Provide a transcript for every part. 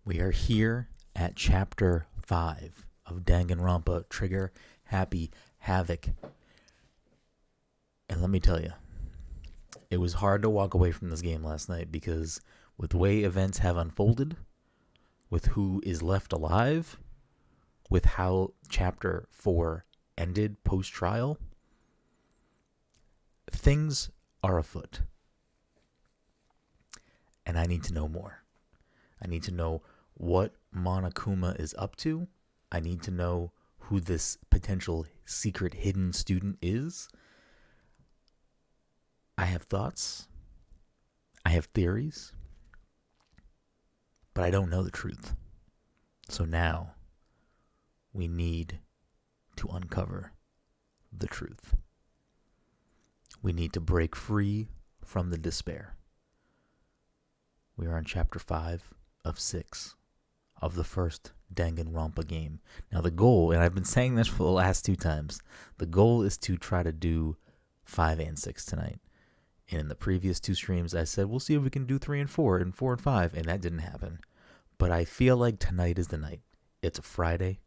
We are here at Chapter 5 of Danganronpa Trigger Happy Havoc. And let me tell you, it was hard to walk away from this game last night because with the way events have unfolded, with who is left alive, with how Chapter 4 ended post-trial, things are afoot. And I need to know more. I need to know what Monokuma is up to. I need to know who this potential secret hidden student is. I have thoughts. I have theories. But I don't know the truth. So now, we need to uncover the truth. We need to break free from the despair. We are on Chapter 5 of 6 of the first Danganronpa game. Now the goal, and I've been saying this for the last 2 times, the goal is to try to do 5 and 6 tonight. And in the previous 2 streams, I said, we'll see if we can do 3 and 4 and 4 and 5, and that didn't happen. But I feel like tonight is the night. It's a Friday,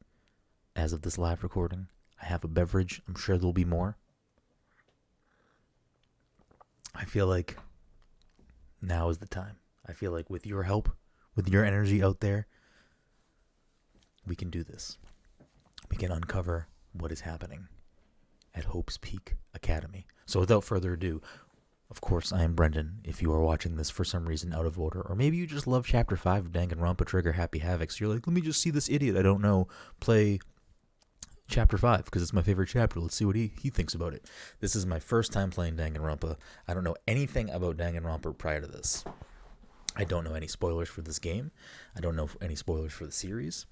as of this live recording. I have a beverage. I'm sure there'll be more. I feel like now is the time. I feel like with your help, with your energy out there, we can do this. We can uncover what is happening at Hope's Peak Academy. So without further ado, of course, I am Brenden. If you are watching this for some reason out of order, or maybe you just love Chapter 5 of Danganronpa Trigger Happy Havoc, so you're like, let me just see this idiot I don't know play Chapter 5 because it's my favorite chapter. Let's see what he thinks about it. This is my first time playing Danganronpa. I don't know anything about Danganronpa prior to this. I don't know any spoilers for this game. I don't know any spoilers for the series.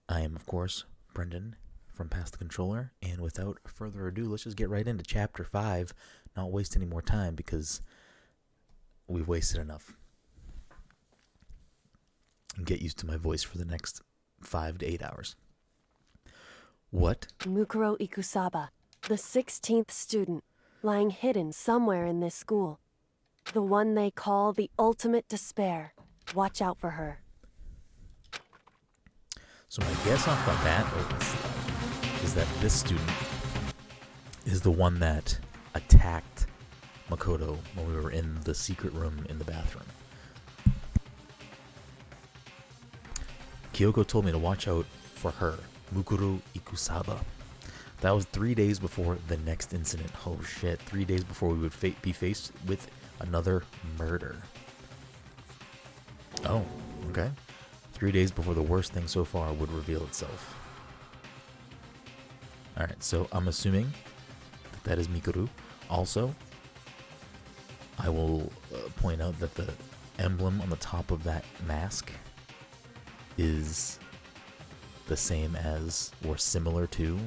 I am, of course, Brenden from Past the Controller. And without further ado, let's just get right into Chapter 5. Not waste any more time because we've wasted enough. And get used to my voice for the next 5 to 8 hours. What? Mukuro Ikusaba, the 16th student, lying hidden somewhere in this school. The one they call the ultimate despair. Watch out for her. So my guess off the bat is that this student is the one that attacked Makoto when we were in the secret room in the bathroom. Kyoko told me to watch out for her, Mukuro Ikusaba. That was 3 days before the next incident. Oh shit, 3 days before we would be faced with another murder. Oh, okay. 3 days before the worst thing so far would reveal itself. Alright, so I'm assuming that is Mukuro. Also, I will point out that the emblem on the top of that mask is the same as or similar to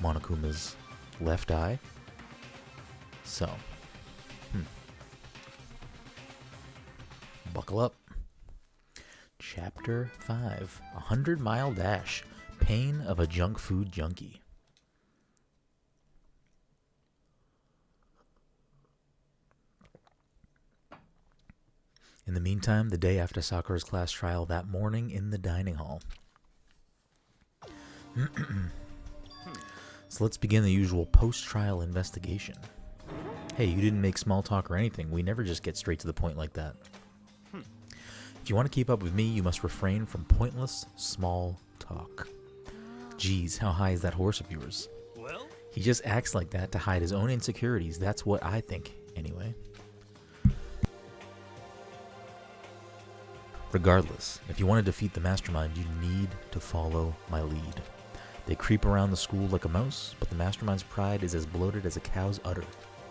Monokuma's left eye. So, buckle up. Chapter 5, 100-mile dash. Pain of a junk food junkie. In the meantime, the day after Sakura's class trial, that morning in the dining hall. So let's begin the usual post-trial investigation. Hey, you didn't make small talk or anything. We never just get straight to the point like that. If you want to keep up with me, you must refrain from pointless, small talk. Geez, how high is that horse of yours? Well, he just acts like that to hide his own insecurities. That's what I think, anyway. Regardless, if you want to defeat the mastermind, you need to follow my lead. They creep around the school like a mouse, but the mastermind's pride is as bloated as a cow's udder.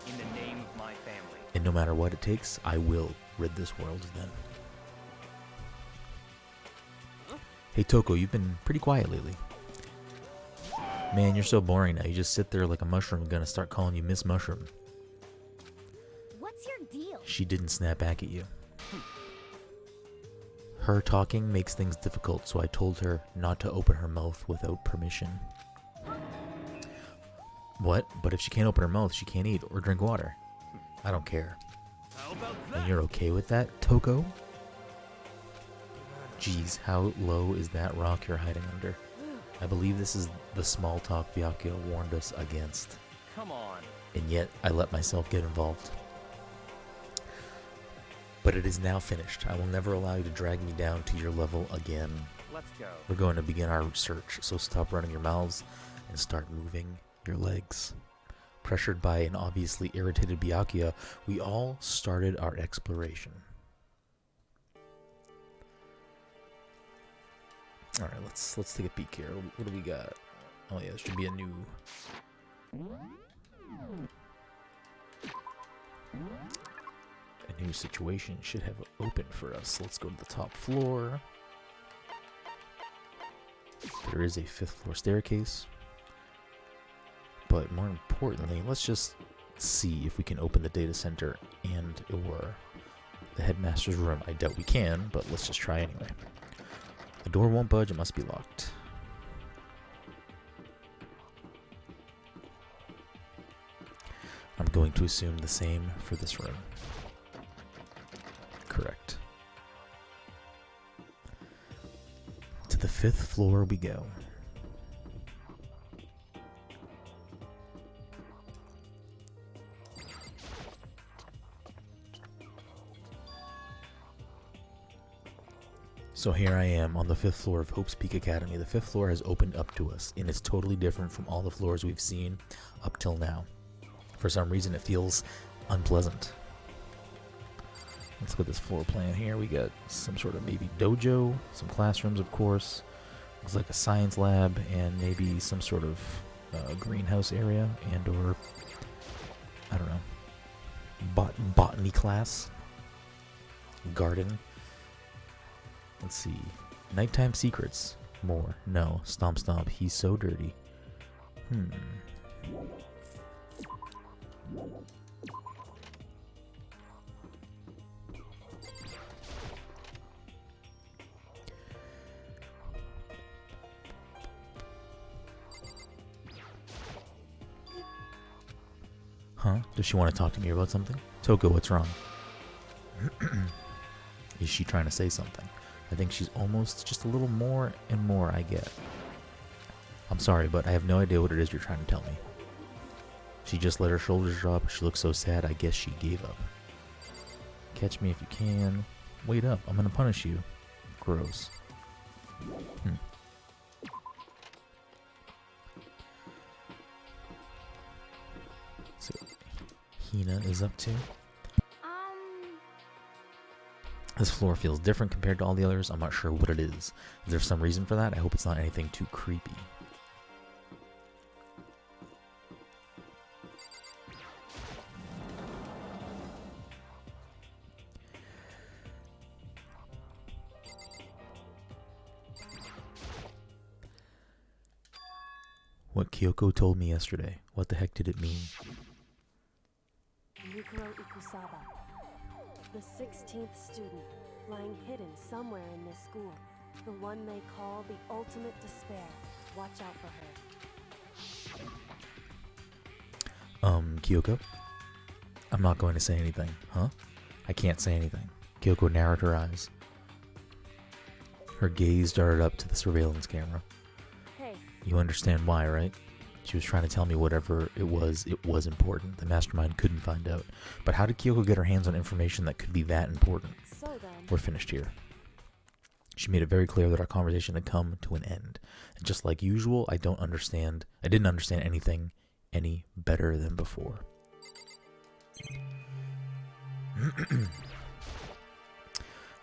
In the name of my family. And no matter what it takes, I will rid this world of them. Hey Toko, you've been pretty quiet lately. Man, you're so boring now. You just sit there like a mushroom, gonna start calling you Miss Mushroom. What's your deal? She didn't snap back at you. Her talking makes things difficult, so I told her not to open her mouth without permission. What? But if she can't open her mouth, she can't eat or drink water. I don't care. How about And you're okay with that, Toko? Geez, how low is that rock you're hiding under? I believe this is the small talk Byakuya warned us against. Come on. And yet, I let myself get involved. But it is now finished. I will never allow you to drag me down to your level again. Let's go. We're going to begin our search, so stop running your mouths and start moving your legs. Pressured by an obviously irritated Byakuya, we all started our exploration. Alright, let's take a peek here. What do we got? Oh yeah, this should be a new... A new situation should have opened for us. Let's go to the top floor. There is a 5th floor staircase. But more importantly, let's just see if we can open the data center and or the headmaster's room. I doubt we can, but let's just try anyway. The door won't budge, it must be locked. I'm going to assume the same for this room. Correct. To the 5th floor we go. So here I am on the 5th floor of Hope's Peak Academy. The 5th floor has opened up to us, and it's totally different from all the floors we've seen up till now. For some reason, it feels unpleasant. Let's look at this floor plan here. We got some sort of maybe dojo, some classrooms, of course. Looks like a science lab, and maybe some sort of greenhouse area, and or, I don't know, botany class, garden. Let's see. Nighttime secrets. More. No. Stomp stomp. He's so dirty. Huh? Does she want to talk to me about something? Toko, what's wrong? Is she trying to say something? I think she's almost just a little more and more I get. I'm sorry, but I have no idea what it is you're trying to tell me. She just let her shoulders drop. She looks so sad, I guess she gave up. Catch me if you can. Wait up, I'm gonna punish you. Gross. So, Hina is up to. This floor feels different compared to all the others. I'm not sure what it is. Is there some reason for that? I hope it's not anything too creepy. What Kyoko told me yesterday. What the heck did it mean? Mukuro Ikusaba, the 16th student, lying hidden somewhere in this school. The one they call the ultimate despair. Watch out for her. Kyoko? I'm not going to say anything, huh? I can't say anything. Kyoko narrowed her eyes. Her gaze darted up to the surveillance camera. Hey. You understand why, right? She was trying to tell me whatever it was important. The mastermind couldn't find out. But how did Kyoko get her hands on information that could be that important? So then. We're finished here. She made it very clear that our conversation had come to an end. And just like usual, I didn't understand anything any better than before.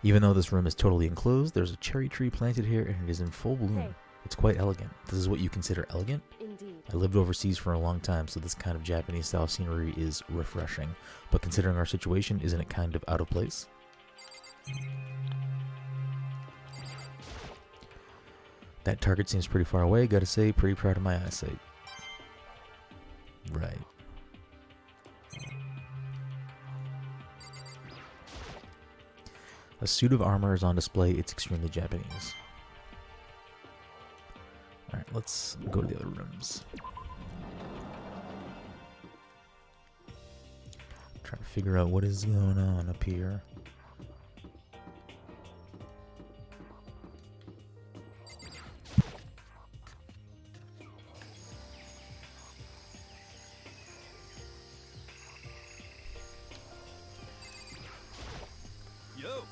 Even though this room is totally enclosed, there's a cherry tree planted here and it is in full bloom. Hey. It's quite elegant. This is what you consider elegant? Indeed. I lived overseas for a long time, so this kind of Japanese style scenery is refreshing. But considering our situation, isn't it kind of out of place? That target seems pretty far away, gotta say, pretty proud of my eyesight. Right. A suit of armor is on display, it's extremely Japanese. Alright, let's go to the other rooms. Try to figure out what is going on up here.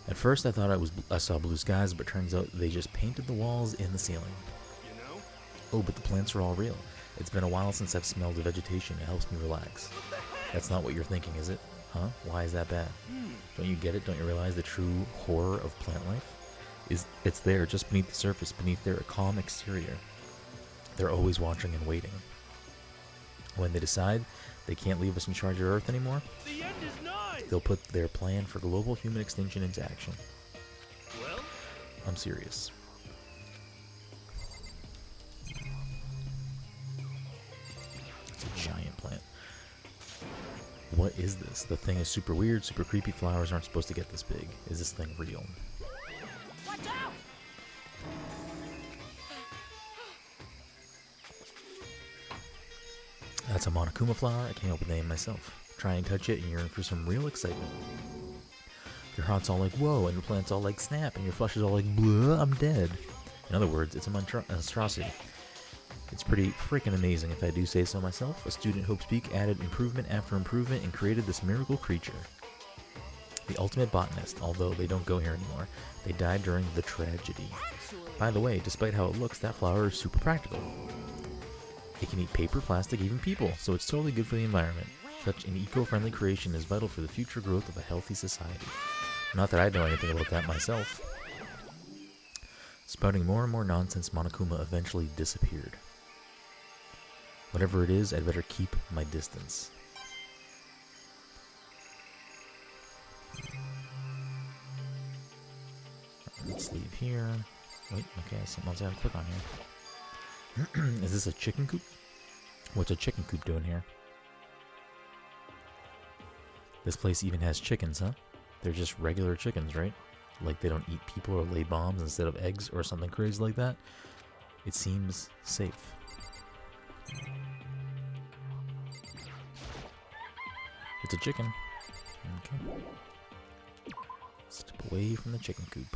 At first I thought I saw blue skies, but turns out they just painted the walls and the ceiling. Oh, but the plants are all real. It's been a while since I've smelled the vegetation. It helps me relax. That's not what you're thinking, is it? Huh? Why is that bad? Don't you get it? Don't you realize the true horror of plant life? It's there, just beneath the surface, beneath their calm exterior. They're always watching and waiting. When they decide they can't leave us in charge of Earth anymore, The end is nigh. they'll put their plan for global human extinction into action. Well, I'm serious. It's a giant plant. What is this? The thing is super weird, super creepy. Flowers aren't supposed to get this big. Is this thing real? Watch out! That's a Monokuma flower. I can't help but name myself. Try and touch it and you're in for some real excitement. Your heart's all like, whoa, and your plant's all like, snap, and your flesh is all like, blah, I'm dead. In other words, it's a monstrosity. It's pretty freaking amazing if I do say so myself. A student Hope Speak added improvement after improvement and created this miracle creature. The ultimate botanist, although they don't go here anymore. They died during the tragedy. By the way, despite how it looks, that flower is super practical. It can eat paper, plastic, even people, so it's totally good for the environment. Such an eco-friendly creation is vital for the future growth of a healthy society. Not that I know anything about that myself. Spouting more and more nonsense, Monokuma eventually disappeared. Whatever it is, I'd better keep my distance. Let's leave here. Wait, okay, something else I gotta click on here. Is this a chicken coop? What's a chicken coop doing here? This place even has chickens, huh? They're just regular chickens, right? Like they don't eat people or lay bombs instead of eggs or something crazy like that. It seems safe. It's a chicken. Okay. Step away from the chicken coop.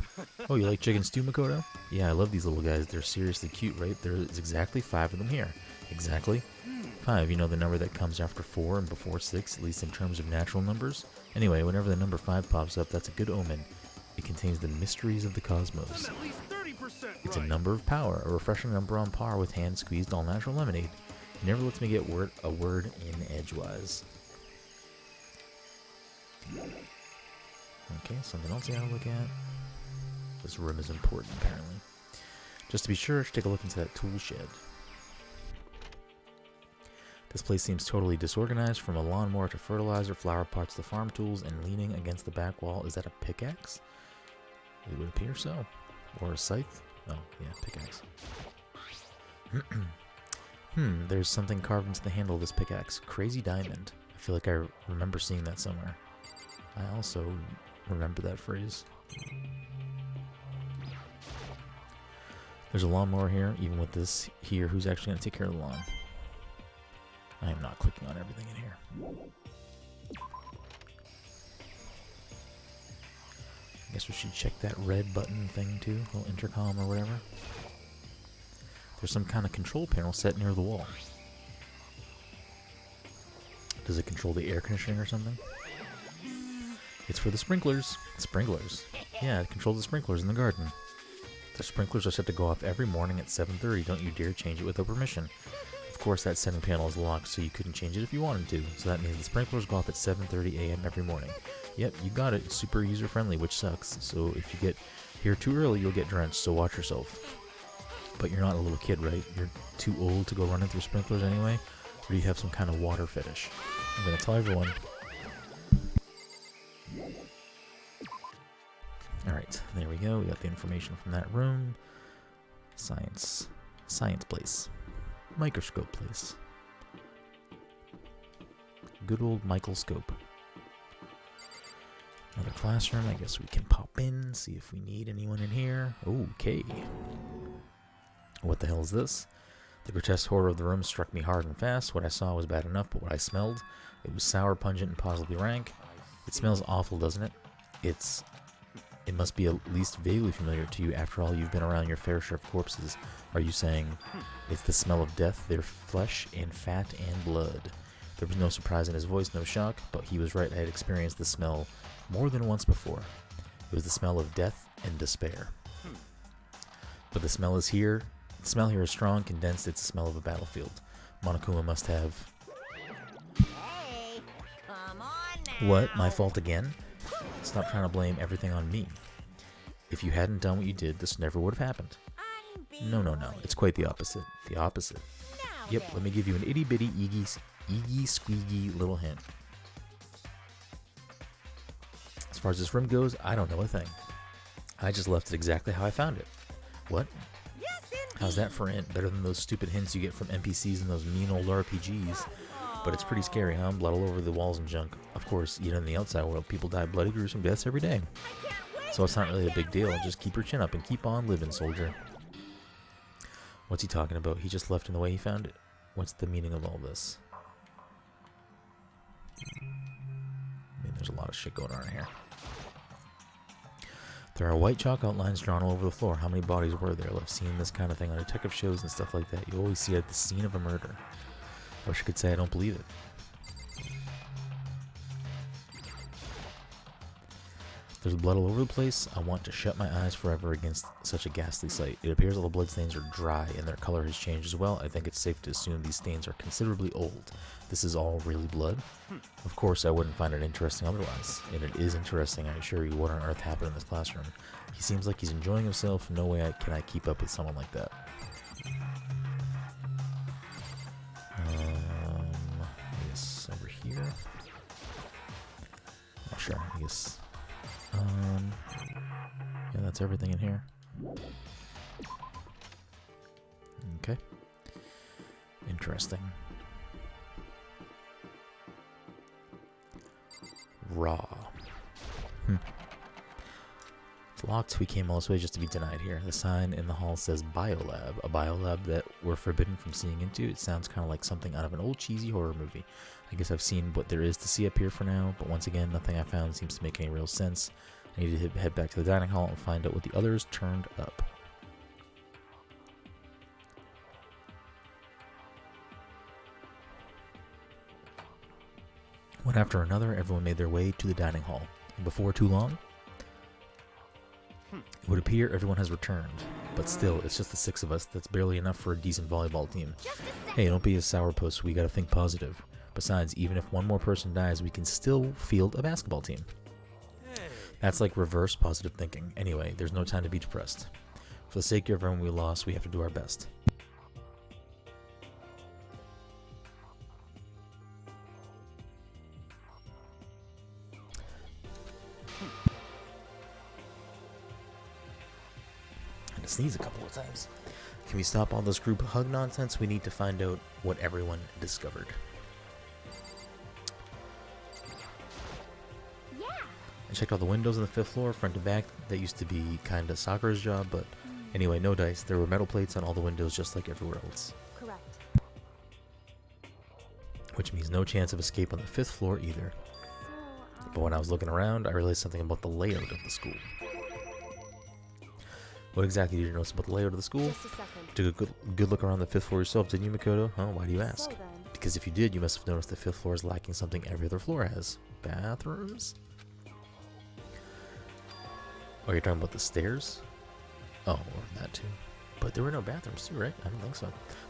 Oh, you like chicken stew, Mukuro? Yeah, I love these little guys. They're seriously cute, right? There's exactly 5 of them here. Exactly 5. You know the number that comes after 4 and before 6, at least in terms of natural numbers? Anyway, whenever the number 5 pops up, that's a good omen. It contains the mysteries of the cosmos. I'm at least 30% It's a right. number of power, a refreshing number on par with hand-squeezed all-natural lemonade. It never lets me get a word in edgewise. Okay, something else I gotta look at. This room is important, apparently. Just to be sure, I should take a look into that tool shed. This place seems totally disorganized, from a lawnmower to fertilizer, flower pots to farm tools, and leaning against the back wall. Is that a pickaxe? It would appear so. Or a scythe? Oh, yeah, pickaxe. There's something carved into the handle of this pickaxe. Crazy diamond. I feel like I remember seeing that somewhere. I also remember that phrase. There's a lawnmower here, even with this here. Who's actually going to take care of the lawn? I am not clicking on everything in here. I guess we should check that red button thing too, little intercom or whatever. There's some kind of control panel set near the wall. Does it control the air conditioning or something? It's for the sprinklers. Sprinklers. Yeah, it controls the sprinklers in the garden. The sprinklers are set to go off every morning at 7:30. Don't you dare change it without permission. Of course, that setting panel is locked, so you couldn't change it if you wanted to. So that means the sprinklers go off at 7:30 a.m. every morning. Yep, you got it. It's super user-friendly, which sucks. So if you get here too early, you'll get drenched, so watch yourself. But you're not a little kid, right? You're too old to go running through sprinklers anyway? Or do you have some kind of water fetish? I'm going to tell everyone. Alright, there we go. We got the information from that room. Science place. Microscope place. Good old microscope. Another classroom. I guess we can pop in, see if we need anyone in here. Okay. What the hell is this? The grotesque horror of the room struck me hard and fast. What I saw was bad enough, but what I smelled, it was sour, pungent, and possibly rank. It smells awful, doesn't it? It must be at least vaguely familiar to you. After all, you've been around your fair share of corpses. Are you saying it's the smell of death, their flesh and fat and blood? There was no surprise in his voice, no shock, but he was right. I had experienced the smell more than once before. It was the smell of death and despair. But the smell is here. The smell here is strong, condensed. It's the smell of a battlefield. Monokuma must have... Hey, come on now. What? My fault again? Stop trying to blame everything on me. If you hadn't done what you did, this never would have happened. I'm being No. It's quite the opposite. The opposite. Now Yep, then. let me give you an itty-bitty, squeaky little hint. As far as this room goes, I don't know a thing. I just left it exactly how I found it. What? Yes, indeed. How's that for a hint? Better than those stupid hints you get from NPCs and those mean old RPGs. But it's pretty scary, huh? Blood all over the walls and junk. Of course, you know, in the outside world, people die bloody, gruesome deaths every day. I can't wait. So it's not really a big deal. Just keep your chin up and keep on living, soldier. What's he talking about? He just left in the way he found it. What's the meaning of all this? I mean, there's a lot of shit going on here. There are white chalk outlines drawn all over the floor. How many bodies were there? I've seen this kind of thing on detective shows and stuff like that. You always see it at the scene of a murder. I wish I could say I don't believe it. There's blood all over the place. I want to shut my eyes forever against such a ghastly sight. It appears all the blood stains are dry and their color has changed as well. I think it's safe to assume these stains are considerably old. This is all really blood? Of course, I wouldn't find it interesting otherwise. And it is interesting, I assure you. What on earth happened in this classroom? He seems like he's enjoying himself. No way can I keep up with someone like that. I guess over here. Oh, sure, I guess. Yeah, that's everything in here. Okay. Interesting. Raw. It's locked. We came all this way just to be denied here. The sign in the hall says Biolab. A biolab that we're forbidden from seeing into. It sounds kind of like something out of an old cheesy horror movie. I guess I've seen what there is to see up here for now, but once again, nothing I found seems to make any real sense. I need to head back to the dining hall and find out what the others turned up. One after another, everyone made their way to the dining hall. And before too long, it would appear everyone has returned. But still, it's just the 6 of us. That's barely enough for a decent volleyball team. Hey, don't be a sourpuss. We gotta think positive. Besides, even if one more person dies, we can still field a basketball team. That's like reverse positive thinking. Anyway, there's no time to be depressed. For the sake of everyone we lost, we have to do our best. And to sneeze a couple of times. Can we stop all this group hug nonsense? We need to find out what everyone discovered. I checked all the windows on the 5th floor, front to back. That used to be kinda Sakura's job, but anyway, no dice. There were metal plates on all the windows just like everywhere else. Correct. Which means no chance of escape on the 5th floor either. So, But when I was looking around, I realized something about the layout of the school. What exactly did you notice about the layout of the school? just a second. Took a good look around the 5th floor yourself, didn't you, Mukuro? Huh? Why do you ask? So then, Because if you did, you must have noticed the 5th floor is lacking something every other floor has. Bathrooms? Oh, you're talking about the stairs? Oh, or that too. But there were no bathrooms too, right? I don't think so.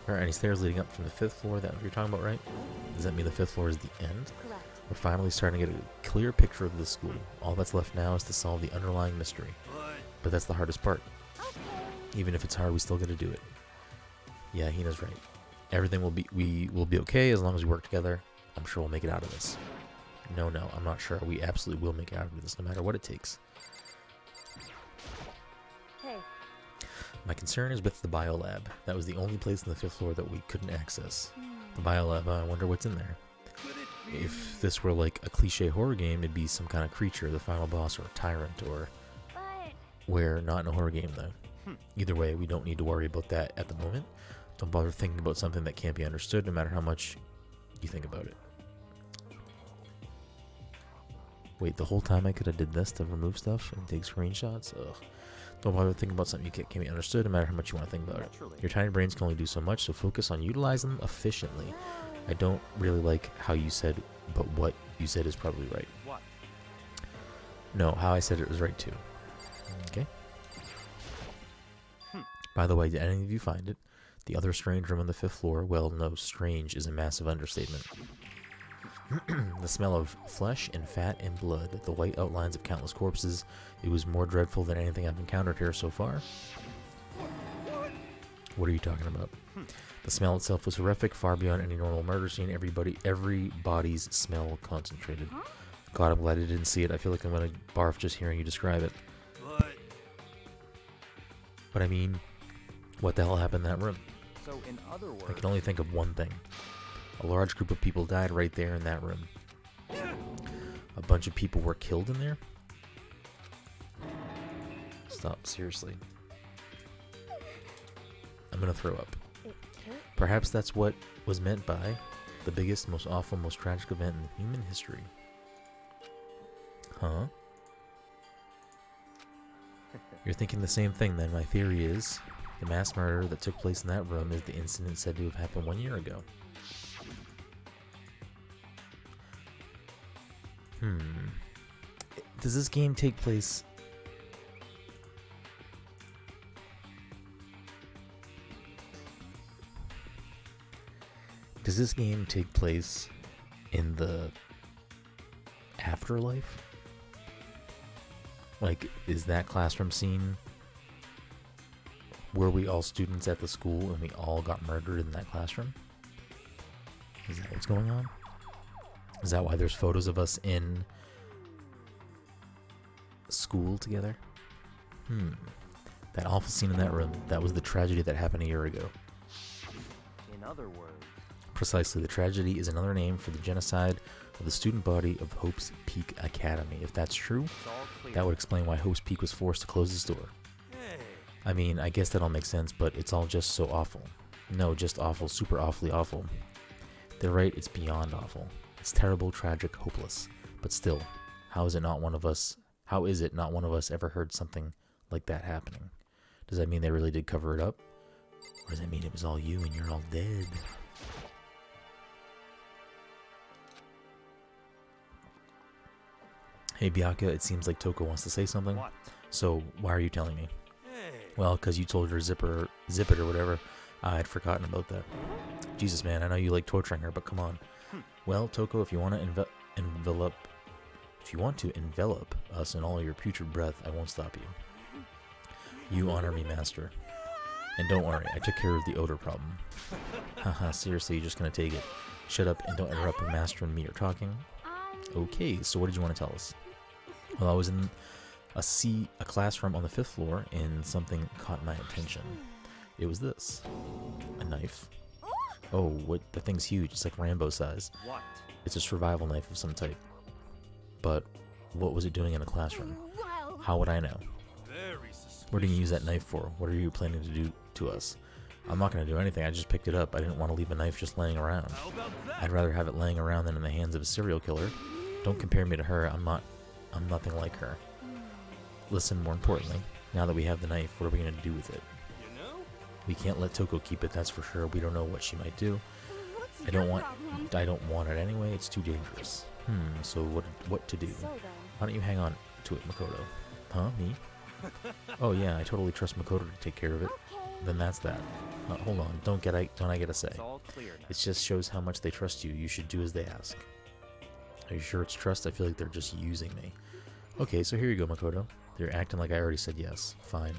There aren't any stairs leading up from the 5th floor. That what you're talking about, right? Does that mean the 5th floor is the end? correct. We're finally starting to get a clear picture of the school. All that's left now is to solve the underlying mystery. But that's the hardest part. Okay. Even if it's hard, we still got to do it. Yeah, Hina's right. Everything we will be okay as long as we work together. I'm sure we'll make it out of this. No, I'm not sure. We absolutely will make it out of this, no matter what it takes. Hey, My concern is with the biolab. That was the only place on the 5th floor that we couldn't access. The biolab, I wonder what's in there. If this were like a cliche horror game, it'd be some kind of creature, the final boss, or a tyrant, or... but Where not in a horror game, though. Either way, we don't need to worry about that at the moment. Don't bother thinking about something that can't be understood, no matter how much you think about it. Wait, the whole time I could have did this to remove stuff and take screenshots? Ugh. Don't bother thinking about something you can't be understood, no matter how much you want to think about it. Your tiny brains can only do so much, so focus on utilizing them efficiently. I don't really like how you said, but what you said is probably right. What? No, how I said it was right too. Okay. By the way, did any of you find it? The other strange room on the 5th floor? Well, no, strange is a massive understatement. The smell of flesh and fat and blood, the white outlines of countless corpses. It was more dreadful than anything I've encountered here so far. What are you talking about? The smell itself was horrific, far beyond any normal murder scene. Everybody's smell concentrated. God, I'm glad I didn't see it. I feel like I'm gonna barf just hearing you describe it. But I mean, what the hell happened in that room? So in other words, I can only think of one thing. A large group of people died right there in that room. A bunch of people were killed in there? Stop, seriously. I'm gonna throw up. It can't. Perhaps that's what was meant by the biggest, most awful, most tragic event in human history. Huh? You're thinking the same thing then. My theory is the mass murder that took place in that room is the incident said to have happened 1 year ago. Does this game take place... Does this game take place in the afterlife? Like, is that classroom scene... Were we all students at the school and we all got murdered in that classroom? Is that what's going on? Is that why there's photos of us in school together? That awful scene in that room, that was the tragedy that happened a year ago. in other words, Precisely, the tragedy is another name for the genocide of the student body of Hope's Peak Academy. If that's true, it's all clear. that would explain why Hope's Peak was forced to close its door. Hey. I mean, I guess that all makes sense, but it's all just so awful. No, just awful, super awfully awful. They're right, it's beyond awful. It's terrible, tragic, hopeless. But still, how is it not one of us ever heard something like that happening? Does that mean they really did cover it up? Or does that mean it was all you and you're all dead? Hey Bianca, it seems like Toko wants to say something. What? So why are you telling me? Hey. Well, because you told her zip it or whatever. I had forgotten about that. Jesus, man, I know you like torturing her, but come on. Well, Toko, if you want to envelop us in all your putrid breath, I won't stop you. You honor me, master. And don't worry, I took care of the odor problem. Haha, seriously, you're just gonna take it. Shut up and don't interrupt when master and me are talking. Okay, so what did you want to tell us? Well, I was in a classroom on the 5th floor and something caught my attention. It was this. A knife. Oh, what? The thing's huge. It's like Rambo size. What? It's a survival knife of some type. But what was it doing in a classroom? How would I know? Very suspicious. What are you use that knife for? What are you planning to do to us? I'm not going to do anything. I just picked it up. I didn't want to leave a knife just laying around. How about that? I'd rather have it laying around than in the hands of a serial killer. Don't compare me to her. I'm nothing like her. Listen, more importantly, now that we have the knife, what are we going to do with it? You know? We can't let Toko keep it, that's for sure. We don't know what she might do. I don't want it anyway. It's too dangerous. So what to do? So then, Why don't you hang on to it, Makoto? Huh? Me? Oh yeah, I totally trust Makoto to take care of it. Then that's that. Hold on, don't I get a say? It's all clear now. It just shows how much they trust you. You should do as they ask. Are you sure it's trust? I feel like they're just using me. Okay, so here you go, Makoto. They're acting like I already said yes. Fine.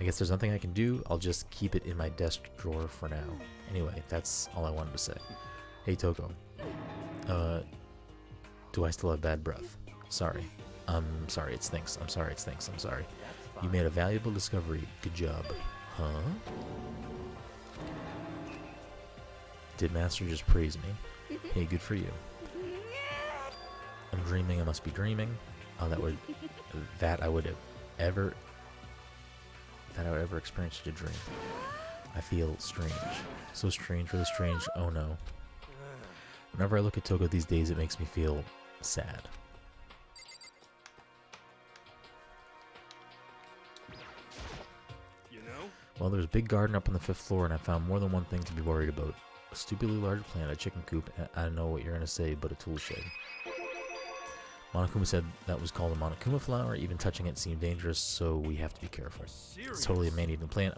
I guess there's nothing I can do. I'll just keep it in my desk drawer for now. Anyway, that's all I wanted to say. Hey, Toko. Do I still have bad breath? Sorry. I'm sorry, it stinks. I'm sorry, it stinks. I'm sorry. You made a valuable discovery. Good job. Huh? Did Master just praise me? Hey, good for you. I'm dreaming. I must be dreaming. Oh, that I would ever experience a dream. I feel strange. So strange, really strange. Oh no. Whenever I look at Toko these days, it makes me feel sad. You know? Well, there's a big garden up on the 5th floor, and I found more than one thing to be worried about. A stupidly large plant, a chicken coop, and I don't know what you're going to say, but a tool shed. Monokuma said that was called a Monokuma flower. Even touching it seemed dangerous, so we have to be careful. It's totally a man-eating plant.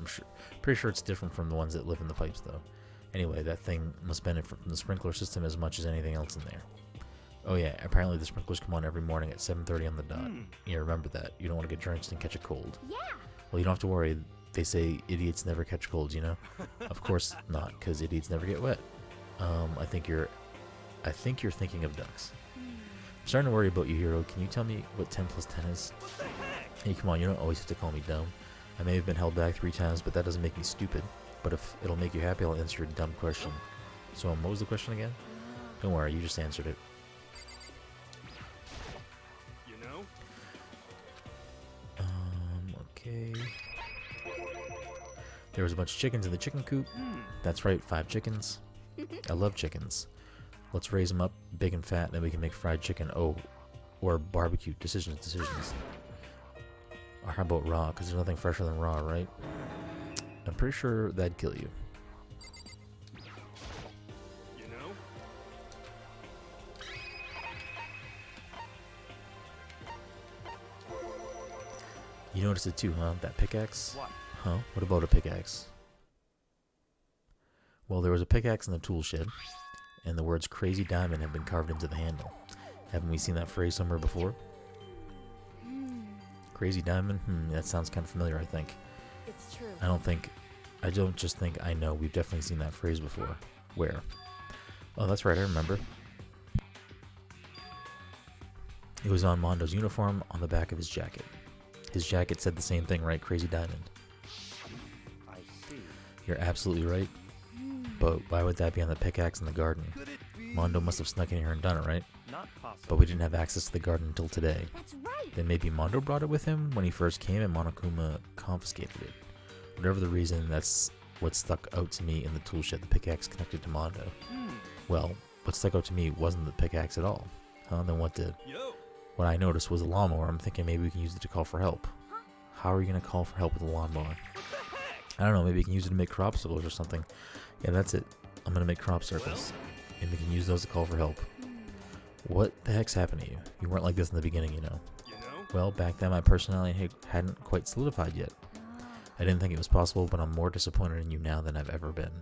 Pretty sure it's different from the ones that live in the pipes, though. Anyway, that thing must benefit from the sprinkler system as much as anything else in there. Oh yeah, apparently the sprinklers come on every morning at 7:30 on the dot. Yeah, remember that. You don't want to get drenched and catch a cold. Yeah. Well, you don't have to worry. They say idiots never catch colds, you know? Of course not, because idiots never get wet. I think you're thinking of ducks. I'm starting to worry about you, Hero. Can you tell me what 10 plus 10 is? Hey, come on, you don't always have to call me dumb. I may have been held back 3 times, but that doesn't make me stupid. But if it'll make you happy, I'll answer your dumb question. So, what was the question again? Don't worry, you just answered it. You know? Okay. There was a bunch of chickens in the chicken coop. That's right, 5 chickens. I love chickens. Let's raise them up big and fat, then we can make fried chicken. Oh, or barbecue. Decisions. Or how about raw? Because there's nothing fresher than raw, right? I'm pretty sure that'd kill you. You know? You noticed it too, huh? That pickaxe? What? Huh? What about a pickaxe? Well, there was a pickaxe in the tool shed, and the words Crazy Diamond have been carved into the handle. Haven't we seen that phrase somewhere before? Crazy Diamond? That sounds kind of familiar, I think. It's true. I don't just think I know. We've definitely seen that phrase before. Where? Oh, that's right, I remember. It was on Mondo's uniform on the back of his jacket. His jacket said the same thing, right? Crazy Diamond. I see. You're absolutely right. But why would that be on the pickaxe in the garden? Mondo must have snuck in here and done it, right? Not possible. But we didn't have access to the garden until today. That's right. Then maybe Mondo brought it with him when he first came and Monokuma confiscated it. Whatever the reason, that's what stuck out to me in the tool shed, the pickaxe connected to Mondo. Well, what stuck out to me wasn't the pickaxe at all. Huh? Then what did? Yo! What I noticed was a lawnmower. I'm thinking maybe we can use it to call for help. How are you going to call for help with a lawnmower? I don't know, maybe you can use it to make crop circles or something. Yeah, that's it. I'm going to make crop circles. And we can use those to call for help. What the heck's happened to you? You weren't like this in the beginning, you know. You know? Well, back then my personality hadn't quite solidified yet. I didn't think it was possible, but I'm more disappointed in you now than I've ever been.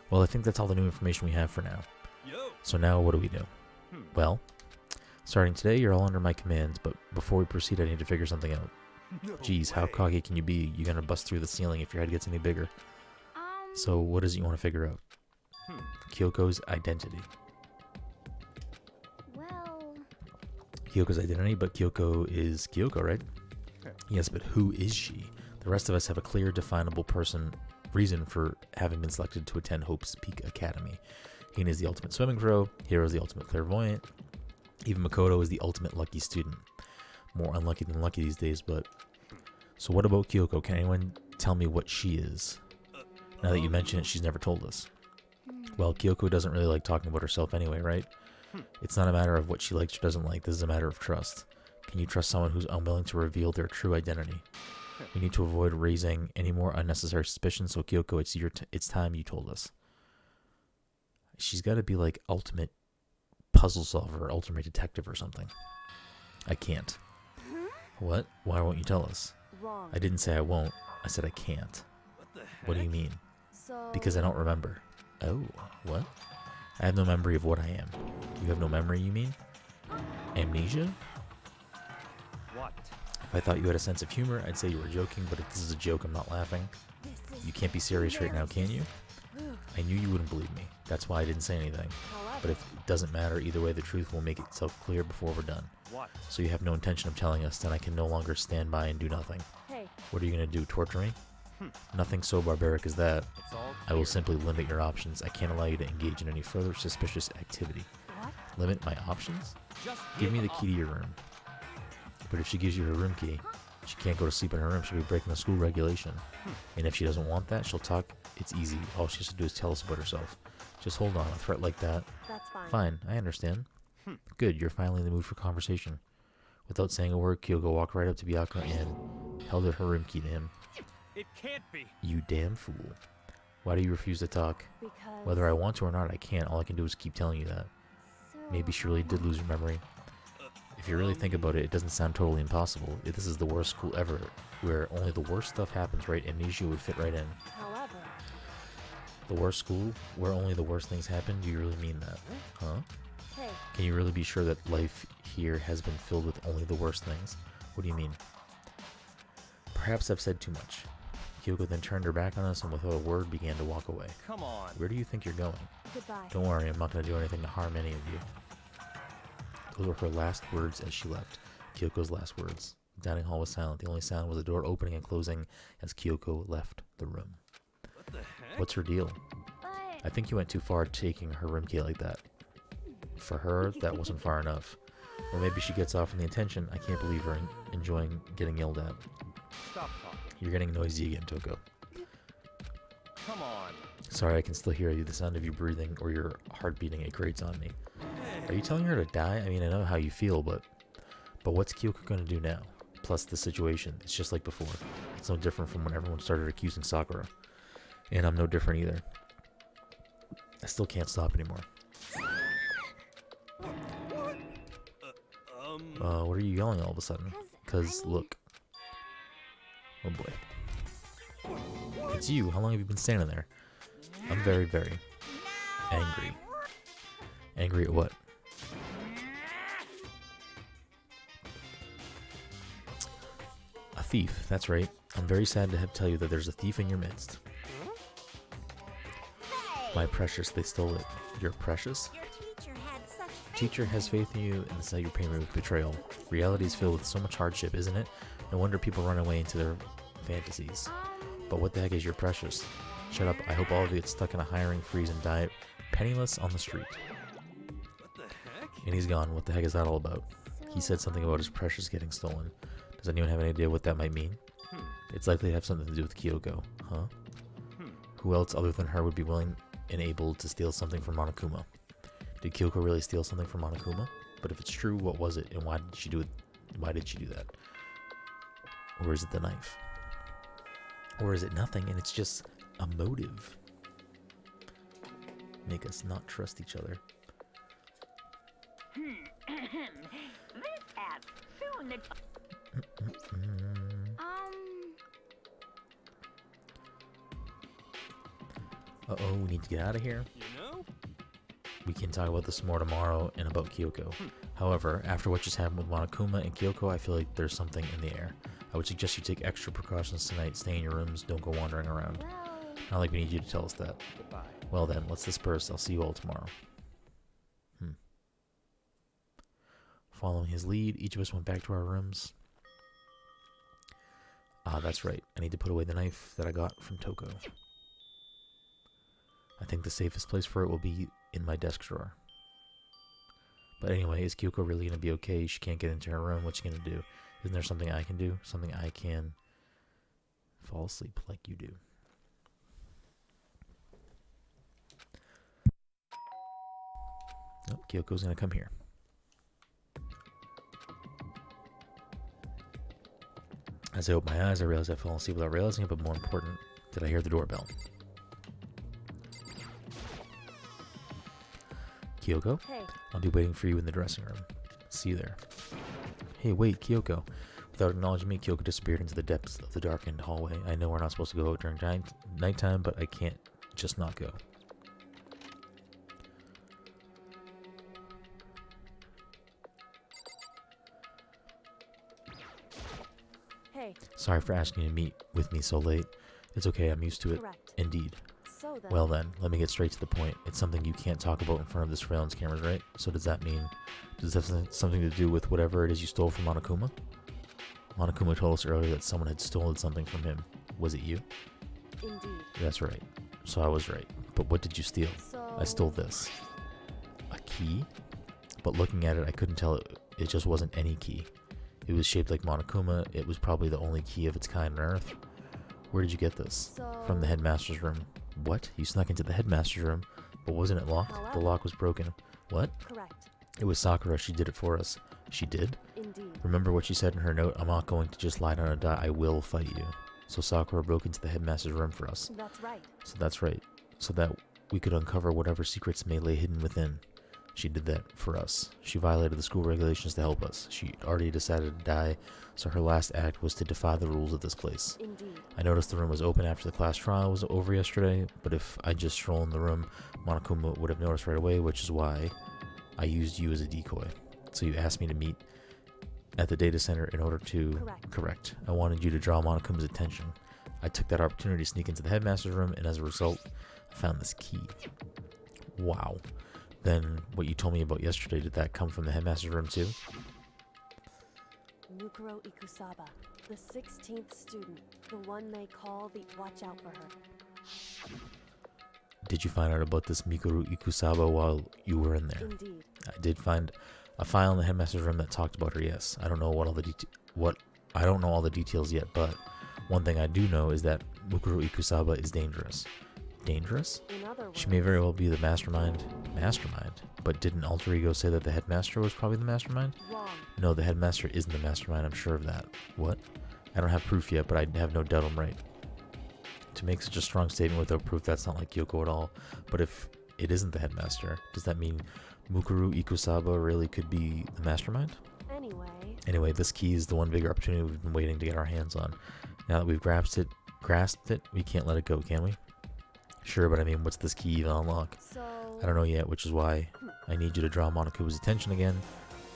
Well, I think that's all the new information we have for now. Yo! So now what do we do? Well, starting today, you're all under my commands, but before we proceed, I need to figure something out. No Jeez, how way. cocky can you be? You're gonna bust through the ceiling if your head gets any bigger. So what is it you want to figure out? Kyoko's identity. Well, Kyoko's identity, but Kyoko is Kyoko, right? Yes, but who is she? The rest of us have a clear, definable reason for having been selected to attend Hope's Peak Academy. Hina is the ultimate swimming pro, Hiro is the ultimate clairvoyant, even Mukuro is the ultimate lucky student. More unlucky than lucky these days, but... So what about Kyoko? Can anyone tell me what she is? Now that you mention it, she's never told us. Well, Kyoko doesn't really like talking about herself anyway, right? It's not a matter of what she likes or doesn't like, this is a matter of trust. Can you trust someone who's unwilling to reveal their true identity? We need to avoid raising any more unnecessary suspicions, so Kyoko, it's time you told us. She's got to be like ultimate puzzle solver, ultimate detective or something. I can't. What? Why won't you tell us? Wrong. I didn't say I won't. I said I can't. What the heck? What do you mean? So Because I don't remember. Oh, what? I have no memory of what I am. You have no memory, you mean? Amnesia? What? If I thought you had a sense of humor, I'd say you were joking, but if this is a joke, I'm not laughing. this is You can't be serious right now, can you? I knew you wouldn't believe me. That's why I didn't say anything. However, But if it doesn't matter, either way, the truth will make itself clear before we're done. What? So you have no intention of telling us, then I can no longer stand by and do nothing. hey, What are you going to do, torture me? Nothing so barbaric as that. It's all I will clear. simply limit your options. I can't allow you to engage in any further suspicious activity. what? Limit my options? Just Give me the up. key to your room. But if she gives you her room key, she can't go to sleep in her room. She'll be breaking the school regulation. And if she doesn't want that, she'll talk. It's easy. All she has to do is tell us about herself. Just hold on. A threat like that. That's fine. Fine, I understand. Good, you're finally in the mood for conversation. Without saying a word, Kyoko walked right up to Byakuya and held out her room key to him. It can't be. You damn fool. Why do you refuse to talk? Because Whether I want to or not, I can't. All I can do is keep telling you that. so Maybe she really did lose her memory. If you really think about it, it doesn't sound totally impossible. This is the worst school ever, where only the worst stuff happens, right? Amnesia would fit right in. However, The worst school, where only the worst things happen? Do you really mean that? Huh? hey, Can you really be sure that life here has been filled with only the worst things? What do you mean? Perhaps I've said too much. Kyoko then turned her back on us and without a word began to walk away. Come on. Where do you think you're going? goodbye. Don't worry, I'm not going to do anything to harm any of you. Those were her last words as she left. Kyoko's last words. The dining hall was silent. The only sound was the door opening and closing as Kyoko left the room. What the heck? What's her deal? But I think you went too far taking her room key like that. For her, that wasn't far enough. Or maybe she gets off on the intention. I can't believe her enjoying getting yelled at. Stop talking. You're getting noisy again, Toko. Come on. Sorry, I can still hear you. The sound of you breathing or your heart beating, it grates on me. Are you telling her to die? I mean, I know how you feel, but what's Kyoko going to do now? Plus the situation, it's just like before. It's no different from when everyone started accusing Sakura. And I'm no different either. I still can't stop anymore. What are you yelling all of a sudden? Cause look. Oh boy. It's you. How long have you been standing there? I'm very, very angry. Angry at what? A thief, that's right. I'm very sad to have to tell you that there's a thief in your midst. My precious, they stole it. You're precious? your teacher had such Teacher has faith in you, and this is how you pay me with betrayal. Reality is filled with so much hardship, isn't it? No wonder people run away into their fantasies. But what the heck is your precious? Shut up. I hope all of you get stuck in a hiring freeze and die penniless on the street. What the heck? And he's gone. What the heck is that all about? He said something about his precious getting stolen. Does anyone have any idea what that might mean? It's likely to have something to do with Kyoko, huh? Who else other than her would be willing and able to steal something from Monokuma? Did Kyoko really steal something from Monokuma? But if it's true, what was it, and why did she do it? Why did she do that? Or is it the knife? Or is it nothing and it's just a motive? Make us not trust each other. this app soon the Uh-oh, we need to get out of here. You know? We can talk about this more tomorrow and about Kyoko. However, after what just happened with Monokuma and Kyoko, I feel like there's something in the air. I would suggest you take extra precautions tonight. Stay in your rooms. Don't go wandering around. Not like we need you to tell us that. Goodbye. Well then, let's disperse. I'll see you all tomorrow. Following his lead, each of us went back to our rooms. Ah, that's right. I need to put away the knife that I got from Toko. I think the safest place for it will be in my desk drawer. But anyway, is Kyoko really going to be okay? She can't get into her room. What's she going to do? Isn't there something I can do? Something I can fall asleep like you do. Oh, Kyoko's going to come here. As I open my eyes, I realize I've fallen asleep without realizing it, but more important, did I hear the doorbell? Kyoko? Hey, I'll be waiting for you in the dressing room. See you there. Hey, wait, Kyoko. Without acknowledging me, Kyoko disappeared into the depths of the darkened hallway. I know we're not supposed to go out during nighttime, but I can't just not go. hey, Sorry for asking you to meet with me so late. It's okay, I'm used to it. correct. Indeed. So then, Well then, let me get straight to the point. It's something you can't talk about in front of the surveillance cameras, right? So does that mean, does that have something to do with whatever it is you stole from Monokuma? Monokuma told us earlier that someone had stolen something from him. Was it you? indeed. That's right. So I was right. But what did you steal? So I stole this. A key? But looking at it, I couldn't tell it just wasn't any key. It was shaped like Monokuma. It was probably the only key of its kind on Earth. Where did you get this? From the headmaster's room. What? You snuck into the headmaster's room? But wasn't it locked? The lock was broken. What? correct. It was Sakura. She did it for us. She did? Indeed. Remember what she said in her note? I'm not going to just lie down and die. I will fight you. So Sakura broke into the headmaster's room for us. That's right. So that's right. So that we could uncover whatever secrets may lay hidden within. She did that for us. She violated the school regulations to help us. She already decided to die, so her last act was to defy the rules of this place. Indeed. I noticed the room was open after the class trial was over yesterday, but if I just strolled in the room, Monokuma would have noticed right away, which is why I used you as a decoy. So you asked me to meet at the data center in order to... Correct. I wanted you to draw Monokuma's attention. I took that opportunity to sneak into the headmaster's room, and as a result, I found this key. Wow. Then what you told me about yesterday, did that come from the headmaster's room too? Mukuro Ikusaba, the 16th student, the one they call the watch out for her. Did you find out about this Mukuro Ikusaba while you were in there? Indeed. I did find a file in the headmaster's room that talked about her, yes. I don't know I don't know all the details yet, but one thing I do know is that Mukuro Ikusaba is dangerous. Dangerous? In other words, She may very well be the mastermind. Mastermind? But didn't Alter Ego say that the headmaster was probably the mastermind? wrong. No, the headmaster isn't the mastermind, I'm sure of that. What? I don't have proof yet, but I have no doubt I'm right. To make such a strong statement without proof, that's not like Kyoko at all. But if it isn't the headmaster, does that mean Mukuro Ikusaba really could be the mastermind? Anyway, this key is the one bigger opportunity we've been waiting to get our hands on. Now that we've grasped it, we can't let it go, can we? Sure, but I mean, what's this key even unlock? So, I don't know yet, which is why I need you to draw Monokuma's attention again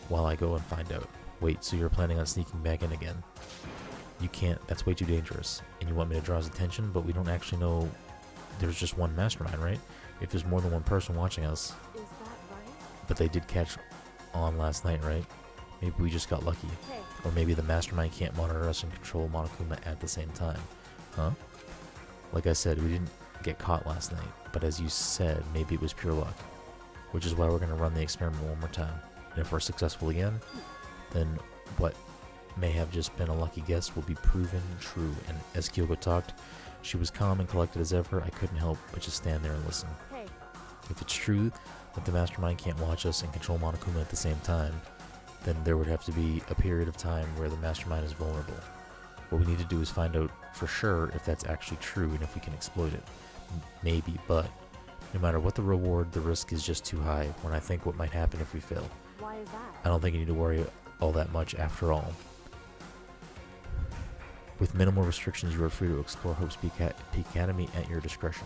while I go and find out. Wait, so you're planning on sneaking back in again? You can't, that's way too dangerous. And you want me to draw his attention, but we don't actually know there's just one mastermind, right? If there's more than one person watching us. is that right? But they did catch on last night, right? Maybe we just got lucky. Hey, Or maybe the mastermind can't monitor us and control Monokuma at the same time. Huh? Like I said, we didn't get caught last night, but as you said, maybe it was pure luck. Which is why we're going to run the experiment one more time. And if we're successful again, then what may have just been a lucky guess will be proven true. And as Kyoko talked, she was calm and collected as ever. I couldn't help but just stand there and listen. hey, If it's true that the mastermind can't watch us and control Monokuma at the same time, then there would have to be a period of time where the mastermind is vulnerable. What we need to do is find out for sure if that's actually true and if we can exploit it. Maybe, but no matter what the reward, the risk is just too high when I think what might happen if we fail. why is that? I don't think you need to worry all that much after all. With minimal restrictions, you are free to explore Hope's Peak Academy at your discretion.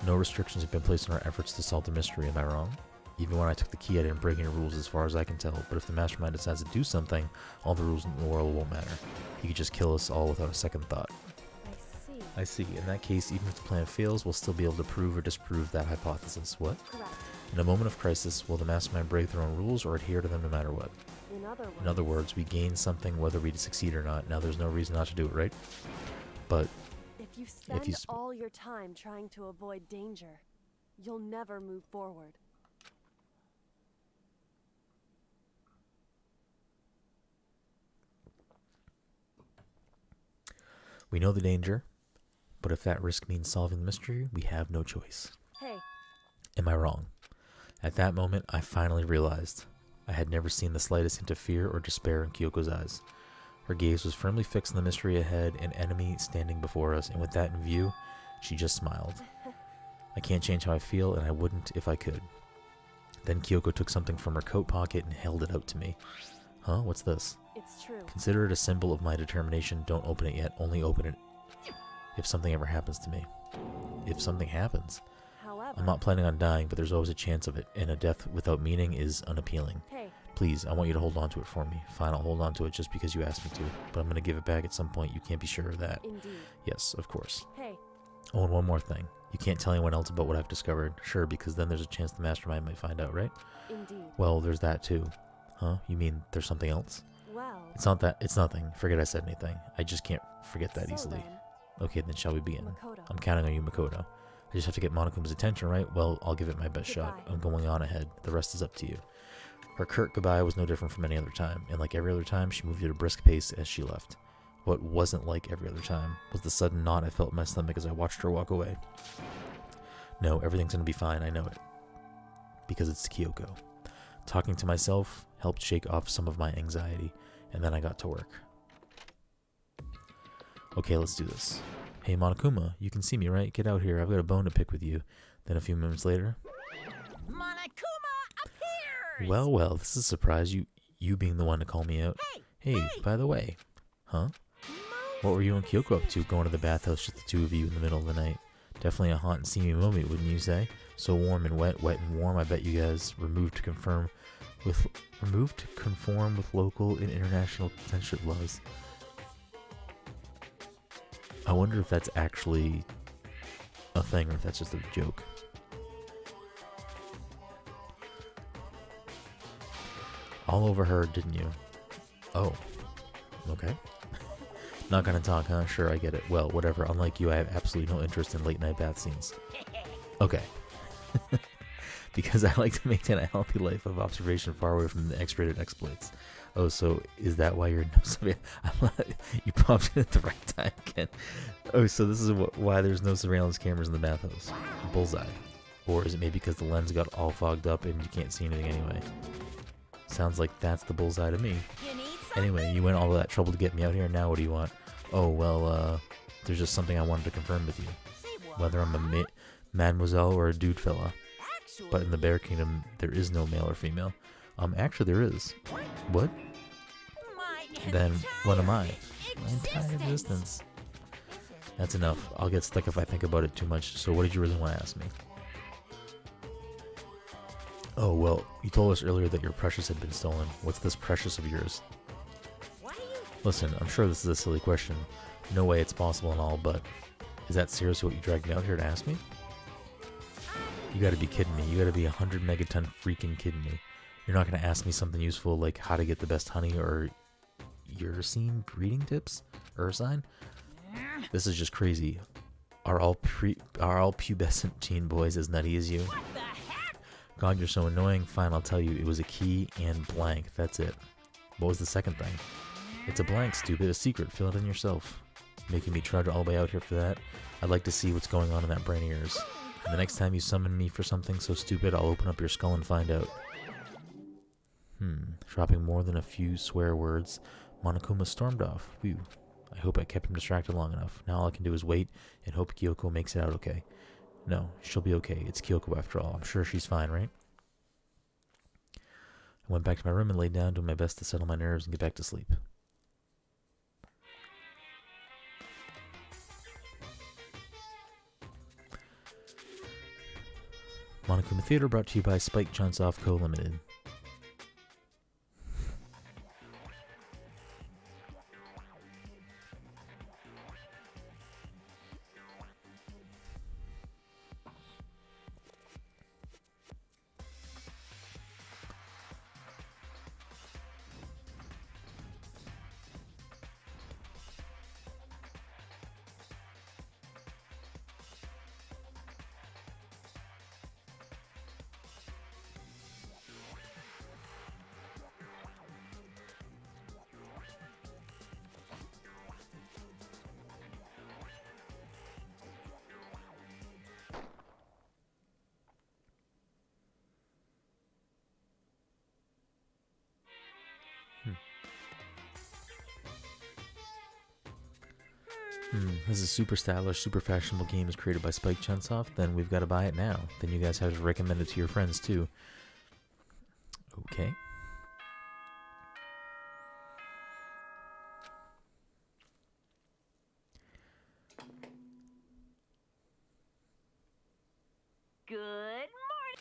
No restrictions have been placed on our efforts to solve the mystery, am I wrong? Even when I took the key, I didn't break any rules as far as I can tell, but if the mastermind decides to do something, all the rules in the world won't matter. He could just kill us all without a second thought. I see. I see. In that case, even if the plan fails, we'll still be able to prove or disprove that hypothesis. What? Correct. In a moment of crisis, will the mastermind break their own rules or adhere to them no matter what? In In other words, we gain something whether we succeed or not. Now there's no reason not to do it, right? But if you spend you sp- all your time trying to avoid danger, you'll never move forward. we know the danger, but if that risk means solving the mystery, we have no choice. Hey, Am I wrong? At that moment, I finally realized I had never seen the slightest hint of fear or despair in Kyoko's eyes. Her gaze was firmly fixed on the mystery ahead, an enemy standing before us, and with that in view, she just smiled. I can't change how I feel, and I wouldn't if I could. Then Kyoko took something from her coat pocket and held it out to me. Huh? What's this? it's true. Consider it a symbol of my determination. Don't open it yet. Only open it if something ever happens to me. If something happens. However, I'm not planning on dying, but there's always a chance of it, and a death without meaning is unappealing. hey, Please, I want you to hold on to it for me. Fine, I'll hold on to it just because you asked me to, but I'm going to give it back at some point. You can't be sure of that. indeed. Yes, of course. Hey, Oh, and one more thing. You can't tell anyone else about what I've discovered. Sure, because then there's a chance the mastermind might find out, right? indeed. Well, there's that too. Huh? You mean there's something else? Well, It's not that. It's nothing. Forget I said anything. I just can't forget that so easily. then, Okay, then shall we begin? Makoto. I'm counting on you, Makoto. I just have to get Monokuma's attention, right? Well, I'll give it my best shot. Goodbye. I'm going on ahead. The rest is up to you. Her curt goodbye was no different from any other time, and like every other time, she moved at a brisk pace as she left. What wasn't like every other time was the sudden knot I felt in my stomach as I watched her walk away. No, everything's gonna be fine, I know it. Because it's Kyoko. Talking to myself helped shake off some of my anxiety, and then I got to work. Okay, let's do this. Hey Monokuma, you can see me, right? Get out here, I've got a bone to pick with you. Then a few moments later, Monokuma appears! Well, well, this is a surprise. You being the one to call me out. Hey, by the way. Huh? What were you and Kyoko up to, going to the bathhouse, just the two of you in the middle of the night? Definitely a haunt and steamy moment, wouldn't you say? So warm and wet, wet and warm. I bet you guys removed to conform with local and international friendship laws. I wonder if that's actually a thing or if that's just a joke. All over her, didn't you? Oh, okay. Not gonna talk, huh? Sure, I get it. Well, whatever. Unlike you, I have absolutely no interest in late night bath scenes. Okay. Because I like to maintain a healthy life of observation far away from the X-rated exploits. Oh, so is that why you're no you popped in at the right time, Ken. Oh, so this is why there's no surveillance cameras in the bathhouse. Bullseye. Or is it maybe because the lens got all fogged up and you can't see anything anyway? Sounds like that's the bullseye to me. Anyway, you went all of that trouble to get me out here, now what do you want? Oh, well, there's just something I wanted to confirm with you. Whether I'm a mademoiselle or a dude fella. But in the Bear Kingdom, there is no male or female. Actually there is. What? Then, what am I? My entire existence. That's enough. I'll get stuck if I think about it too much, so what did you really want to ask me? Oh, well, you told us earlier that your precious had been stolen. What's this precious of yours? Listen, I'm sure this is a silly question. No way it's possible and all, but is that seriously what you dragged me out here to ask me? You gotta be kidding me. You gotta be 100 megaton freaking kidding me. You're not gonna ask me something useful like how to get the best honey or uracine breeding tips? Ursine? This is just crazy. Are all pubescent teen boys as nutty as you? God, you're so annoying. Fine, I'll tell you. It was a key and blank. That's it. What was the second thing? It's a blank, stupid. A secret. Fill it in yourself. Making me trudge all the way out here for that? I'd like to see what's going on in that brain of yours. And the next time you summon me for something so stupid, I'll open up your skull and find out. Dropping more than a few swear words, Monokuma stormed off. Whew. I hope I kept him distracted long enough. Now all I can do is wait and hope Kyoko makes it out okay. No, she'll be okay. It's Kyoko after all. I'm sure she's fine, right? I went back to my room and laid down, doing my best to settle my nerves and get back to sleep. Monokuma Theater brought to you by Spike Chunsoft Co. Limited. This is a super stylish, super fashionable game is created by Spike Chunsoft, then we've got to buy it now. Then you guys have to recommend it to your friends too. Okay. Good morning.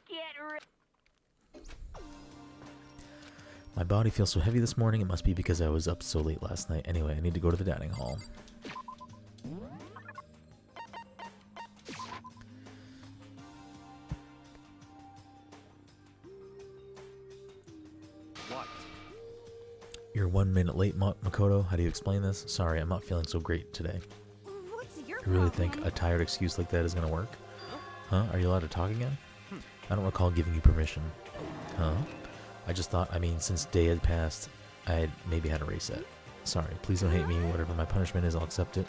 Get ready. My body feels so heavy this morning. It must be because I was up so late last night. Anyway, I need to go to the dining hall. What? You're 1 minute late, Makoto. How do you explain this? Sorry, I'm not feeling so great today. What's your You really problem? think a tired excuse like that is gonna work? Huh? Are you allowed to talk again? I don't recall giving you permission. Huh? I just thought, since day had passed, I had maybe had a reset. Sorry, please don't hate me. Whatever my punishment is, I'll accept it.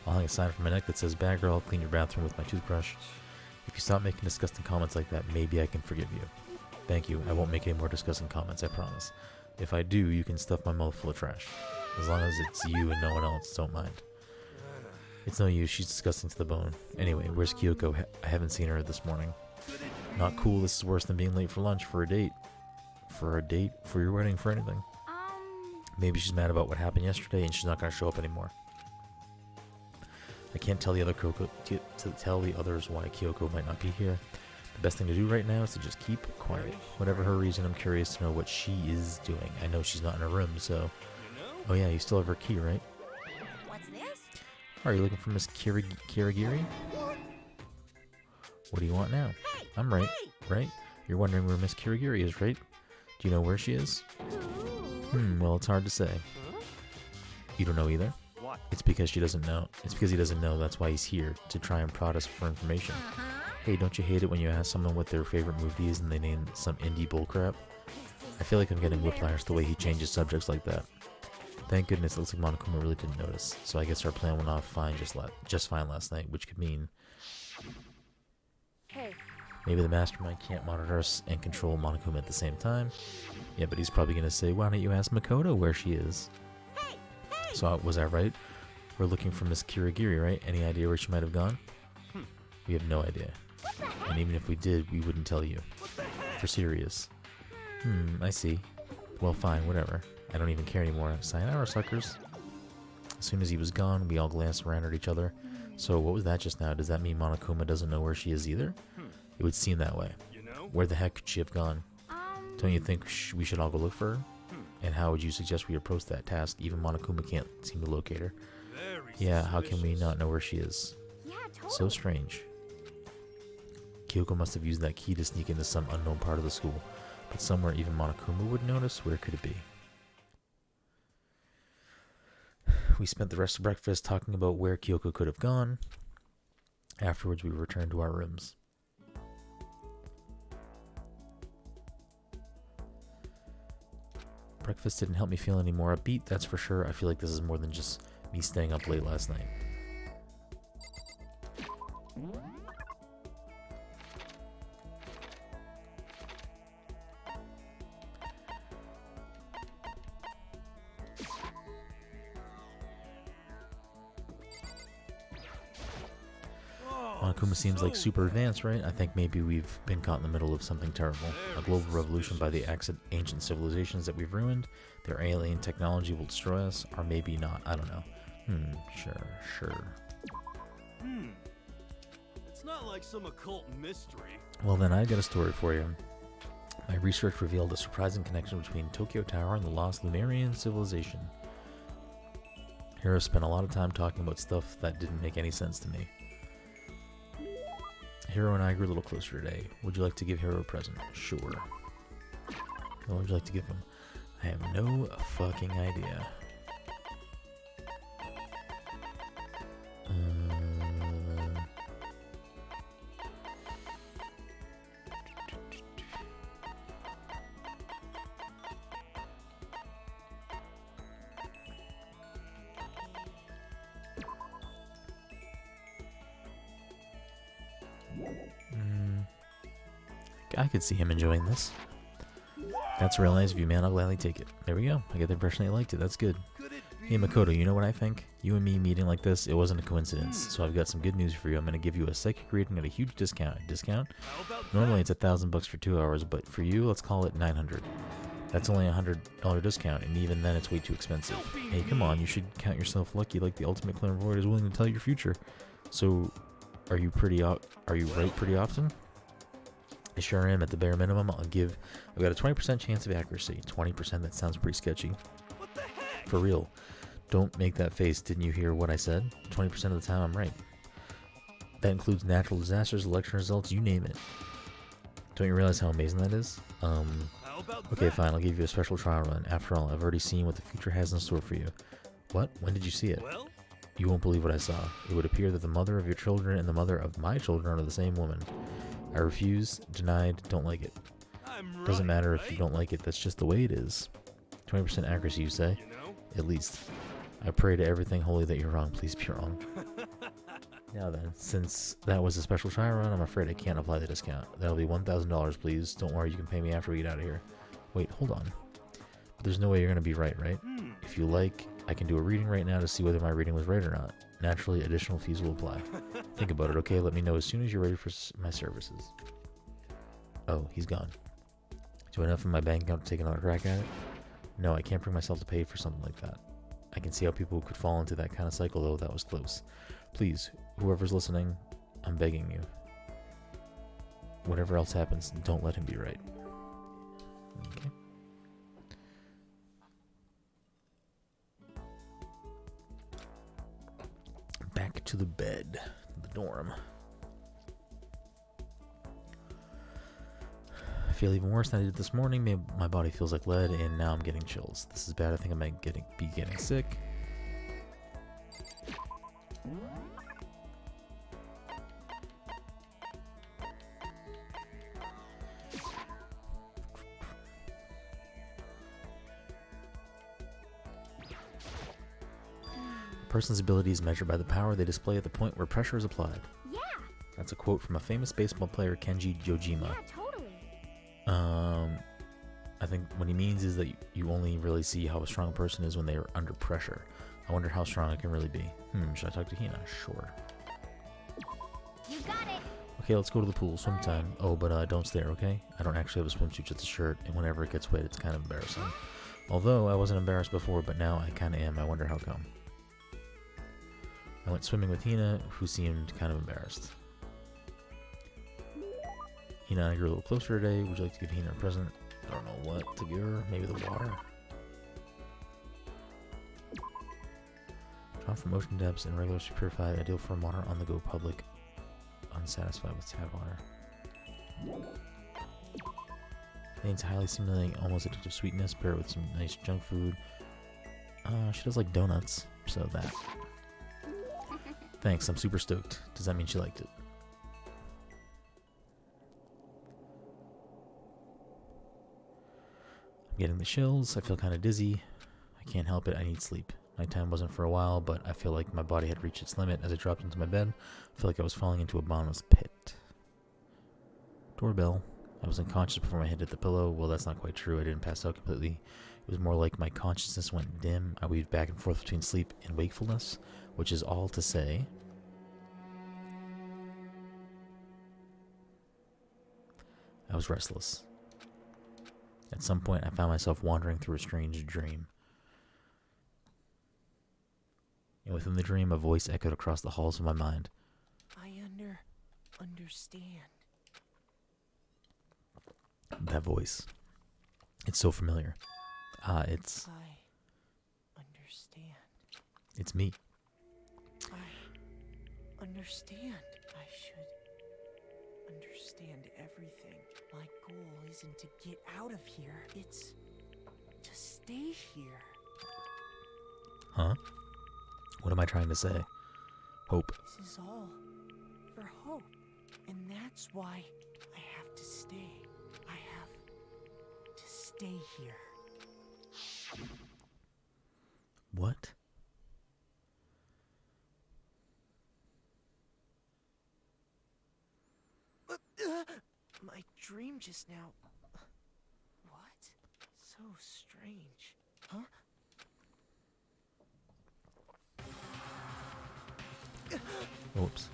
I'll hang a sign from my neck that says, "Bad girl, clean your bathroom with my toothbrush." If you stop making disgusting comments like that, maybe I can forgive you. Thank you. I won't make any more disgusting comments, I promise. If I do, you can stuff my mouth full of trash. As long as it's you and no one else, don't mind. It's no use, she's disgusting to the bone. Anyway, where's Kyoko? I haven't seen her this morning. Not cool. This is worse than being late for lunch, for a date. For a date, for your wedding, for anything. Maybe she's mad about what happened yesterday and she's not going to show up anymore. I can't tell the others why Kyoko might not be here. The best thing to do right now is to just keep quiet. Whatever her reason, I'm curious to know what she is doing. I know she's not in her room, so... Oh yeah, you still have her key, right? What's this? Are you looking for Miss Kirigiri? What do you want now? Hey, I'm right, hey! right? You're wondering where Miss Kirigiri is, right? Do you know where she is? Well, it's hard to say. You don't know either? What? It's because she doesn't know. It's because he doesn't know. That's why he's here, to try and prod us for information. Hey, don't you hate it when you ask someone what their favorite movie is and they name some indie bullcrap? I feel like I'm getting whiplash the way he changes subjects like that. Thank goodness it looks like Monokuma really didn't notice, so I guess our plan went off fine just fine last night, which could mean... Hey, Maybe the mastermind can't monitor us and control Monokuma at the same time. Yeah, but he's probably going to say, why don't you ask Mukuro where she is? So, was I right? We're looking for Miss Kirigiri, right? Any idea where she might have gone? We have no idea. And even if we did, we wouldn't tell you. For serious. I see. Well, fine, whatever. I don't even care anymore. Sayonara, suckers. As soon as he was gone, we all glanced around at each other. So, what was that just now? Does that mean Monokuma doesn't know where she is either? It would seem that way. You know? Where the heck could she have gone? Don't you think we should all go look for her? And how would you suggest we approach that task? Even Monokuma can't seem to locate her. Very Yeah, how can we suspicious. not know where she is? Yeah, totally. So strange. Kyoko must have used that key to sneak into some unknown part of the school. But somewhere even Monokuma would notice. Where could it be? We spent the rest of breakfast talking about where Kyoko could have gone. Afterwards, we returned to our rooms. Breakfast didn't help me feel any more upbeat, that's for sure. I feel like this is more than just me staying up late last night. Monokuma seems like super advanced, right? I think maybe we've been caught in the middle of something terrible. A global revolution by the ancient civilizations that we've ruined. Their alien technology will destroy us, or maybe not. I don't know. Sure. It's not like some occult mystery. Well then, I got a story for you. My research revealed a surprising connection between Tokyo Tower and the lost Lunarian civilization. Hiro spent a lot of time talking about stuff that didn't make any sense to me. Hiro and I grew a little closer today. Would you like to give Hiro a present? Sure. What would you like to give him? I have no fucking idea. I could see him enjoying this. That's real nice of you, man. I'll gladly take it. There we go. I get the impression he liked it. That's good. Could it be? Hey, Makoto, you know what I think? You and me meeting like this, it wasn't a coincidence. So I've got some good news for you. I'm going to give you a psychic reading at a huge discount. Discount? How about Normally it's $1,000 for 2 hours, but for you, let's call it $900. That's only a $100 discount, and even then it's way too expensive. Hey, come on, you should count yourself lucky like the ultimate clairvoyant is willing to tell your future. So, are you right pretty often? I sure am. At the bare minimum, I've got a 20% chance of accuracy. 20%, that sounds pretty sketchy. What the heck? For real. Don't make that face. Didn't you hear what I said? 20% of the time I'm right. That includes natural disasters, election results, you name it. Don't you realize how amazing that is? How about Okay, that? fine. I'll give you a special trial run. After all, I've already seen what the future has in store for you. What? When did you see it? Well, You won't believe what I saw. It would appear that the mother of your children and the mother of my children are the same woman. I refuse, denied, don't like it. I'm right. Doesn't matter if right? you don't like it, that's just the way it is. 20% accuracy, you say? You know? At least. I pray to everything holy that you're wrong. Please be wrong. Now then, since that was a special trial run, I'm afraid I can't apply the discount. That'll be $1,000, please. Don't worry, you can pay me after we get out of here. Wait, hold on. There's no way you're going to be right? If you like, I can do a reading right now to see whether my reading was right or not. Naturally, additional fees will apply. Think about it, okay? Let me know as soon as you're ready for my services. Oh, he's gone. Do I have enough in my bank account to take another crack at it? No, I can't bring myself to pay for something like that. I can see how people could fall into that kind of cycle, though. That was close. Please, whoever's listening, I'm begging you. Whatever else happens, don't let him be right. Okay. Back to the bed, the dorm. I feel even worse than I did this morning. My body feels like lead, and now I'm getting chills. This is bad. I think I might be getting sick. A person's ability is measured by the power they display at the point where pressure is applied. Yeah. That's a quote from a famous baseball player, Kenji Jojima. Yeah, totally. I think what he means is that you only really see how a strong person is when they are under pressure. I wonder how strong I can really be. Should I talk to Hina? Sure. You got it. Okay, let's go to the pool. Swim time. Oh, but don't stare, okay? I don't actually have a swimsuit, just a shirt, and whenever it gets wet, it's kind of embarrassing. Although I wasn't embarrassed before, but now I kind of am. I wonder how come. I went swimming with Hina, who seemed kind of embarrassed. Hina and I grew a little closer today. Would you like to give Hina a present? I don't know what to give her. Maybe the water? Draw from ocean depths and regular purified, ideal for water on the go public. Unsatisfied with tap water. Contains highly stimulating, almost addictive sweetness, paired with some nice junk food. She does like donuts, so that. Thanks, I'm super stoked. Does that mean she liked it? I'm getting the chills. I feel kind of dizzy. I can't help it. I need sleep. Nighttime wasn't for a while, but I feel like my body had reached its limit as I dropped into my bed. I feel like I was falling into a bottomless pit. Doorbell. I was unconscious before my head hit the pillow. Well, that's not quite true. I didn't pass out completely. It was more like my consciousness went dim. I weaved back and forth between sleep and wakefulness, which is all to say I was restless. At some point, I found myself wandering through a strange dream. And within the dream, a voice echoed across the halls of my mind. I understand. That voice. It's so familiar. It's I understand. It's me. I understand. I should understand everything. My goal isn't to get out of here. It's to stay here. Huh? What am I trying to say? Hope. This is all for hope. And that's why I have to stay. I have to stay here. What? My dream just now. What? So strange. Huh? Oops.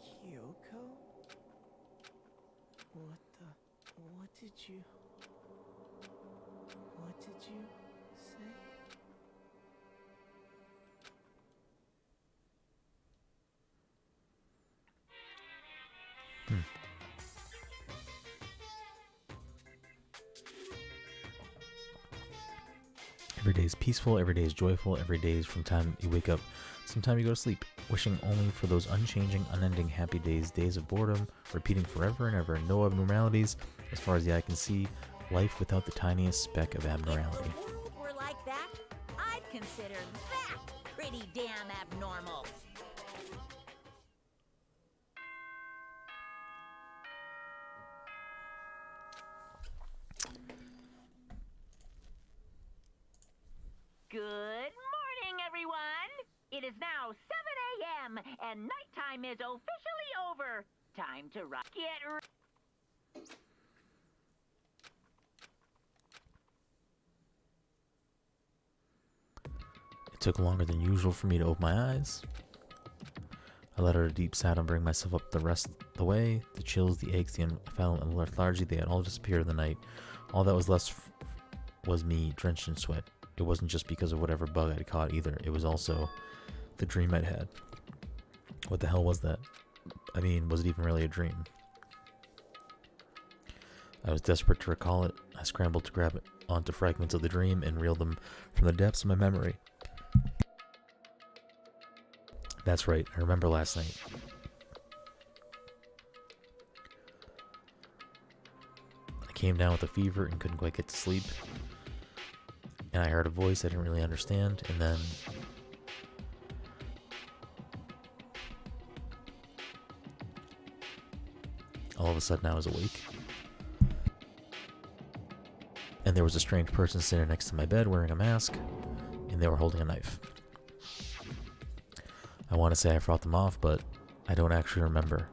Kyoko? What did you say? Every day is peaceful, every day is joyful, every day is from time you wake up, sometime you go to sleep, wishing only for those unchanging, unending happy days, days of boredom, repeating forever and ever, no abnormalities, as far as the eye can see, life without the tiniest speck of abnormality. If the world were like that, I'd consider that pretty damn abnormal. Good morning, everyone. It is now 7 a.m. and nighttime is officially over. Time to rock. It took longer than usual for me to open my eyes. I let out a deep sigh and bring myself up the rest of the way. The chills, the aches, the unfelt lethargy, they had all disappeared in the night. All that was left was me drenched in sweat. It wasn't just because of whatever bug I'd caught either. It was also the dream I'd had. What the hell was that? I mean, was it even really a dream? I was desperate to recall it. I scrambled to grab it onto fragments of the dream and reel them from the depths of my memory. That's right, I remember last night. I came down with a fever and couldn't quite get to sleep. And I heard a voice I didn't really understand, and then all of a sudden I was awake. And there was a strange person sitting next to my bed wearing a mask, and they were holding a knife. I want to say I fought them off, but I don't actually remember.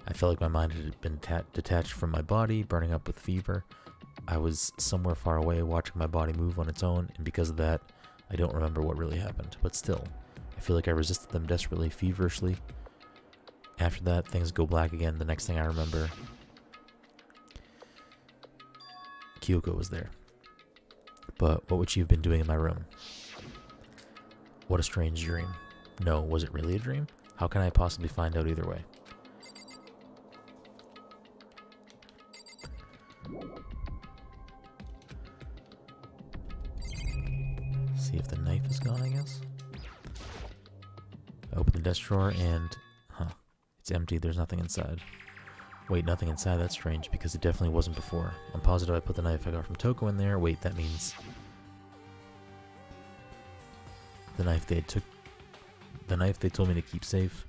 I felt like my mind had been detached from my body, burning up with fever. I was somewhere far away watching my body move on its own, and because of that, I don't remember what really happened. But still, I feel like I resisted them desperately, feverishly. After that, things go black again. The next thing I remember, Kyoko was there. But what would she have been doing in my room? What a strange dream. No, was it really a dream? How can I possibly find out either way? See if the knife is gone, I guess. I open the desk drawer and... it's empty, there's nothing inside. Wait, nothing inside? That's strange, because it definitely wasn't before. I'm positive I put the knife I got from Toko in there. Wait, that means... The knife they told me to keep safe.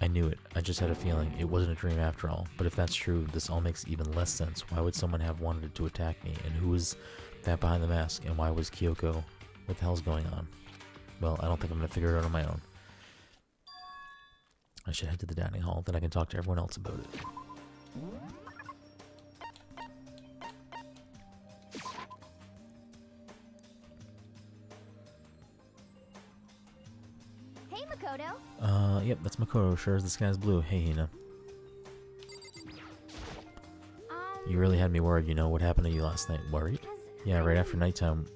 I knew it. I just had a feeling. It wasn't a dream after all. But if that's true, this all makes even less sense. Why would someone have wanted to attack me? And who was that behind the mask? And why was Kyoko? What the hell's going on? Well, I don't think I'm going to figure it out on my own. I should head to the dining hall, then I can talk to everyone else about it. Hey, Makoto. Yep, that's Mukuro. Sure as the sky's blue. Hey, Hina. You really had me worried, you know. What happened to you last night? Worried? Yeah, right after nighttime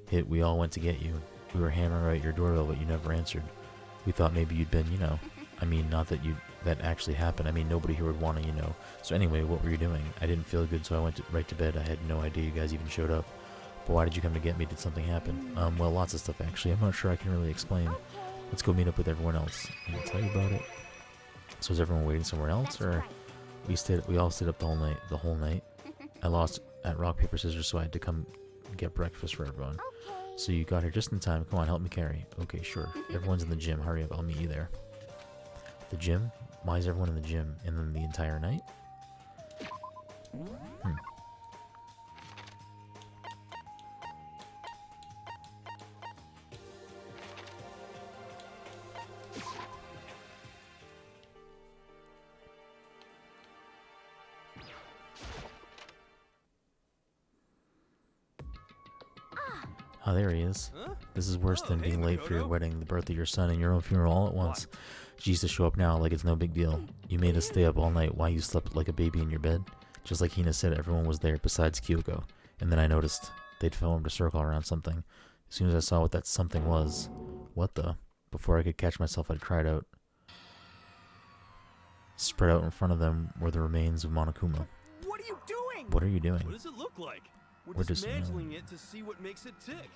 hit, we all went to get you. We were hammering at your doorbell, but you never answered. We thought maybe you'd been, you know... I mean, not that that actually happened. I mean, nobody here would want to, you know. So anyway, what were you doing? I didn't feel good, so I went right to bed. I had no idea you guys even showed up. But why did you come to get me? Did something happen? Well, lots of stuff, actually. I'm not sure I can really explain. Let's go meet up with everyone else. I'm going to tell you about it. So is everyone waiting somewhere else, or we all stayed up the whole night? I lost at rock, paper, scissors, so I had to come get breakfast for everyone. So you got here just in time. Come on, help me carry. Okay, sure. Everyone's in the gym. Hurry up, I'll meet you there. The gym? Why is everyone in the gym? And then the entire night? Oh, there he is. This is worse than being late for your wedding, the birth of your son, and your own funeral all at once. She used to show up now like it's no big deal. You made us stay up all night while you slept like a baby in your bed. Just like Hina said, everyone was there besides Kyoko. And then I noticed they'd formed a circle around something. As soon as I saw what that something was... What the? Before I could catch myself, I'd cried out. Spread out in front of them were the remains of Monokuma. What are you doing? What are you doing? What does it look like? We're We're just- dismantling it to see what makes it tick.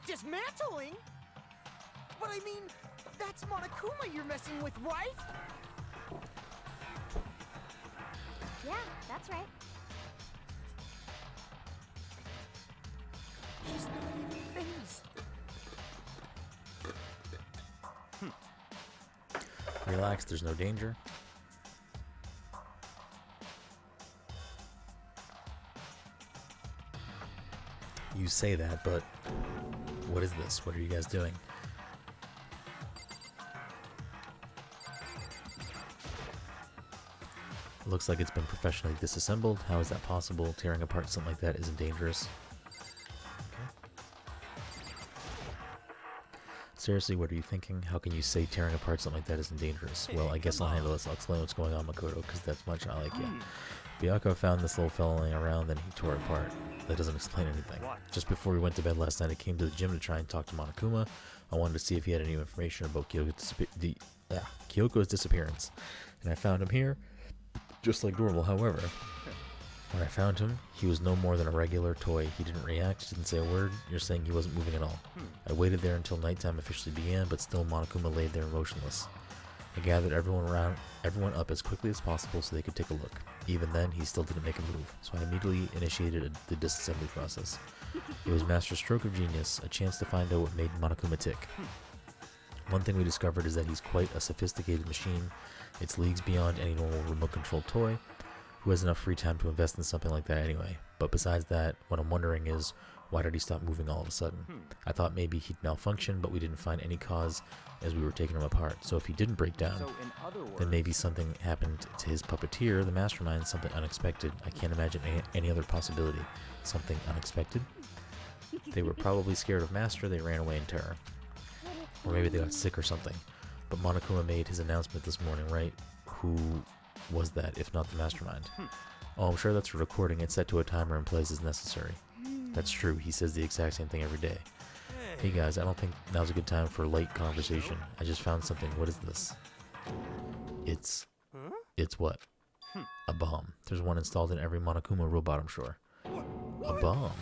Dismantling? But I mean, that's Monokuma you're messing with, right? Yeah, that's right. She's not even phased. Relax, there's no danger. You say that, but what is this? What are you guys doing? Looks like it's been professionally disassembled. How is that possible? Tearing apart something like that isn't dangerous. Okay. Seriously, what are you thinking? How can you say tearing apart something like that isn't dangerous? Well, I guess I'll handle this. I'll explain what's going on, Mukuro, because that's much not like you. Kyoko found this little fella laying around, then he tore it apart. That doesn't explain anything. Just before we went to bed last night, I came to the gym to try and talk to Monokuma. I wanted to see if he had any information about Kyoko's disappearance. And I found him here, just like normal. However, when I found him, he was no more than a regular toy. He didn't react, didn't say a word. You're saying he wasn't moving at all. I waited there until nighttime officially began, but still Monokuma laid there motionless. I gathered everyone up as quickly as possible so they could take a look. Even then, he still didn't make a move, so I immediately initiated the disassembly process. It was Master's stroke of genius, a chance to find out what made Monokuma tick. One thing we discovered is that he's quite a sophisticated machine. It's leagues beyond any normal remote-controlled toy. Who has enough free time to invest in something like that anyway? But besides that, what I'm wondering is, why did he stop moving all of a sudden? I thought maybe he'd malfunction, but we didn't find any cause as we were taking him apart. So if he didn't break down, then maybe something happened to his puppeteer, the mastermind, something unexpected. I can't imagine any other possibility. Something unexpected? They were probably scared of Master, they ran away in terror. Or maybe they got sick or something. But Monokuma made his announcement this morning, right? Who was that, if not the mastermind? Oh, I'm sure that's for recording. It's set to a timer and plays as necessary. That's true. He says the exact same thing every day. Hey guys, I don't think now's a good time for light conversation. I just found something. What is this? It's what? A bomb. There's one installed in every Monokuma robot, I'm sure. A bomb?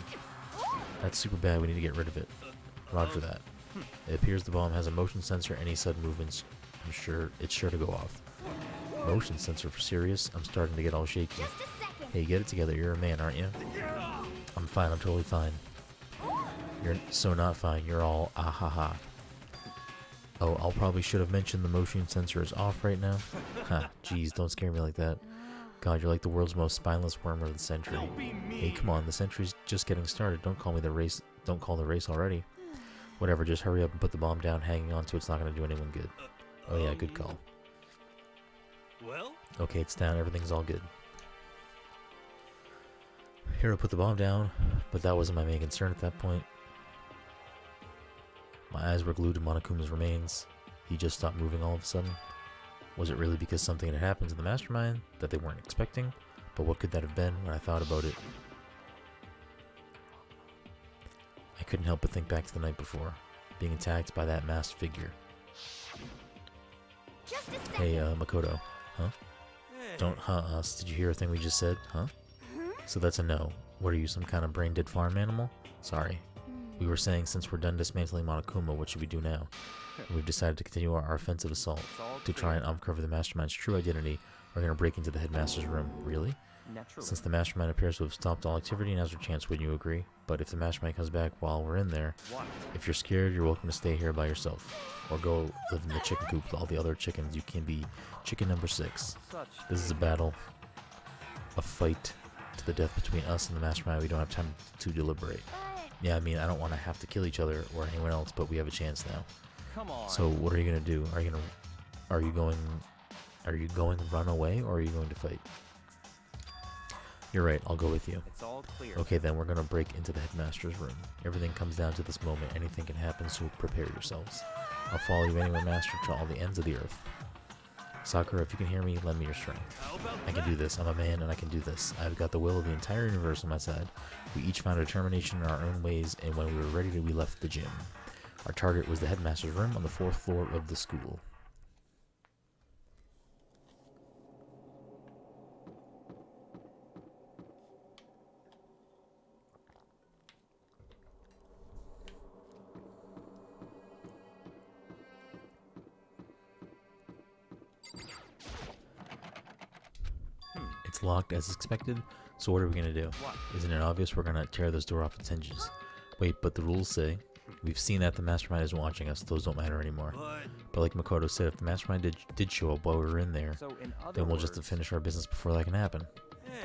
That's super bad. We need to get rid of it. Roger that. It appears the bomb has a motion sensor. Any sudden movements, it's sure to go off. Motion sensor for serious? I'm starting to get all shaky. Hey, get it together. You're a man, aren't you? I'm fine. I'm totally fine. You're so not fine. You're all ah-ha-ha. Oh, I'll probably should have mentioned the motion sensor is off right now. Huh, jeez, don't scare me like that. God, you're like the world's most spineless worm of the century. Hey, come on, the century's just getting started. Don't call the race already. Whatever, just hurry up and put the bomb down. Hanging on to it's not going to do anyone good. Oh yeah, good call. Well? Okay, it's down. Everything's all good. Hero put the bomb down, but that wasn't my main concern at that point. My eyes were glued to Monokuma's remains. He just stopped moving all of a sudden. Was it really because something had happened to the mastermind that they weren't expecting? But what could that have been when I thought about it? I couldn't help but think back to the night before, being attacked by that masked figure. Hey, Makoto. Huh? Don't us. Did you hear a thing we just said? Huh? So that's a no. What are you, some kind of brain-dead farm animal? Sorry. We were saying since we're done dismantling Monokuma, what should we do now? We've decided to continue our offensive assault. To try and uncover the mastermind's true identity, we're going to break into the headmaster's room. Really? Since the mastermind appears to have stopped all activity, now's our chance, wouldn't you agree? But if the mastermind comes back while we're in there, if you're scared, you're welcome to stay here by yourself. Or go live in the chicken coop with all the other chickens. You can be chicken number 6. This is a battle. A fight to the death between us and the mastermind. We don't have time to deliberate. Yeah, I mean, I don't want to have to kill each other or anyone else, but we have a chance now. Come on. So what are you gonna do? Are you going to run away, or are you going to fight? You're right, I'll go with you. It's all clear. Okay, then we're gonna break into the headmaster's room. Everything comes down to this moment. Anything can happen, so prepare yourselves. I'll follow you anywhere, Master, to all the ends of the earth. Sakura, if you can hear me, lend me your strength. I can do this. I'm a man, and I can do this. I've got the will of the entire universe on my side. We each found determination in our own ways, and when we were ready we left the gym. Our target was the headmaster's room on the 4th floor of the school. It's locked as expected, so what are we gonna do? Isn't it obvious we're gonna tear this door off its hinges? Wait, but the rules say, we've seen that the mastermind isn't watching us, those don't matter anymore. But like Makoto said, if the mastermind did show up while we were in there, then we'll just have to finish our business before that can happen.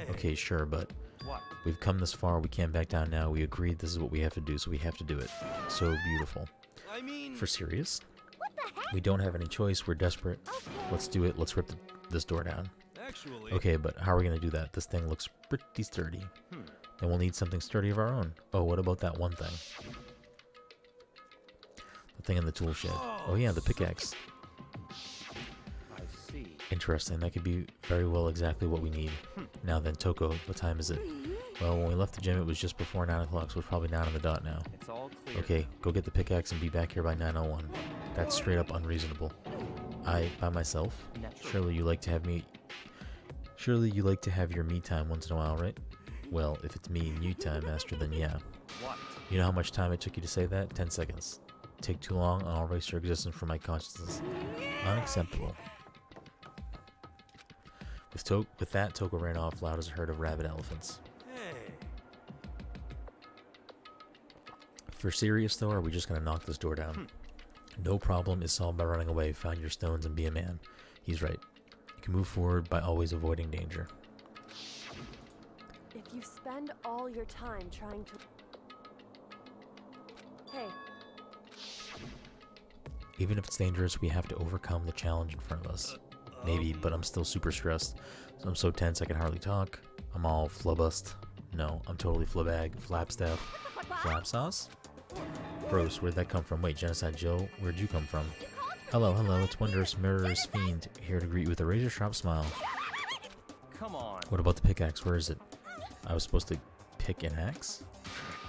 Okay, sure, but we've come this far, we can't back down now, we agreed this is what we have to do, so we have to do it. So beautiful. For serious? We don't have any choice, we're desperate. Let's do it, let's rip this door down. Okay, but how are we going to do that? This thing looks pretty sturdy. Then we'll need something sturdy of our own. Oh, what about that one thing? A thing in the tool shed. Oh yeah, the pickaxe. I see. Interesting. That could be very well exactly what we need. Now then, Toko, what time is it? Well, when we left the gym, it was just before 9 o'clock, so it's probably 9 on the dot now. It's all clear. Okay, go get the pickaxe and be back here by 9:01. That's straight up unreasonable. I, by myself? Surely you like to have your me time once in a while, right? Well, if it's me and you time, Master, then yeah. What? You know how much time it took you to say that? 10 seconds. Take too long, and I'll erase your existence from my consciousness. Unacceptable. With that, Toko ran off loud as a herd of rabid elephants. Hey. For serious, though, or are we just gonna knock this door down? No problem is solved by running away. Find your stones and be a man. He's right. You can move forward by always avoiding danger. If you spend all your time trying to... Hey, Even if it's dangerous, we have to overcome the challenge in front of us. Maybe, but I'm still super stressed. I'm so tense I can hardly talk. I'm all flubust. No, I'm totally flabag, flapstaff, flap sauce? Gross, where'd that come from? Wait, Genocide Joe, where'd you come from? Hello, it's Wondrous Murderous Fiend, here to greet you with a razor-sharp smile. Come on. What about the pickaxe? Where is it? I was supposed to pick an axe?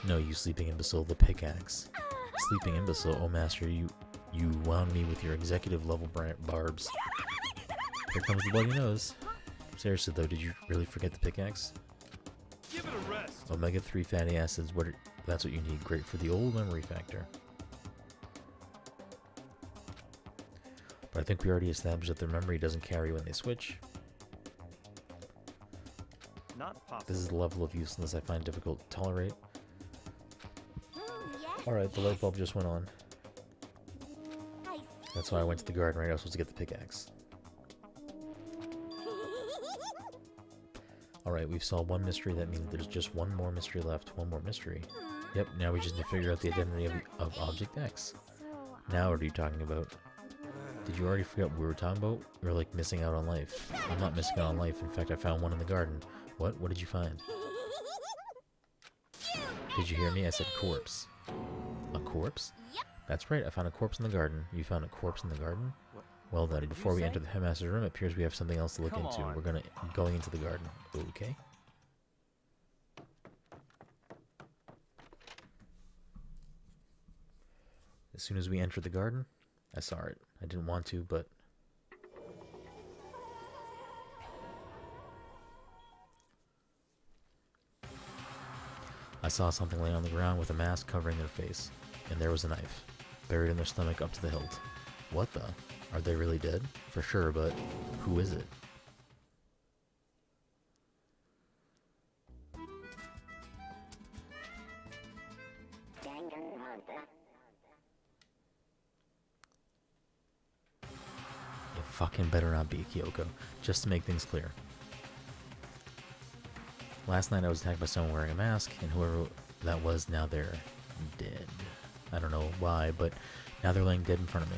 No, you sleeping imbecile, the pickaxe. Sleeping imbecile, oh master, you wound me with your executive level barbs. Here comes the bloody nose. Seriously though, did you really forget the pickaxe? Give it a rest. Omega-3 fatty acids, that's what you need. Great for the old memory factor. But I think we already established that their memory doesn't carry when they switch. Not possible. This is the level of uselessness I find difficult to tolerate. Yes. Alright, the light bulb just went on. I That's why I went to the garden, right? I was supposed to get the pickaxe. Alright, we've solved one mystery. That means there's just one more mystery left. One more mystery. Yep, now we just need to figure out the identity of Object X. So, Now what are you talking about? Did you already forget what we were talking about? You're like missing out on life. I'm not missing out on life. In fact, I found one in the garden. What? What did you find? Did you hear me? I said corpse. A corpse? Yep. That's right, I found a corpse in the garden. You found a corpse in the garden? What? Well then, Did before you we say? enter the headmaster's room, it appears we have something else to look Come into. on. We're going into the garden. Okay. As soon as we entered the garden, I saw it. I didn't want to, but... I saw something lay on the ground with a mask covering their face, and there was a knife, buried in their stomach up to the hilt. What the? Are they really dead? For sure, but who is it? It fucking better not be Kyoko, just to make things clear. Last night I was attacked by someone wearing a mask, and whoever that was, now they're dead. I don't know why, but now they're laying dead in front of me.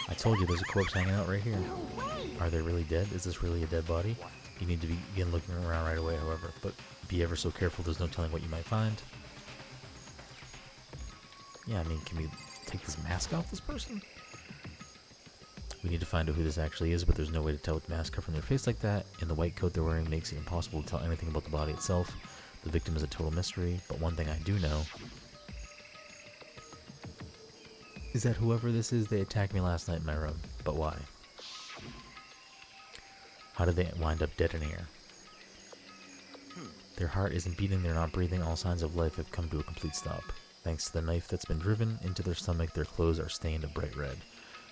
I told you there's a corpse hanging out right here. Are they really dead? Is this really a dead body? You need to begin looking around right away, however, but be ever so careful, there's no telling what you might find. Yeah, I mean, can we take this mask off this person? We need to find out who this actually is, but there's no way to tell with the mask covering their face like that, and the white coat they're wearing makes it impossible to tell anything about the body itself. The victim is a total mystery, but one thing I do know is that whoever this is, they attacked me last night in my room. But why? How did they wind up dead in here? Their heart isn't beating, they're not breathing, all signs of life have come to a complete stop. Thanks to the knife that's been driven into their stomach, their clothes are stained a bright red.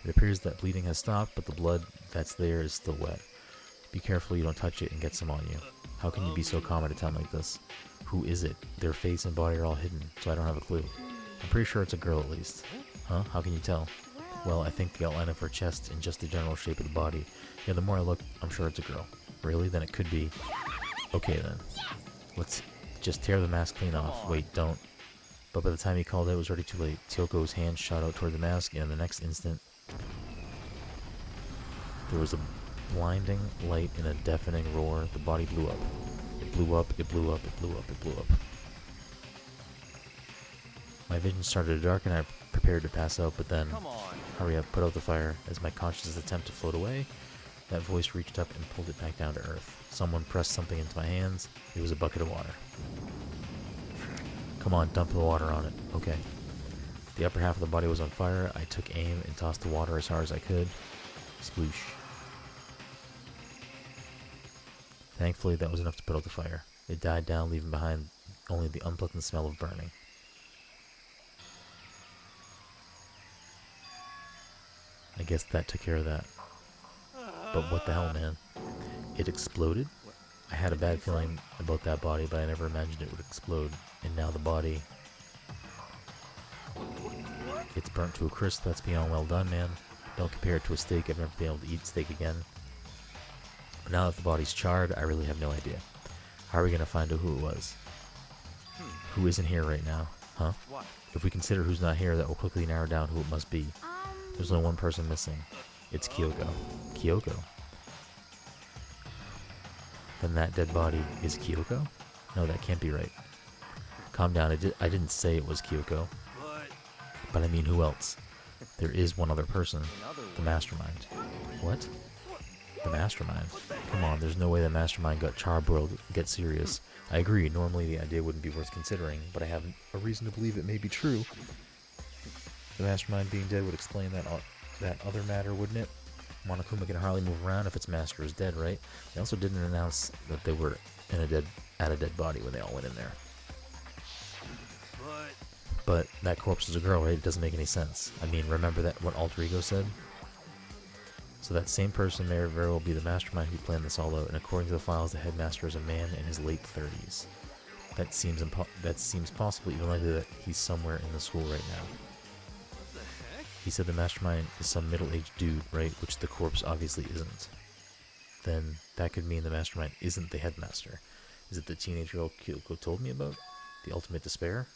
It appears that bleeding has stopped, but the blood that's there is still wet. Be careful you don't touch it and get some on you. How can you be so calm at a time like this? Who is it? Their face and body are all hidden, so I don't have a clue. I'm pretty sure it's a girl at least. Huh? How can you tell? Well, I think the outline of her chest and just the general shape of the body. Yeah, the more I look, I'm sure it's a girl. Really? Then it could be... Okay then. Let's just tear the mask clean off. Wait, don't. But by the time he called it was already too late. Tyoko's hand shot out toward the mask, and in the next instant... there was a blinding light and a deafening roar. The body blew up. It blew up, it blew up, it blew up, it blew up. My vision started to darken. I prepared to pass out, but then, Come on. hurry up, put out the fire. As my conscious attempt to float away, that voice reached up and pulled it back down to earth. Someone pressed something into my hands. It was a bucket of water. Come on, dump the water on it. Okay. The upper half of the body was on fire. I took aim and tossed the water as hard as I could. Sploosh. Thankfully, that was enough to put out the fire. It died down, leaving behind only the unpleasant smell of burning. I guess that took care of that. But what the hell, man? It exploded? I had a bad feeling about that body, but I never imagined it would explode. And now the body... It's burnt to a crisp. That's beyond well done, man. Don't compare it to a steak. I've never been able to eat steak again. But now that the body's charred, I really have no idea. How are we going to find out who it was? Who isn't here right now? Huh? What? If we consider who's not here, that will quickly narrow down who it must be. There's only one person missing. It's Kyoko. Kyoko? Then that dead body is Kyoko? No, that can't be right. Calm down. I didn't say it was Kyoko. But I mean, who else? There is one other person. The mastermind. What? The mastermind? Come on, there's no way the mastermind got charbroiled. Get serious. I agree, normally the idea wouldn't be worth considering, but I have a reason to believe it may be true. The mastermind being dead would explain that other matter, wouldn't it? Monokuma can hardly move around if its master is dead, right? They also didn't announce that they were at a dead body when they all went in there. But that corpse is a girl, right? It doesn't make any sense. I mean, remember that what Alter Ego said? So that same person may very well be the mastermind who planned this all out, and according to the files, the headmaster is a man in his late 30s. That seems possible, even likely that he's somewhere in the school right now. He said the mastermind is some middle-aged dude, right? Which the corpse obviously isn't. Then that could mean the mastermind isn't the headmaster. Is it the teenage girl Kyoko told me about? The ultimate despair?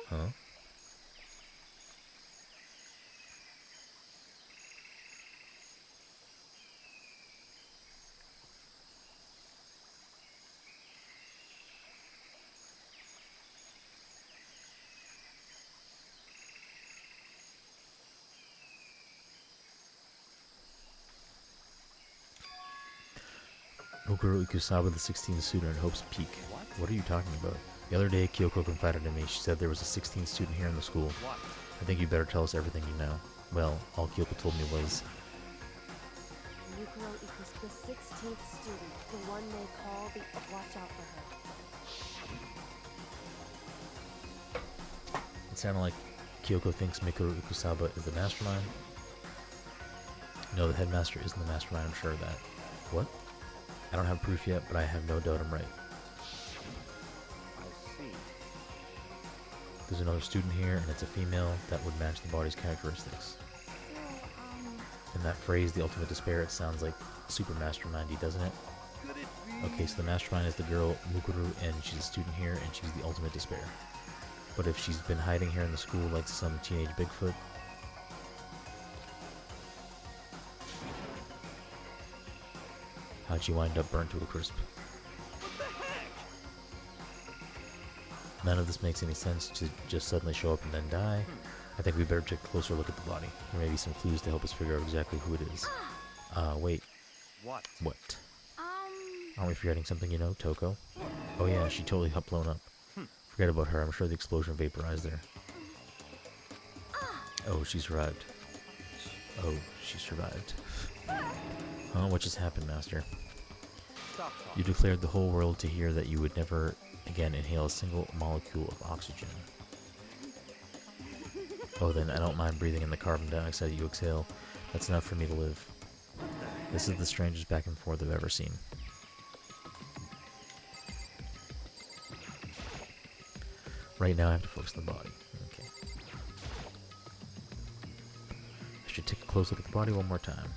Huh? Mukuro Ikusaba, the 16th student at Hope's Peak. What are you talking about? The other day, Kyoko confided in me. She said there was a 16th student here in the school. I think you better tell us everything you know. Well, all Kyoko told me was... Mukuro equals the 16th student, the one they call the... Watch out for her. It sounded like Kyoko thinks Mukuro Ikusaba is the mastermind. No, the headmaster isn't the mastermind, I'm sure of that. What? I don't have proof yet, but I have no doubt I'm right. I see. There's another student here, and it's a female that would match the body's characteristics. In that phrase, the ultimate despair, it sounds like super mastermindy, doesn't it? Okay, so the mastermind is the girl, Mukuro, and she's a student here, and she's the ultimate despair. But if she's been hiding here in the school like some teenage Bigfoot... How'd she wind up burnt to a crisp? None of this makes any sense to just suddenly show up and then die. I think we better take a closer look at the body. There may be some clues to help us figure out exactly who it is. Wait. What? What? Aren't we forgetting something, you know, Toko? Oh yeah, she totally got blown up. Forget about her, I'm sure the explosion vaporized her. Oh, she survived. Oh, she survived. Huh? What just happened, Master? Stop talking. You declared the whole world to hear that you would never again inhale a single molecule of oxygen. Oh, then I don't mind breathing in the carbon dioxide you exhale. That's enough for me to live. This is the strangest back and forth I've ever seen. Right now I have to focus on the body. Okay. I should take a close look at the body one more time.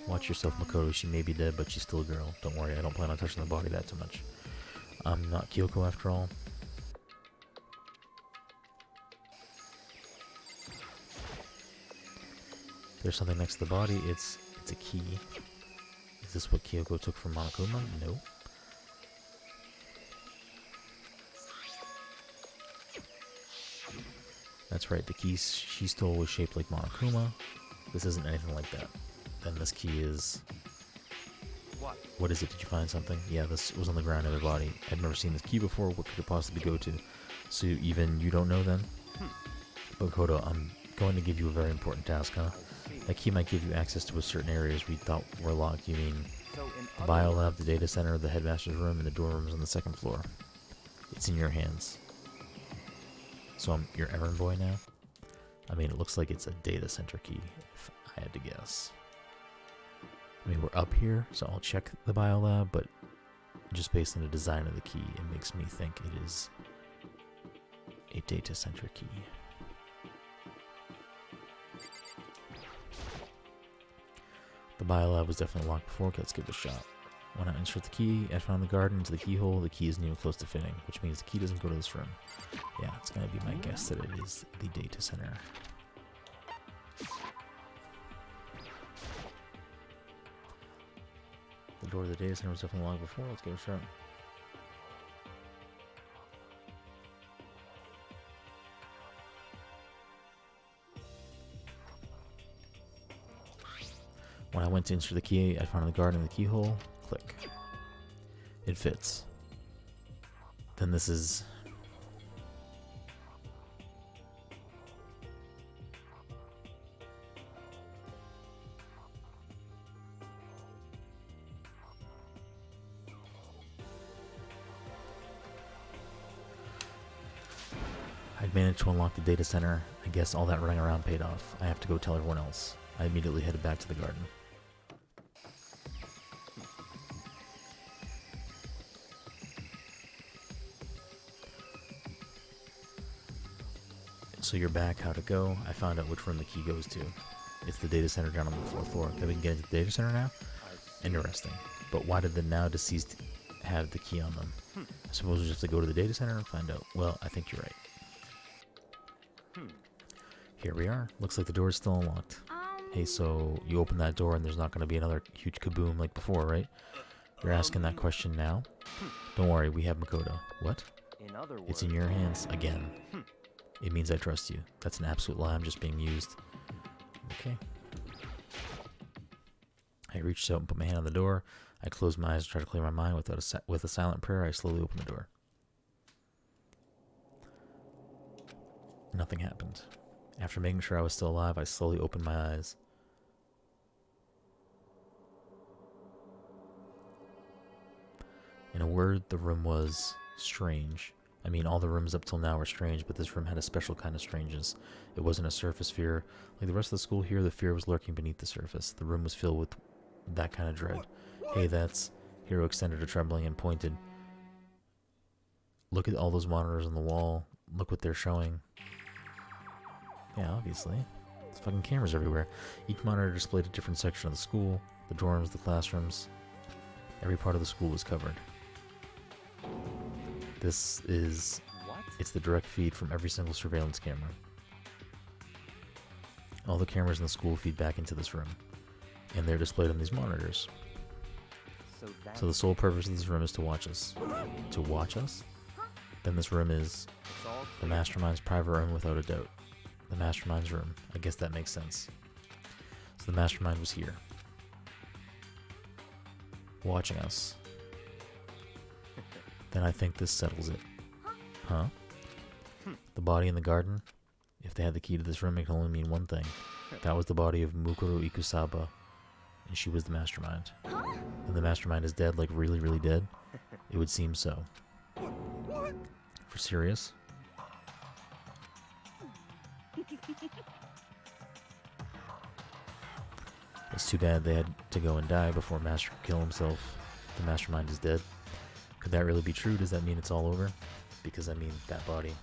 Watch yourself, Mukuro. She may be dead, but she's still a girl. Don't worry, I don't plan on touching the body that too much. I'm not Kyoko after all. There's something next to the body. It's a key. Is this what Kyoko took from Monokuma? No. That's right, the key she stole was shaped like Monokuma. This isn't anything like that. Then this key is... What? What is it? Did you find something? Yeah, this was on the ground in her body. I'd never seen this key before. What could it possibly go to? So even you don't know then? But Kodo, I'm going to give you a very important task, huh? I see. That key might give you access to certain areas we thought were locked. You mean So in the other bio words, lab, the data center, the headmaster's room, and the dorm rooms on the second floor. It's in your hands. So I'm your errand boy now? I mean, it looks like it's a data center key, if I had to guess. I mean, we're up here, so I'll check the biolab, but just based on the design of the key, it makes me think it is a data center key. The biolab was definitely locked before, okay, let's give it a shot. When I insert the key, I found the garden into the keyhole. The key isn't even close to fitting, which means the key doesn't go to this room. Yeah, it's gonna be my guess that it is the data center. The door to the data center was definitely locked before. Let's give it a shot. When I went to insert the key, I found the garden in the keyhole. Click. It fits. Then this is... I'd managed to unlock the data center. I guess all that running around paid off. I have to go tell everyone else. I immediately headed back to the garden. So you're back, how'd it go? I found out which room the key goes to. It's the data center down on the fourth floor. Then we can get into the data center now? Interesting. But why did the now deceased have the key on them? I suppose we just have to go to the data center and find out. Well, I think you're right. Here we are. Looks like the door is still unlocked. Hey, so you open that door and there's not going to be another huge kaboom like before, right? You're asking that question now? Don't worry, we have Mukuro. What? in other words, It's in your hands again. It means I trust you. That's an absolute lie. I'm just being used. Okay. I reached out and put my hand on the door. I closed my eyes to try to clear my mind. With a silent prayer, I slowly opened the door. Nothing happened. After making sure I was still alive, I slowly opened my eyes. In a word, the room was strange. I mean, all the rooms up till now were strange, but this room had a special kind of strangeness. It wasn't a surface fear. Like the rest of the school here, the fear was lurking beneath the surface. The room was filled with that kind of dread. Hey, that's... Hiro extended a trembling and pointed. Look at all those monitors on the wall. Look what they're showing. Yeah, obviously. There's fucking cameras everywhere. Each monitor displayed a different section of the school. The dorms, the classrooms. Every part of the school was covered. This is... what? It's the direct feed from every single surveillance camera. All the cameras in the school feed back into this room. And they're displayed on these monitors. So the sole purpose of this room is to watch us. To watch us? Then this room is It's all the mastermind's private room without a doubt. The mastermind's room. I guess that makes sense. So the mastermind was here. Watching us. Then I think this settles it. Huh? The body in the garden? If they had the key to this room, it can only mean one thing. That was the body of Mukuro Ikusaba, and she was the mastermind. And the mastermind is dead, like really, really dead? It would seem so. For serious? It's too bad they had to go and die before Master could kill himself. The mastermind is dead. Could that really be true? Does that mean it's all over? Because I mean, that body.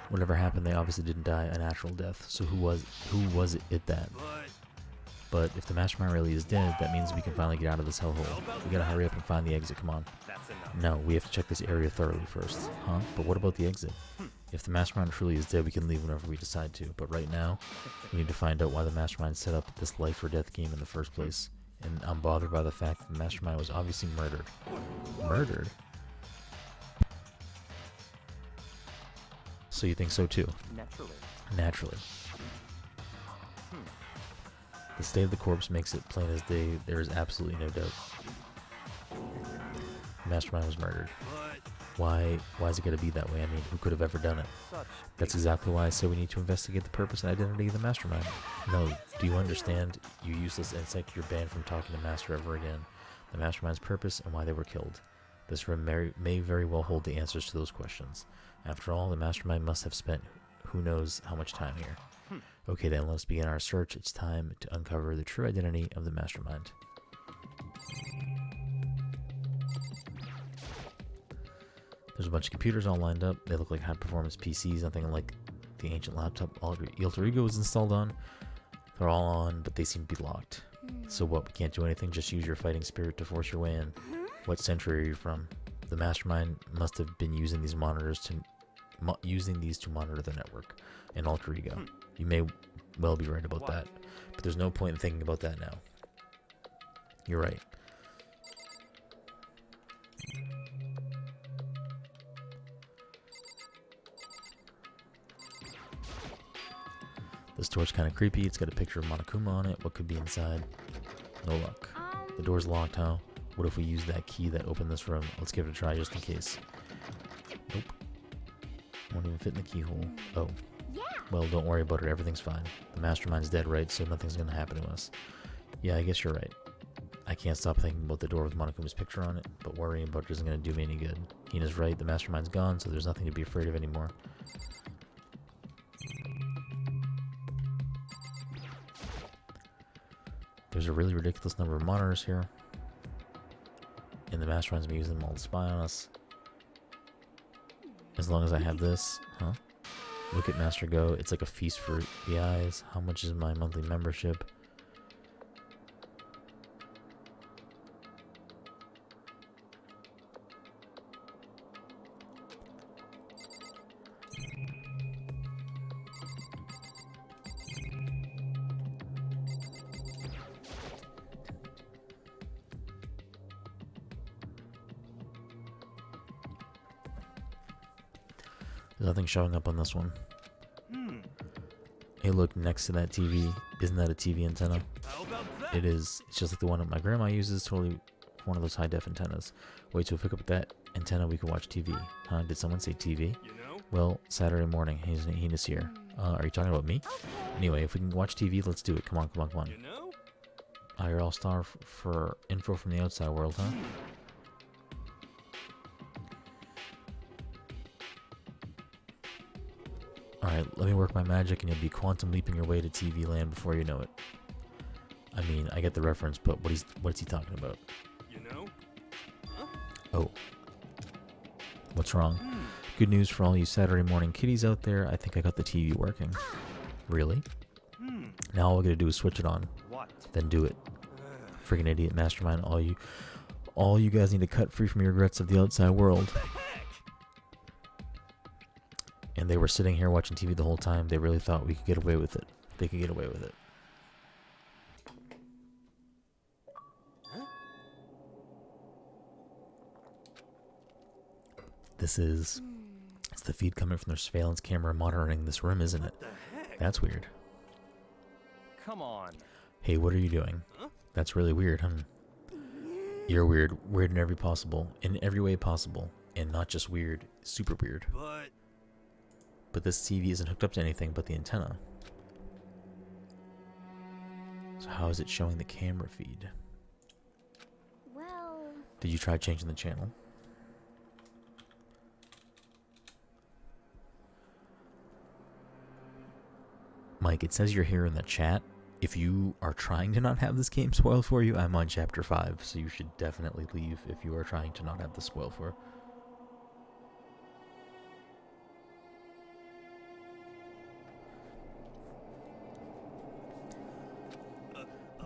Whatever happened, they obviously didn't die a natural death. So who was it that? But if the mastermind really is dead, that means we can finally get out of this hellhole. We gotta hurry up and find the exit, come on. That's enough. No, we have to check this area thoroughly first. Huh? But what about the exit? If the mastermind truly is dead, we can leave whenever we decide to. But right now, we need to find out why the mastermind set up this life or death game in the first place. And I'm bothered by the fact that the mastermind was obviously murdered. Murdered? So you think so too? Naturally. Naturally. The state of the corpse makes it plain as day. There is absolutely no doubt. The mastermind was murdered. Why is it going to be that way? I mean, who could have ever done it? Such. That's exactly why I said we need to investigate the purpose and identity of the mastermind. No, do you understand? You useless insect, you're banned from talking to Master ever again. The mastermind's purpose and why they were killed. This room may very well hold the answers to those questions. After all, the mastermind must have spent who knows how much time here. Okay then, let's begin our search. It's time to uncover the true identity of the mastermind. There's a bunch of computers all lined up. They look like high-performance PCs, nothing like the ancient laptop Alter Ego was installed on. They're all on, but they seem to be locked. So what, we can't do anything? Just use your fighting spirit to force your way in. What century are you from? The mastermind must have been using these monitors to monitor the network and Alter Ego. You may well be right about that, but there's no point in thinking about that now. You're right. This door's kind of creepy. It's got a picture of Monokuma on it. What could be inside? No luck. The door's locked, huh? What if we use that key that opened this room? Let's give it a try just in case. Nope. Won't even fit in the keyhole. Oh. Well, don't worry about it. Everything's fine. The mastermind's dead, right? So nothing's gonna happen to us. Yeah, I guess you're right. I can't stop thinking about the door with Monokuma's picture on it, but worrying about it isn't gonna do me any good. Hina's right. The mastermind's gone, so there's nothing to be afraid of anymore. There's a really ridiculous number of monitors here. And the mastermind's been using them all to spy on us. As long as I have this, huh? Look at Master go. It's like a feast for the eyes. How much is my monthly membership? There's nothing showing up on this one. Hey, look, next to that TV, isn't that a TV antenna? How about that? It is. It's just like the one that my grandma uses, totally one of those high-def antennas. Wait, so if we pick up that antenna, we can watch TV. Huh? Did someone say TV? You know? Well, Saturday morning, Hina's here. Are you talking about me? Anyway, if we can watch TV, let's do it. Come on, come on, come on. You know? You're all star for info from the outside world, huh? Alright, let me work my magic and you'll be quantum leaping your way to TV land before you know it. I mean, I get the reference, but what's he talking about? You know? Oh. What's wrong? Good news for all you Saturday morning kiddies out there. I think I got the TV working. Really? Now all we gotta do is switch it on. What? Then do it. Freaking idiot mastermind. All you guys need to cut free from your regrets of the outside world. And they were sitting here watching TV the whole time. They really thought we could get away with it. They could get away with it. It's the feed coming from their surveillance camera monitoring this room, isn't it? That's weird. Come on. Hey, what are you doing? That's really weird, huh? You're weird. Weird in every way possible. And not just weird, super weird. But this TV isn't hooked up to anything but the antenna. So how is it showing the camera feed? Well, Did you try changing the channel? Mike, it says you're here in the chat. If you are trying to not have this game spoiled for you, I'm on chapter 5, so you should definitely leave if you are trying to not have this spoiled for.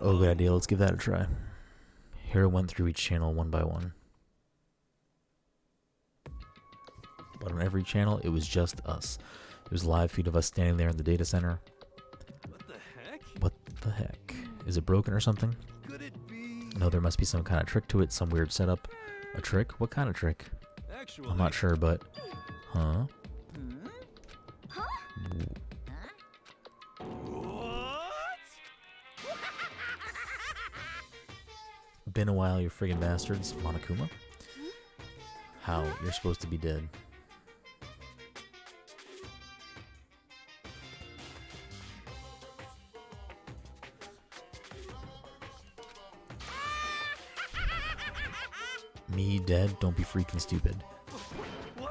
Oh, good idea. Let's give that a try. Hero went through each channel one by one. But on every channel, it was just us. It was a live feed of us standing there in the data center. What the heck? What the heck? Is it broken or something? Could it be? No, there must be some kind of trick to it, some weird setup. A trick? What kind of trick? Actually, I'm not sure, but... Huh? What? Been a while, you friggin' bastards. Monokuma? How? You're supposed to be dead. Me dead? Don't be freaking stupid.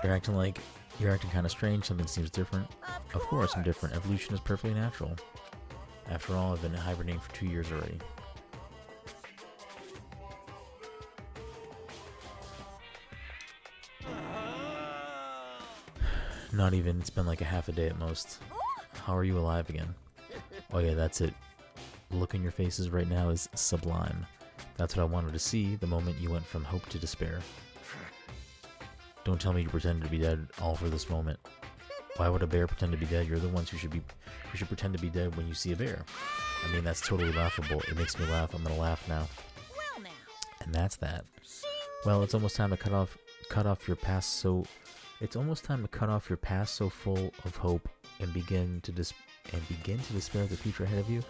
You're acting kind of strange. Something seems different. Of course I'm different. Evolution is perfectly natural. After all, I've been hibernating for 2 years already. Not even. It's been like a half a day at most. How are you alive again? Oh yeah, that's it. The look in your faces right now is sublime. That's what I wanted to see the moment you went from hope to despair. Don't tell me you pretended to be dead all for this moment. Why would a bear pretend to be dead? You're the ones who should pretend to be dead when you see a bear. I mean, that's totally laughable. It makes me laugh. I'm gonna laugh now. Well now. And that's that. Well, it's almost time to cut off your past so full of hope and begin to despair of the future ahead of you.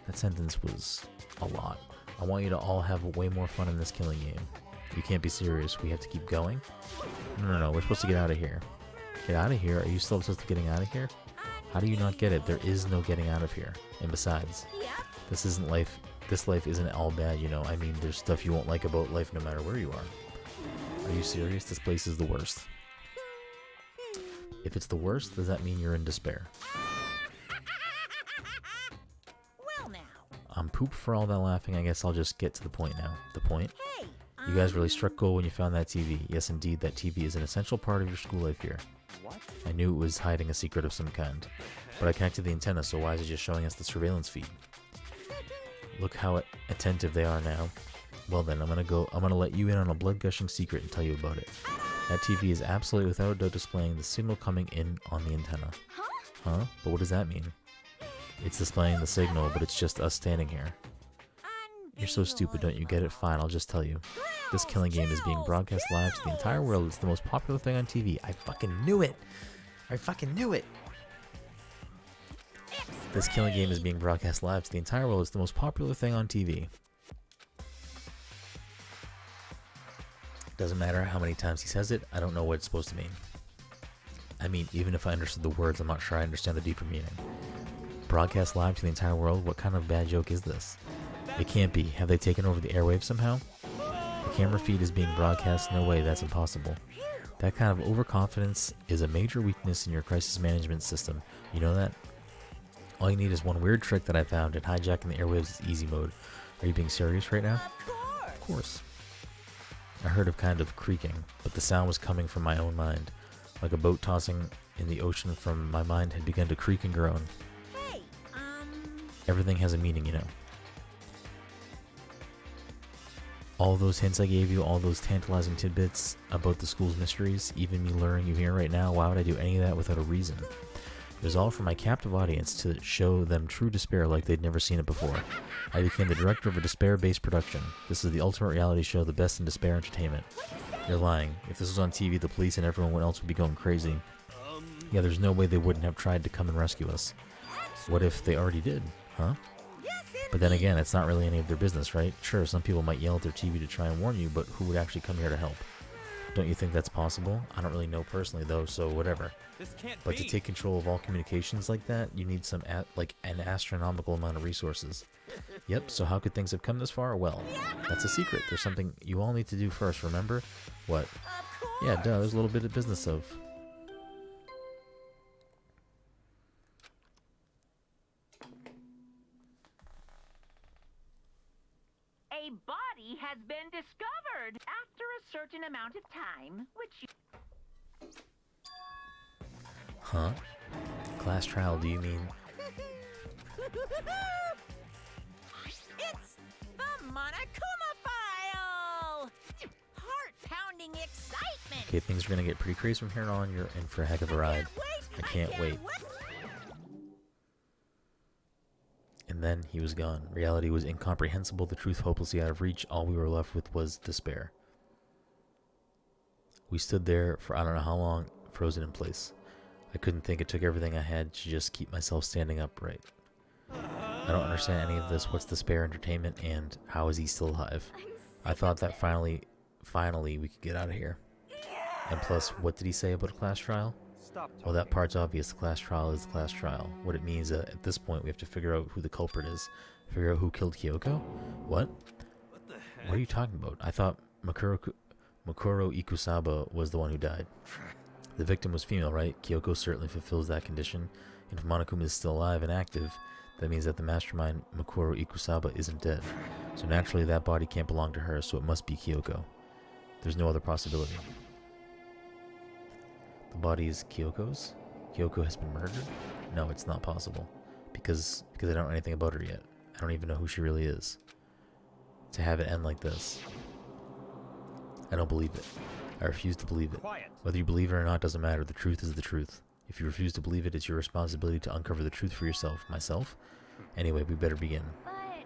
That sentence was a lot. I want you to all have way more fun in this killing game. You can't be serious. We have to keep going. No. We're supposed to get out of here. Get out of here? Are you still supposed to getting out of here? How do you not get it? There is no getting out of here. And besides, this isn't life. This life isn't all bad, you know. I mean, there's stuff you won't like about life no matter where you are. Are you serious? This place is the worst. If it's the worst, does that mean you're in despair? Well now. I'm pooped for all that laughing. I guess I'll just get to the point now. The point? You guys really struck gold when you found that TV. Yes, indeed, that TV is an essential part of your school life here. What? I knew it was hiding a secret of some kind. But I connected the antenna, so why is it just showing us the surveillance feed? Look how attentive they are now. Well then, I'm gonna let you in on a blood-gushing secret and tell you about it. That TV is absolutely without a doubt displaying the signal coming in on the antenna. Huh? But what does that mean? It's displaying the signal, but it's just us standing here. You're so stupid, don't you get it? Fine, I'll just tell you. This killing game is being broadcast live to the entire world. It's the most popular thing on TV. I fucking knew it! I fucking knew it! This killing game is being broadcast live to the entire world. It's the most popular thing on TV. Doesn't matter how many times he says it, I don't know what it's supposed to mean. I mean, even if I understood the words, I'm not sure I understand the deeper meaning. Broadcast live to the entire world? What kind of bad joke is this? It can't be. Have they taken over the airwaves somehow? The camera feed is being broadcast? No way, that's impossible. That kind of overconfidence is a major weakness in your crisis management system. You know that? All you need is one weird trick that I found, and hijacking the airwaves is easy mode. Are you being serious right now? Of course. I heard of kind of creaking, but the sound was coming from my own mind. Like a boat tossing in the ocean from my mind had begun to creak and groan. Hey, Everything has a meaning, you know. All those hints I gave you, all those tantalizing tidbits about the school's mysteries, even me luring you here right now, why would I do any of that without a reason? It was all for my captive audience to show them true despair like they'd never seen it before. I became the director of a despair-based production. This is the ultimate reality show, the best in despair entertainment. You're lying. If this was on TV, the police and everyone else would be going crazy. Yeah, there's no way they wouldn't have tried to come and rescue us. What if they already did, huh? But then again, it's not really any of their business, right? Sure, some people might yell at their TV to try and warn you, but who would actually come here to help? Don't you think that's possible? I don't really know personally, though, so whatever. This can't But be. to take control of all communications like that, you need some an astronomical amount of resources. Yep, so how could things have come this far? Well, that's a secret. There's something you all need to do first, remember? What? Yeah, duh, there's a little bit of business of... a body has been discovered after a certain amount of time, which you... Huh? Class trial, do you mean... Monokuma file! Heart-pounding excitement! Okay, things are gonna get pretty crazy from here on. You're in for a heck of a ride. I can't wait. And then he was gone. Reality was incomprehensible, the truth hopelessly out of reach. All we were left with was despair. We stood there for I don't know how long, frozen in place. I couldn't think. It took everything I had to just keep myself standing upright. I don't understand any of this. What's despair entertainment, and how is he still alive? I thought that finally we could get out of here. And plus, what did he say about a class trial? Stop talking. Well, that part's obvious. The class trial is the class trial. What it means at this point, we have to figure out who the culprit is. Figure out who killed Kyoko? What? What the heck? What are you talking about? I thought Mukuro Ikusaba was the one who died. The victim was female, right? Kyoko certainly fulfills that condition. And if Monokuma is still alive and active, that means that the mastermind Mukuro Ikusaba isn't dead. So naturally that body can't belong to her, so it must be Kyoko. There's no other possibility. The body is Kyoko's? Kyoko has been murdered? No, it's not possible. Because I don't know anything about her yet. I don't even know who she really is. To have it end like this. I don't believe it. I refuse to believe it. Quiet. Whether you believe it or not doesn't matter. The truth is the truth. If you refuse to believe it, it's your responsibility to uncover the truth for yourself. Myself? Anyway, we better begin.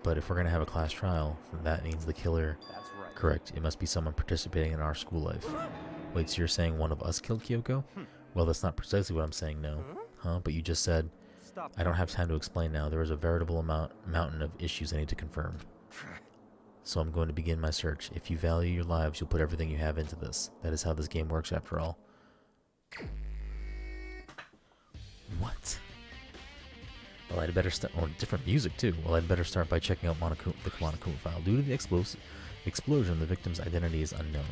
But if we're going to have a class trial, then that means the killer... That's right. Correct. It must be someone participating in our school life. Wait, so you're saying one of us killed Kyoko? Well, that's not precisely what I'm saying, no. Huh? But you just said... Stop. I don't have time to explain now. There is a veritable mountain of issues I need to confirm. So I'm going to begin my search. If you value your lives, you'll put everything you have into this. That is how this game works, after all. What? Well, I'd better start... Oh, different music, too. Well, I'd better start by checking out the Monokuma file. Due to the explosion, the victim's identity is unknown.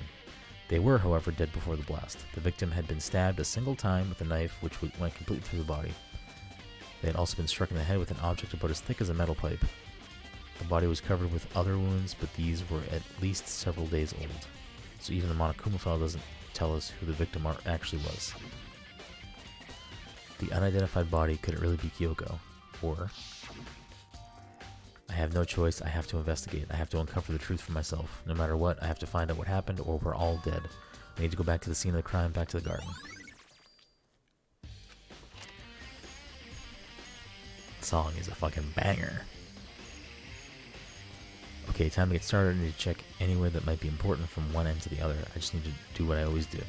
They were, however, dead before the blast. The victim had been stabbed a single time with a knife, which went completely through the body. They had also been struck in the head with an object about as thick as a metal pipe. The body was covered with other wounds, but these were at least several days old. So even the Monokuma file doesn't tell us who the victim actually was. The unidentified body, could it really be Kyoko? Or... I have no choice. I have to investigate. I have to uncover the truth for myself. No matter what, I have to find out what happened, or we're all dead. I need to go back to the scene of the crime, back to the garden. Song is a fucking banger. Okay, time to get started. I need to check anywhere that might be important from one end to the other. I just need to do what I always do.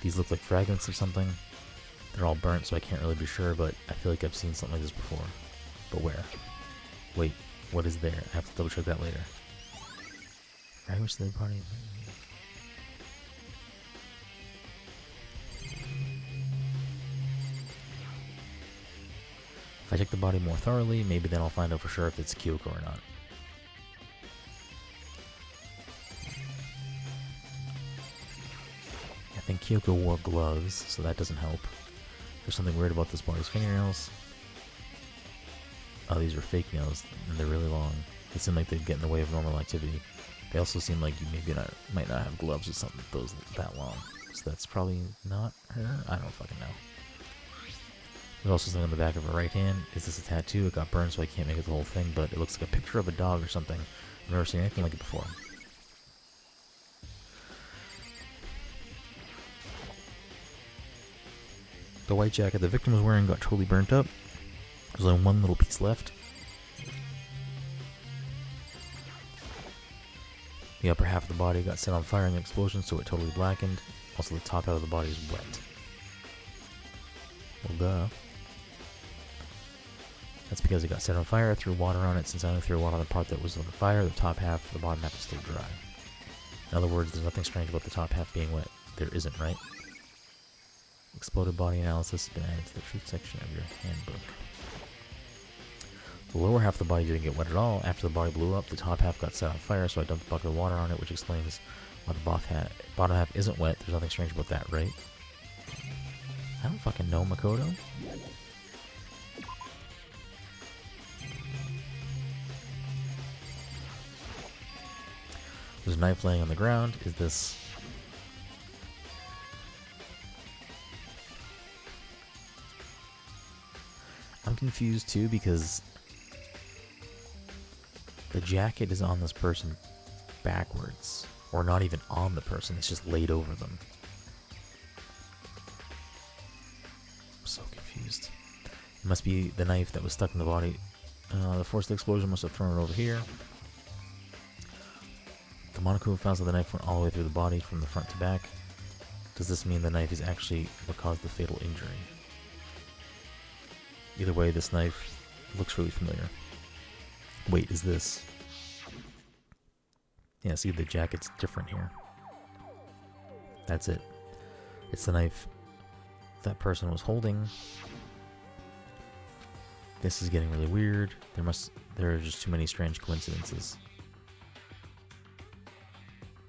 These look like fragments of something. They're all burnt, so I can't really be sure, but I feel like I've seen something like this before. But where? Wait, what is there? I have to double check that later. Fragments of the party. If I check the body more thoroughly, maybe then I'll find out for sure if it's Kyoko or not. I think Kyoko wore gloves, so that doesn't help. There's something weird about this body's fingernails. Oh, these are fake nails, and they're really long. They seem like they'd get in the way of normal activity. They also seem like you might not have gloves or something those that long. So that's probably not her? I don't fucking know. There's also something on the back of her right hand. Is this a tattoo? It got burned, so I can't make it the whole thing, but it looks like a picture of a dog or something. I've never seen anything like it before. The white jacket the victim was wearing got totally burnt up. There's only one little piece left. The upper half of the body got set on fire in the explosion, so it totally blackened. Also, the top half of the body is wet. Well, duh. That's because it got set on fire. I threw water on it. Since I only threw water on the part that was on fire, the top half, the bottom half is still dry. In other words, there's nothing strange about the top half being wet. There isn't, right? Exploded body analysis has been added to the truth section of your handbook. The lower half of the body didn't get wet at all. After the body blew up, the top half got set on fire, so I dumped a bucket of water on it, which explains why the bottom half isn't wet. There's nothing strange about that, right? I don't fucking know, Makoto. There's a knife laying on the ground. Is this... I'm I'm confused too because the jacket is on this person backwards. Or not even on the person, it's just laid over them. I'm so confused. It must be the knife that was stuck in the body. The force of the explosion must have thrown it over here. The Monokuma found that the knife went all the way through the body from the front to back. Does this mean the knife is actually what caused the fatal injury? Either way, this knife looks really familiar. Wait, is this... Yeah, see, the jacket's different here. That's it. It's the knife that person was holding. This is getting really weird. There are just too many strange coincidences.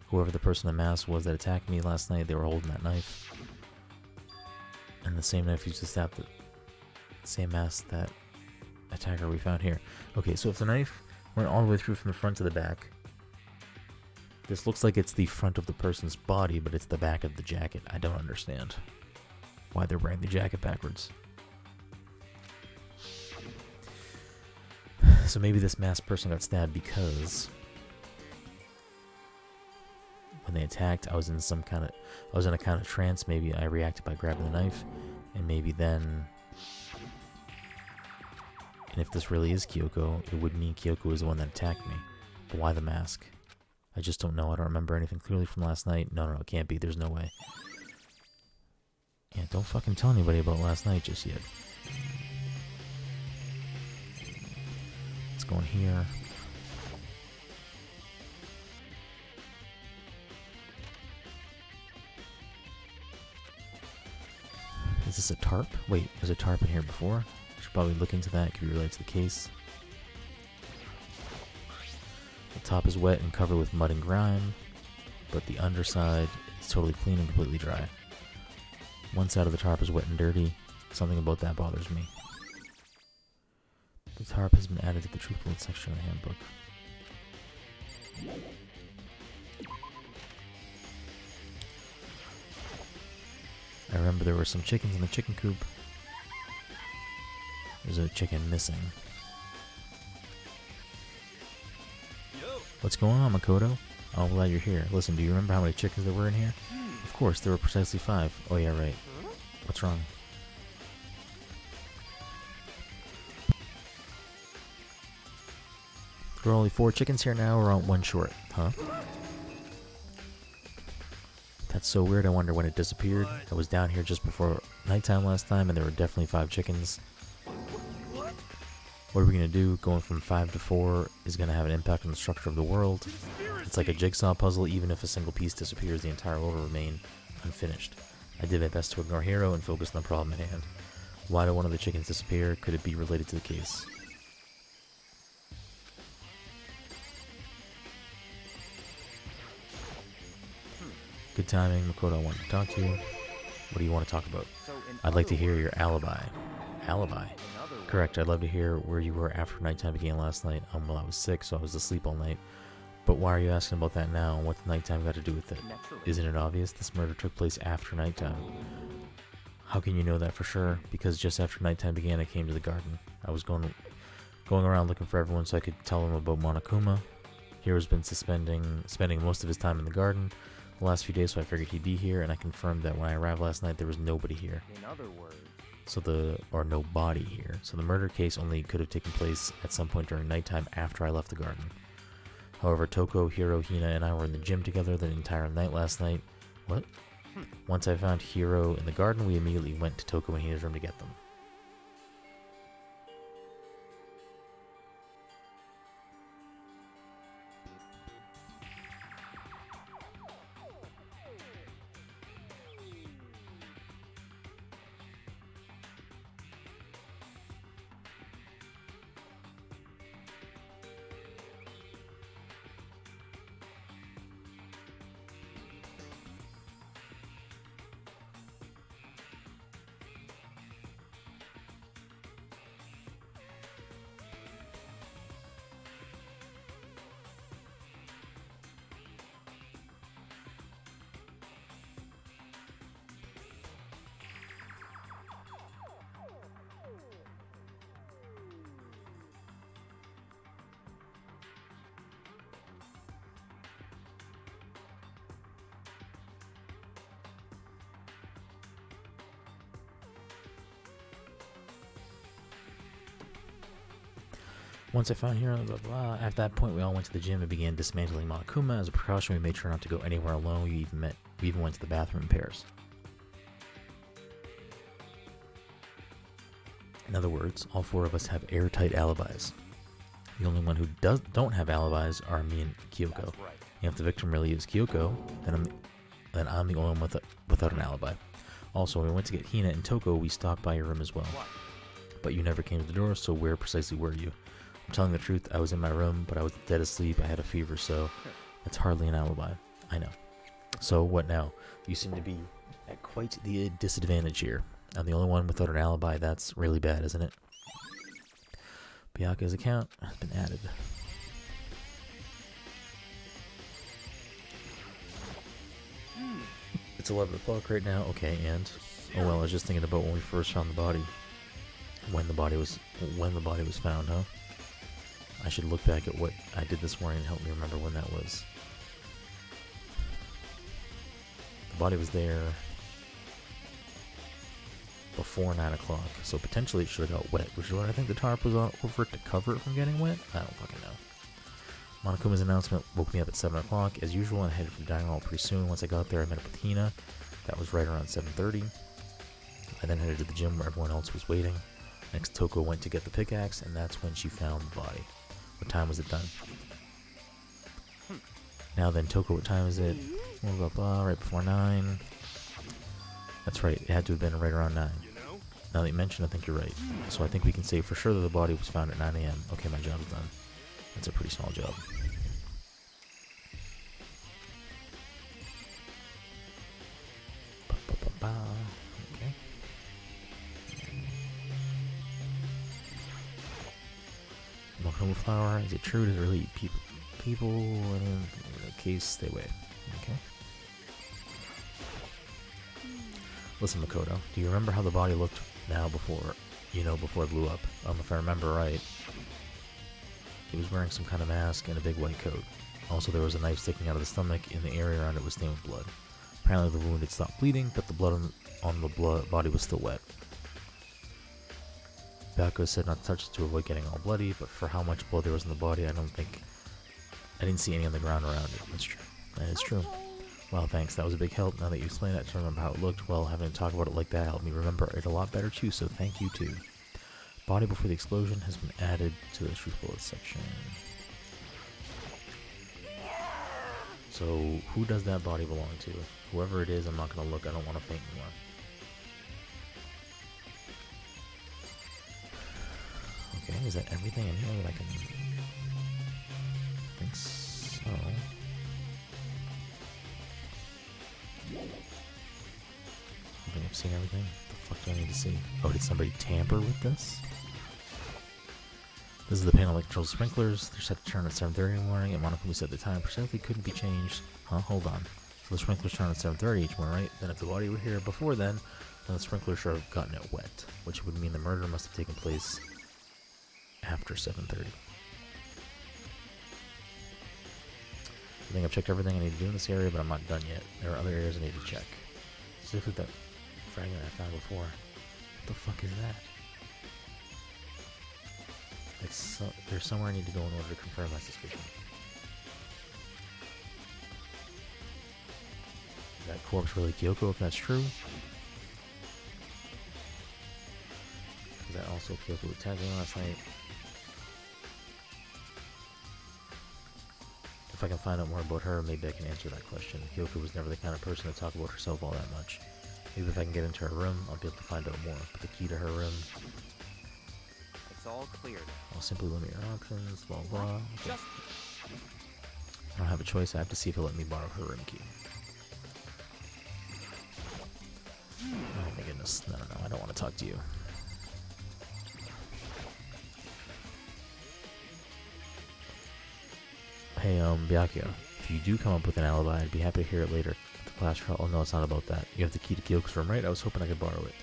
Whoever the person in mask was that attacked me last night, they were holding that knife. And the same knife used to stab the same mask that attacker we found here. Okay, so if the knife went all the way through from the front to the back, this looks like it's the front of the person's body, but it's the back of the jacket. I don't understand why they're wearing the jacket backwards. So maybe this masked person got stabbed because when they attacked, I was in a kind of trance. Maybe I reacted by grabbing the knife, and maybe then, and if this really is Kyoko, it would mean Kyoko is the one that attacked me. But why the mask? I just don't know. I don't remember anything clearly from last night. No, it can't be. There's no way. Yeah, don't fucking tell anybody about last night just yet. Let's go in here. Is this a tarp? Wait, there's a tarp in here before? Should probably look into that. Could be related to the case. The top is wet and covered with mud and grime, but the underside is totally clean and completely dry. One side of the tarp is wet and dirty. Something about that bothers me. The tarp has been added to the truth bullet section of the handbook. I remember there were some chickens in the chicken coop. There's a chicken missing. What's going on, Mukuro? Oh, glad you're here. Listen, do you remember how many chickens there were in here? Of course, there were precisely 5. Oh yeah, right. What's wrong? There are only 4 chickens here now, or on 1 short, huh? That's so weird. I wonder when it disappeared. I was down here just before nighttime last time, and there were definitely 5 chickens. What are we going to do? Going from 5 to 4 is going to have an impact on the structure of the world. It's like a jigsaw puzzle. Even if a single piece disappears, the entire world will remain unfinished. I did my best to ignore Hero and focus on the problem at hand. Why did one of the chickens disappear? Could it be related to the case? Good timing. Mukuro, I wanted to talk to you. What do you want to talk about? I'd like to hear your alibi. Alibi? Correct, I'd love to hear where you were after nighttime began last night. Well, I was sick, so I was asleep all night. But why are you asking about that now, and what's nighttime got to do with it? Isn't it obvious? This murder took place after nighttime. How can you know that for sure? Because just after nighttime began, I came to the garden. I was going around looking for everyone so I could tell them about Monokuma. Hero's been spending most of his time in the garden the last few days, so I figured he'd be here, and I confirmed that when I arrived last night, there was nobody here. In other words, or no body here. So the murder case only could have taken place at some point during nighttime after I left the garden. However, Toko, Hiro, Hina, and I were in the gym together the entire night last night. What? Once I found Hiro in the garden, we immediately went to Toko and Hina's room to get them. Once I found here, blah, blah, blah. At that point, we all went to the gym and began dismantling Monokuma. As a precaution, we made sure not to go anywhere alone. We even went to the bathroom in pairs. In other words, all 4 of us have airtight alibis. The only one who don't have alibis are me and Kyoko. That's right. If the victim really is Kyoko, then I'm the only one without an alibi. Also, when we went to get Hina and Toko, we stopped by your room as well. What? But you never came to the door, so where precisely were you? I'm telling the truth, I was in my room, but I was dead asleep. I had a fever, so that's hardly an alibi. I know. So what now? You seem to be at quite the disadvantage here. I'm the only one without an alibi. That's really bad, isn't it? Byakuya's account has been added. It's 11 o'clock right now. Okay, and oh well, I was just thinking about when we first found the body. When the body was found, huh? I should look back at what I did this morning and help me remember when that was. The body was there before 9 o'clock, so potentially it should have got wet, which is what I think the tarp was on over it to cover it from getting wet. I don't fucking know. Monokuma's announcement woke me up at 7 o'clock. As usual, I headed for the dining hall pretty soon. Once I got there, I met up with Hina. That was right around 7:30. I then headed to the gym where everyone else was waiting. Next, Toko went to get the pickaxe, and that's when she found the body. What time was it done? Now then, Toko, what time is it? Blah, blah, blah, right before 9. That's right, it had to have been right around 9. Now that you mention, I think you're right. So I think we can say for sure that the body was found at 9 a.m. Okay, my job is done. That's a pretty small job. Okay. Monokuma flower, is it true? Does it really eat people? In a case, stay away. Okay. Listen, Makoto, do you remember how the body looked now before it blew up? If I remember right, he was wearing some kind of mask and a big white coat. Also, there was a knife sticking out of the stomach, and the area around it was stained with blood. Apparently, the wound had stopped bleeding, but the blood on the body was still wet. Byakuya said not to touch it to avoid getting all bloody, but for how much blood there was in the body, I didn't see any on the ground around it. That's true. That is true. Well, thanks. That was a big help. Now that you explained that, to remember how it looked, well, having to talk about it like that helped me remember it a lot better too, so thank you too. Body before the explosion has been added to the truth bullets section. So, who does that body belong to? Whoever it is, I'm not going to look. I don't want to faint anymore. Okay, is that everything in here that I can... I think so. I think I've seen everything. What the fuck do I need to see? Oh, did somebody tamper with this? This is the panel electrical sprinklers. They're set to turn at 7:30 in the morning, and Monokuma said the time precisely couldn't be changed. Huh? Hold on. So the sprinklers turn at 7:30 each morning, right? Then if the body were here before then the sprinklers should have gotten it wet, which would mean the murder must have taken place after 7:30. I think I've checked everything I need to do in this area, but I'm not done yet. There are other areas I need to check. Specifically that fragment I found before. What the fuck is that? There's somewhere I need to go in order to confirm my suspicion. Is that corpse really Kyoko, if that's true? Is that also Kyoko who attacked me last night? If I can find out more about her, maybe I can answer that question. Kyoko was never the kind of person to talk about herself all that much. Maybe if I can get into her room, I'll be able to find out more. But the key to her room... It's all clear now. I'll simply limit your options, blah blah. Okay. I don't have a choice, I have to see if he'll let me borrow her room key. Oh my goodness, no, I don't want to talk to you. Hey, Byakuya, if you do come up with an alibi, I'd be happy to hear it later. The class trial. Oh no, it's not about that. You have the key to Kyoko's room, right? I was hoping I could borrow it.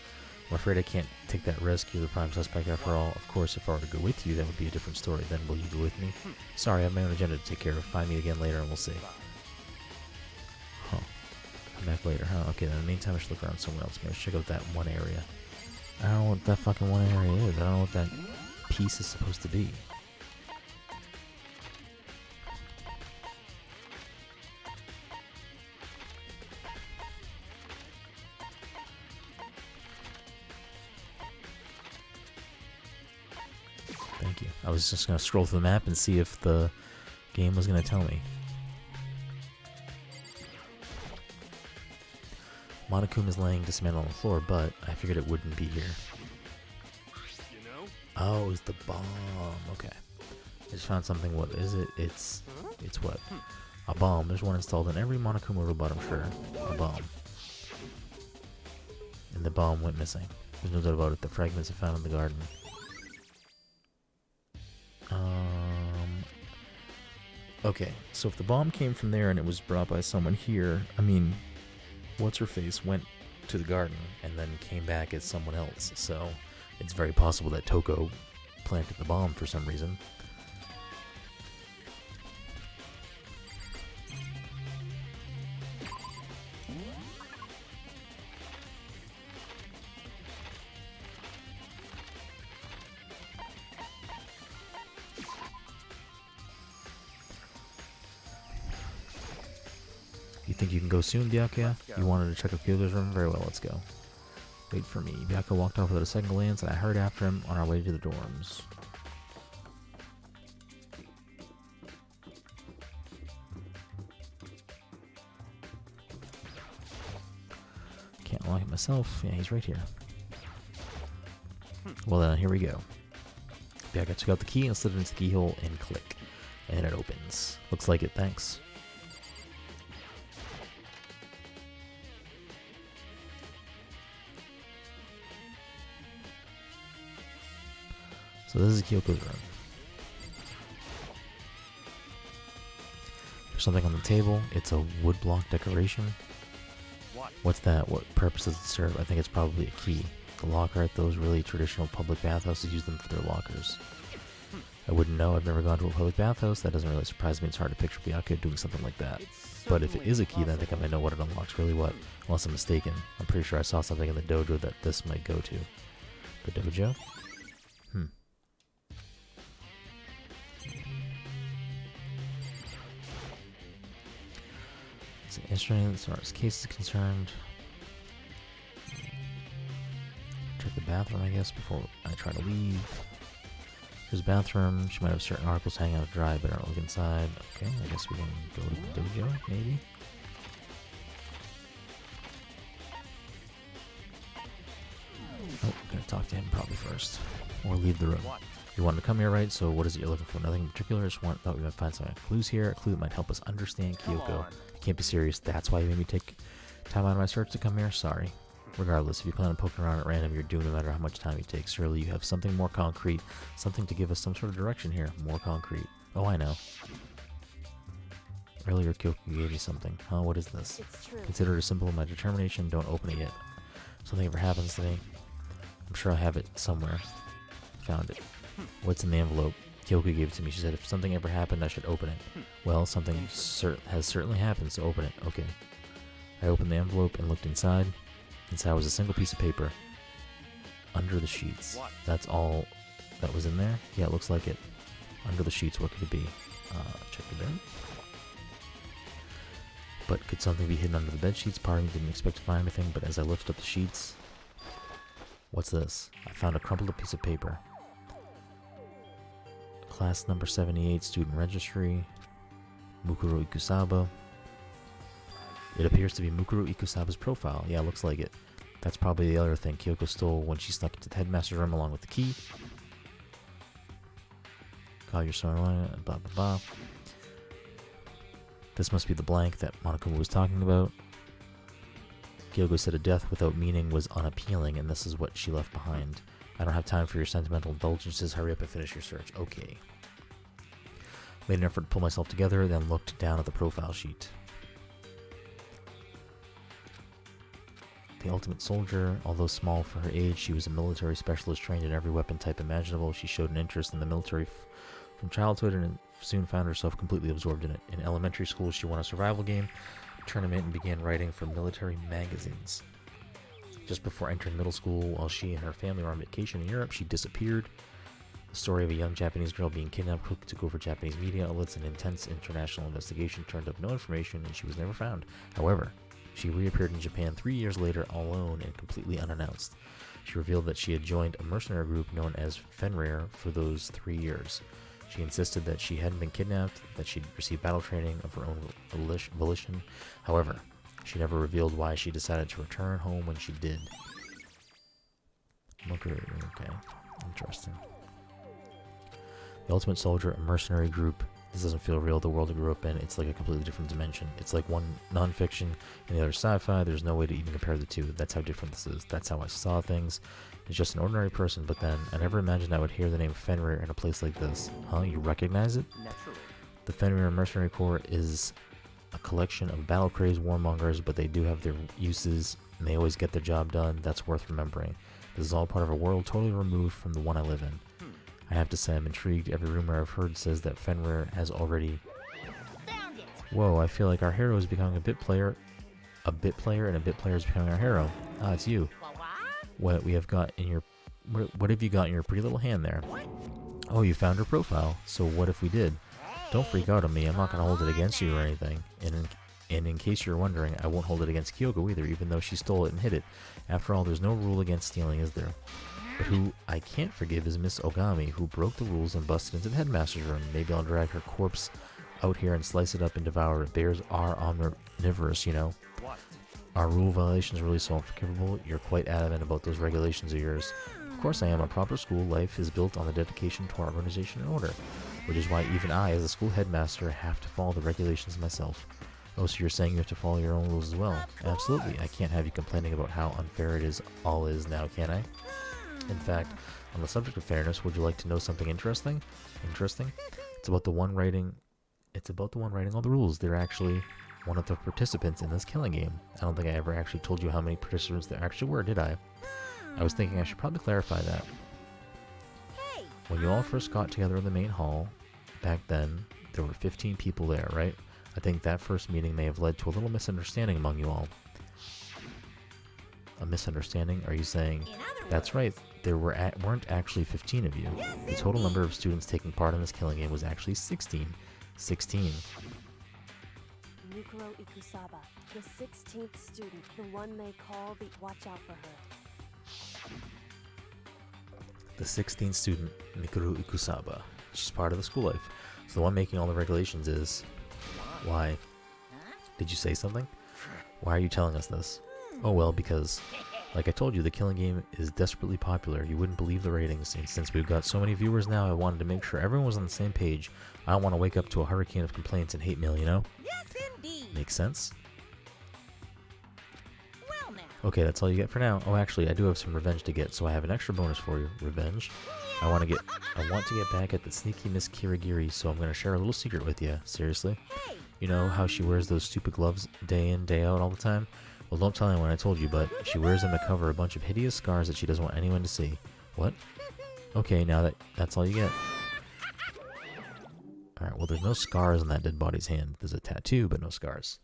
I'm afraid I can't take that risk. You're the prime suspect after all. Of course, if I were to go with you, that would be a different story. Then will you go with me? Sorry, I have my own agenda to take care of. Find me again later and we'll see. Huh. Come back later, huh? Okay, then in the meantime, I should look around somewhere else. Maybe I should check out that one area. I don't know what that fucking one area is. I don't know what that piece is supposed to be. Thank you. I was just going to scroll through the map and see if the game was going to tell me. Monokuma is laying dismantled on the floor, but I figured it wouldn't be here. You know? Oh, it's the bomb. Okay. I just found something. What is it? It's what? A bomb. There's one installed in every Monokuma robot, I'm sure. A bomb. And the bomb went missing. There's no doubt about it. The fragments are found in the garden. Okay, so if the bomb came from there and it was brought by someone here, I mean, what's-her-face went to the garden and then came back as someone else, so it's very possible that Toko planted the bomb for some reason. You think you can go soon, Byakuya? You wanted to check out Kyoko's room? Very well, let's go. Wait for me. Byakuya walked off without a second glance, and I hurried after him on our way to the dorms. Can't unlock it myself. Yeah, he's right here. Well then, here we go. Byakuya took out the key and slid it into the keyhole and click. And it opens. Looks like it, thanks. So this is Kyoko's room. There's something on the table. It's a wood block decoration. What's that? What purpose does it serve? I think it's probably a key. The locker at those really traditional public bathhouses use them for their lockers. I wouldn't know. I've never gone to a public bathhouse. That doesn't really surprise me. It's hard to picture Byakuya doing something like that. But if it is a key, then I think I might know what it unlocks. Really what? Unless I'm mistaken. I'm pretty sure I saw something in the dojo that this might go to. The dojo? Instruments, as far as case is concerned. Check the bathroom, I guess, before I try to leave. There's a bathroom. She might have certain articles hanging out to dry, but I don't look inside. Okay, I guess we can go to the dojo, maybe. Oh, I'm gonna talk to him probably first. Or leave the room. You wanted to come here, right? So what is it you're looking for? Nothing in particular. Just thought we might find some clues here. A clue that might help us understand Kyoko. Can't be serious. That's why you made me take time out of my search to come here? Sorry. Regardless, if you plan on poking around at random, you're doomed no matter how much time you take. Surely you have something more concrete. Something to give us some sort of direction here. More concrete. Oh, I know. Earlier, Kyoko gave me something. Huh? What is this? It's true. Consider it a symbol of my determination. Don't open it yet. If something ever happens to me, I'm sure I have it somewhere. Found it. What's in the envelope? Kyoko gave it to me. She said if something ever happened, I should open it. Well, something has certainly happened, so open it. Okay. I opened the envelope and looked inside. Inside was a single piece of paper. Under the sheets. That's all that was in there? Yeah, it looks like it. Under the sheets, what could it be? Check the bed. But could something be hidden under the bed sheets? Part of me didn't expect to find anything, but as I lifted up the sheets... What's this? I found a crumpled up piece of paper. Class number 78, student registry. Mukuro Ikusaba. It appears to be Mukuro Ikusaba's profile. Yeah, looks like it. That's probably the other thing Kyoko stole when she snuck into the headmaster's room along with the key. Call your son, blah blah blah. This must be the blank that Monokuma was talking about. Kyoko said a death without meaning was unappealing, and this is what she left behind. I don't have time for your sentimental indulgences. Hurry up and finish your search. Okay. Made an effort to pull myself together, then looked down at the profile sheet. The ultimate soldier, although small for her age, she was a military specialist trained in every weapon type imaginable. She showed an interest in the military from childhood and soon found herself completely absorbed in it. In elementary school, she won a survival game tournament and began writing for military magazines. Just before entering middle school, while she and her family were on vacation in Europe, she disappeared. The story of a young Japanese girl being kidnapped took over Japanese media outlets. An intense international investigation turned up no information, and she was never found. However, she reappeared in Japan 3 years later, alone and completely unannounced. She revealed that she had joined a mercenary group known as Fenrir for those 3 years. She insisted that she hadn't been kidnapped, that she'd received battle training of her own volition. However, she never revealed why she decided to return home when she did. Okay, interesting. The Ultimate Soldier, a mercenary group. This doesn't feel real. The world I grew up in, it's like a completely different dimension. It's like one non-fiction and the other sci-fi. There's no way to even compare the two. That's how different this is. That's how I saw things. It's just an ordinary person, but then I never imagined I would hear the name Fenrir in a place like this. Huh? You recognize it? Naturally. The Fenrir Mercenary Corps is a collection of battle-crazed warmongers, but they do have their uses, and they always get their job done. That's worth remembering. This is all part of a world totally removed from the one I live in. I have to say I'm intrigued. Every rumor I've heard says that Fenrir has already... Found it. Whoa, I feel like our hero is becoming a bit player, and a bit player is becoming our hero. Ah, it's you. What have you got in your pretty little hand there? Oh, you found her profile. So what if we did? Don't freak out on me. I'm not gonna hold it against you or anything. And in case you're wondering, I won't hold it against Kyoko either, even though she stole it and hid it. After all, there's no rule against stealing, is there? But who I can't forgive is Miss Ogami, who broke the rules and busted into the headmaster's room. Maybe I'll drag her corpse out here and slice it up and devour it. Bears are omnivorous, you know. What? Our rule violations are really so unforgivable. You're quite adamant about those regulations of yours. Of course I am. A proper school life is built on the dedication to our organization and order, which is why even I, as a school headmaster, have to follow the regulations myself. Oh, so you're saying you have to follow your own rules as well? Absolutely. I can't have you complaining about how unfair it is now, can I? In fact, on the subject of fairness, would you like to know something interesting? It's about the one writing all the rules. They're actually one of the participants in this killing game. I don't think I ever actually told you how many participants there actually were, did I? I was thinking I should probably clarify that. Hey. When you all first got together in the main hall, back then, there were 15 people there, right? I think that first meeting may have led to a little misunderstanding among you all. A misunderstanding? Are you saying? That's right, there weren't actually 15 of you. The total number of students taking part in this killing game was actually 16. 16. Mukuro Ikusaba, the 16th student, the one they call the watch out for her. The 16th student, Mukuro Ikusaba. She's part of the school life. So the one making all the regulations is... Why? Did you say something? Why are you telling us this? Oh well, because... Like I told you, the killing game is desperately popular. You wouldn't believe the ratings. And since we've got so many viewers now, I wanted to make sure everyone was on the same page. I don't want to wake up to a hurricane of complaints and hate mail, you know? Yes, indeed. Makes sense? Well now. Okay, that's all you get for now. Oh, actually, I do have some revenge to get, so I have an extra bonus for you. Revenge? I want to get back at the sneaky Miss Kirigiri, so I'm going to share a little secret with you. Seriously? Hey. You know how she wears those stupid gloves day in, day out all the time? Well, don't tell anyone I told you, but she wears them to cover a bunch of hideous scars that she doesn't want anyone to see. What? Okay, now that's all you get. Alright, well, there's no scars on that dead body's hand. There's a tattoo, but no scars.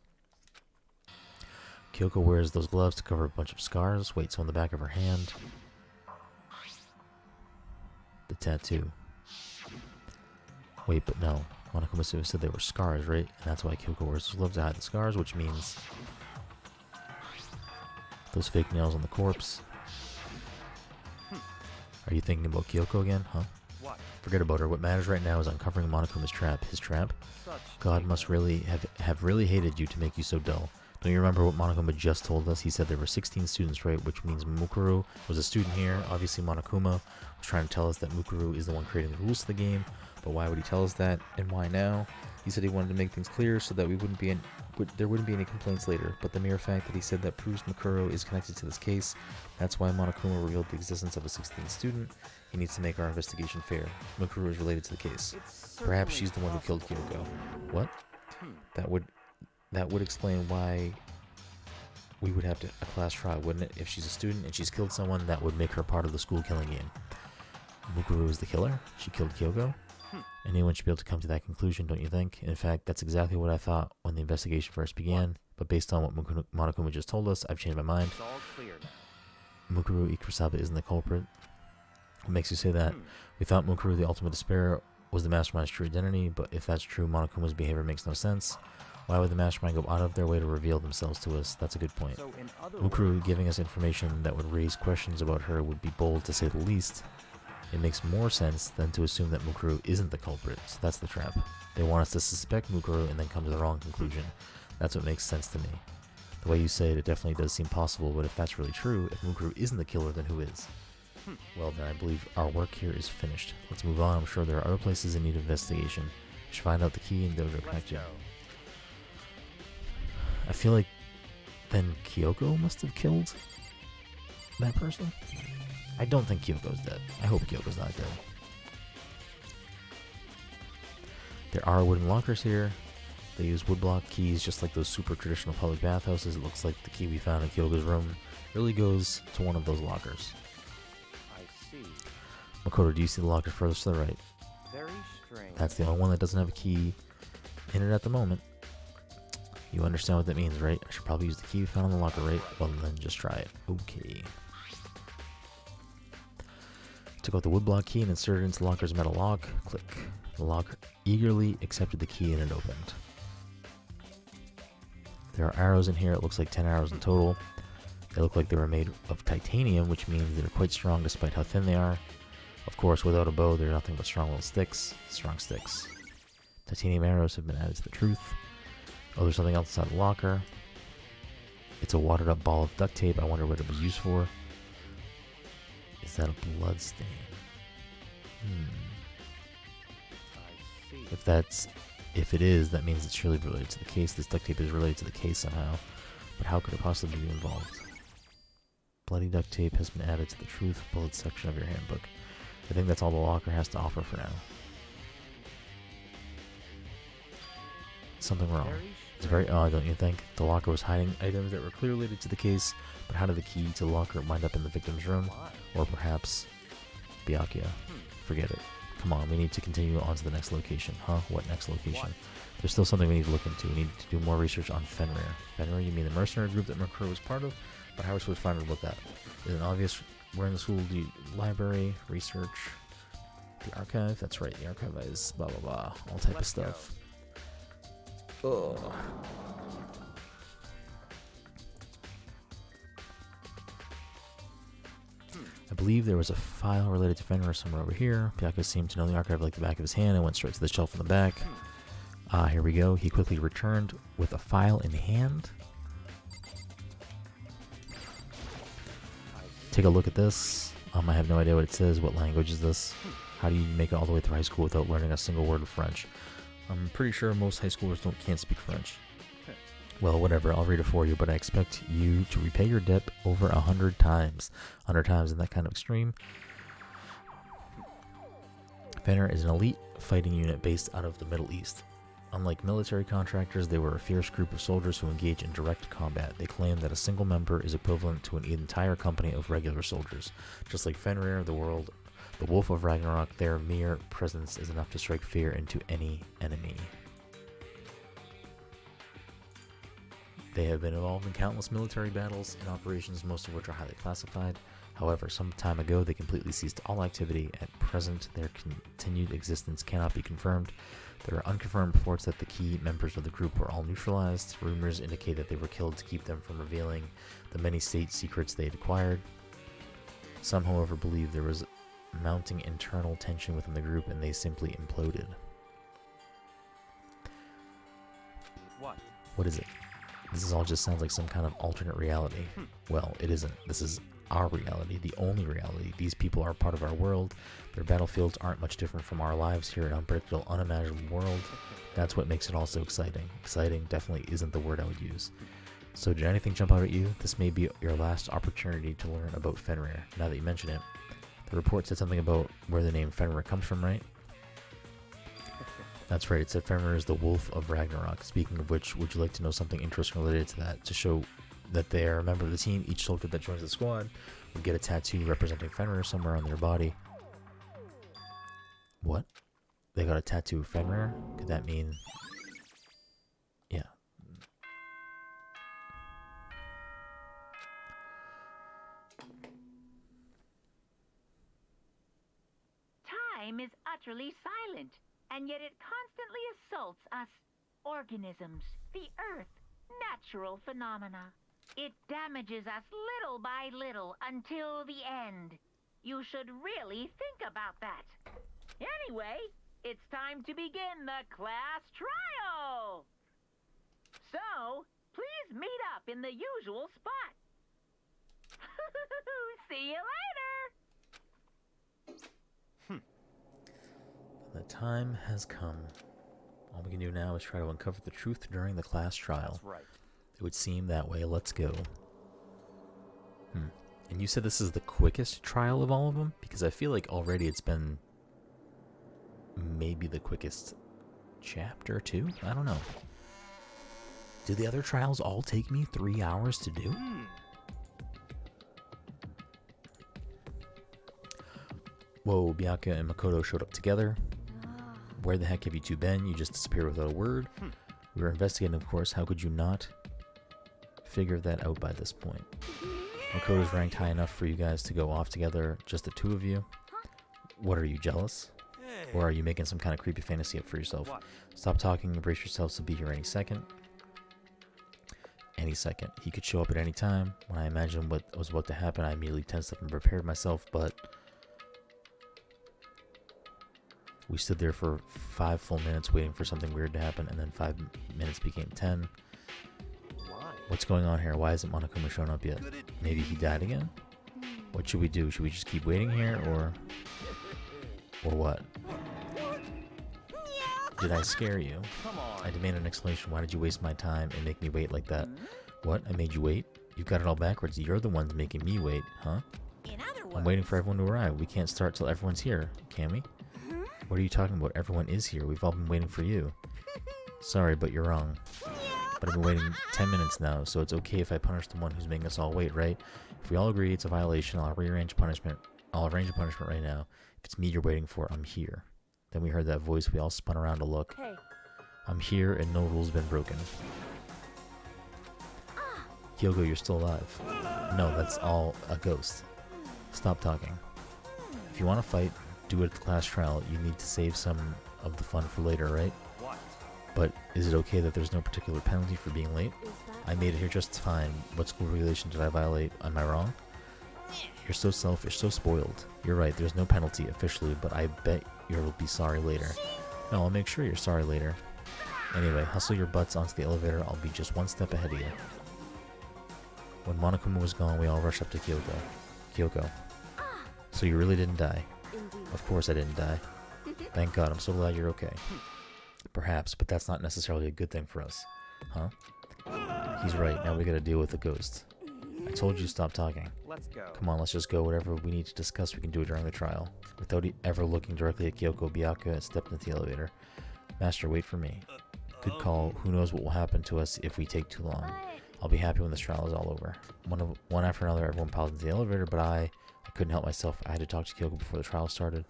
Kyoko wears those gloves to cover a bunch of scars. Wait, so on the back of her hand... The tattoo. Wait, but no. Monokuma said they were scars, right? And that's why Kyoko wears those gloves to hide the scars, which means... Those fake nails on the corpse. Are you thinking about Kyoko again, huh? What? Forget about her. What matters right now is uncovering Monokuma's trap. His trap? God must really have really hated you to make you so dull. Don't you remember what Monokuma just told us? He said there were 16 students, right? Which means Mukuro was a student here. Obviously, Monokuma was trying to tell us that Mukuro is the one creating the rules of the game. But why would he tell us that? And why now? He said he wanted to make things clear so that there wouldn't be any complaints later. But the mere fact that he said that proves Mukuro is connected to this case. That's why Monokuma revealed the existence of a 16th student. He needs to make our investigation fair. Mukuro is related to the case. Perhaps she's the one who killed Kyoko. What? That would explain why we would have a class trial, wouldn't it? If she's a student and she's killed someone, that would make her part of the school killing game. Mukuro is the killer? She killed Kyoko? Anyone should be able to come to that conclusion, don't you think? In fact, that's exactly what I thought when the investigation first began, but based on what Monokuma just told us, I've changed my mind. It's all clear now. Mukuro Ikusaba isn't the culprit. What makes you say that? We thought Mukuro, the ultimate despair, was the mastermind's true identity, but if that's true, Monokuma's behavior makes no sense. Why would the mastermind go out of their way to reveal themselves to us? That's a good point. So in other Mukuro words, giving us information that would raise questions about her would be bold, to say the least. It makes more sense than to assume that Mukuro isn't the culprit, so that's the trap. They want us to suspect Mukuro and then come to the wrong conclusion. That's what makes sense to me. The way you say it, it definitely does seem possible, but if that's really true, if Mukuro isn't the killer, then who is? Well then, I believe our work here is finished. Let's move on. I'm sure there are other places in need of investigation. We should find out the key and Dojo let's connect you. go. I feel like then Kyoko must have killed that person? I don't think Kyoko's dead. I hope Kyoko's not dead. There are wooden lockers here. They use woodblock keys just like those super traditional public bathhouses. It looks like the key we found in Kyoko's room really goes to one of those lockers. I see. Makoto, do you see the locker furthest to the right? Very strange. That's the only one that doesn't have a key in it at the moment. You understand what that means, right? I should probably use the key we found in the locker, right? Well, then just try it. Okay. Took out the woodblock key and inserted it into the locker's metal lock. Click. The lock eagerly accepted the key and it opened. There are arrows in here. It looks like 10 arrows in total. They look like they were made of titanium, which means they're quite strong despite how thin they are. Of course, without a bow, they're nothing but strong little sticks. Strong sticks. Titanium arrows have been added to the truth. Oh, there's something else inside the locker. It's a watered up ball of duct tape. I wonder what it was used for. Is that a blood stain? I see. If it is, that means it's surely related to the case. This duct tape is related to the case somehow. But how could it possibly be involved? Bloody duct tape has been added to the truth bullet section of your handbook. I think that's all the locker has to offer for now. Something wrong. It's very odd, don't you think? The locker was hiding items that were clearly related to the case, but how did the key to the locker wind up in the victim's room? Why? Or perhaps Byakuya? Forget it. Come on, we need to continue on to the next location. Huh? What next location? What? There's still something we need to look into. We need to do more research on Fenrir. Fenrir, you mean the mercenary group that Mukuro was part of? But how are we supposed to find out about that? Is it obvious we're in the school library, research, the archive? That's right, the archive is blah blah blah, all type of Let's go. stuff. Ugh. I believe there was a file related to Fenrir somewhere over here. Byakuya seemed to know the archive like the back of his hand and went straight to the shelf in the back. Here we go. He quickly returned with a file in hand. Take a look at this. I have no idea what it says. What language is this? How do you make it all the way through high school without learning a single word of French? I'm pretty sure most high schoolers can't speak French. Well, whatever, I'll read it for you, but I expect you to repay your debt over 100 times. 100 times, isn't that kind of extreme? Fenrir is an elite fighting unit based out of the Middle East. Unlike military contractors, they were a fierce group of soldiers who engage in direct combat. They claim that a single member is equivalent to an entire company of regular soldiers. Just like Fenrir, the Wolf of Ragnarok, their mere presence is enough to strike fear into any enemy. They have been involved in countless military battles and operations, most of which are highly classified. However, some time ago they completely ceased all activity. At present, their continued existence cannot be confirmed. There are unconfirmed reports that the key members of the group were all neutralized. Rumors indicate that they were killed to keep them from revealing the many state secrets they had acquired. Some, however, believe there was mounting internal tension within the group and they simply imploded. What? What is it? This all just sounds like some kind of alternate reality. Well, it isn't. This is our reality, the only reality. These people are part of our world. Their battlefields aren't much different from our lives here in an unpredictable, unimaginable world. That's what makes it all so exciting. Exciting definitely isn't the word I would use. So did anything jump out at you? This may be your last opportunity to learn about Fenrir, now that you mention it. The report said something about where the name Fenrir comes from, right? That's right, it said Fenrir is the Wolf of Ragnarok. Speaking of which, would you like to know something interesting related to that? To show that they are a member of the team, each soldier that joins the squad will get a tattoo representing Fenrir somewhere on their body. What? They got a tattoo of Fenrir? Could that mean... Yeah. Time is utterly silent, and yet it constantly assaults us. organisms, the earth, natural phenomena. It damages us little by little until the end. You should really think about that. Anyway, it's time to begin the class trial. So, please meet up in the usual spot. See you later. The time has come. All we can do now is try to uncover the truth during the class trial. That's right. It would seem that way. Let's go. And you said this is the quickest trial of all of them? Because I feel like already it's been maybe the quickest chapter too? I don't know. Do the other trials all take me 3 hours to do? Whoa, Byakuya and Makoto showed up together. Where the heck have you two been? You just disappeared without a word. We were investigating, of course. How could you not figure that out by this point? Makoto's ranked high enough for you guys to go off together, just the two of you. What, are you jealous? Or are you making some kind of creepy fantasy up for yourself? What? Stop talking and brace yourselves to be here any second. Any second. He could show up at any time. When I imagined what was about to happen, I immediately tensed up and prepared myself, but we stood there for 5 full minutes waiting for something weird to happen, and then 5 minutes became 10. What's going on here? Why hasn't Monokuma shown up yet? Maybe he died again? What should we do? Should we just keep waiting here, or what? Did I scare you? Come on. I demand an explanation. Why did you waste my time and make me wait like that? What? I made you wait? You've got it all backwards. You're the ones making me wait, huh? In other words, I'm waiting for everyone to arrive. We can't start till everyone's here, can we? What are you talking about? Everyone is here. We've all been waiting for you. Sorry, but you're wrong. But I've been waiting 10 minutes now, so it's okay if I punish the one who's making us all wait, right? If we all agree it's a violation, I'll arrange punishment right now. If it's me you're waiting for, I'm here. Then we heard that voice. We all spun around to look. Hey, I'm here and no rule's been broken. Kyoko, you're still alive. No, that's all a ghost. Stop talking. If you want to fight, do it at the class trial. You need to save some of the fun for later, right? What? But is it okay that there's no particular penalty for being late? is that I made it here just fine. What school regulation did I violate? Am I wrong? You're so selfish, so spoiled. You're right, there's no penalty officially, but I bet you'll be sorry later. No, I'll make sure you're sorry later. Anyway, hustle your butts onto the elevator. I'll be just one step ahead of you. When Monokuma was gone, we all rushed up to Kyoko. Kyoko. So you really didn't die? indeed? Of course I didn't die. Thank God, I'm so glad you're okay. Perhaps, but that's not necessarily a good thing for us. Huh? He's right, now we gotta deal with the ghost. I told you to stop talking. Let's go. Come on, let's just go. Whatever we need to discuss, we can do it during the trial. Without ever looking directly at Kyoko, Byakuya stepped into the elevator. Master, wait for me. Good call. Who knows what will happen to us if we take too long. I'll be happy when this trial is all over. One after another, everyone piled into the elevator, but I couldn't help myself. I had to talk to Kyoko before the trial started.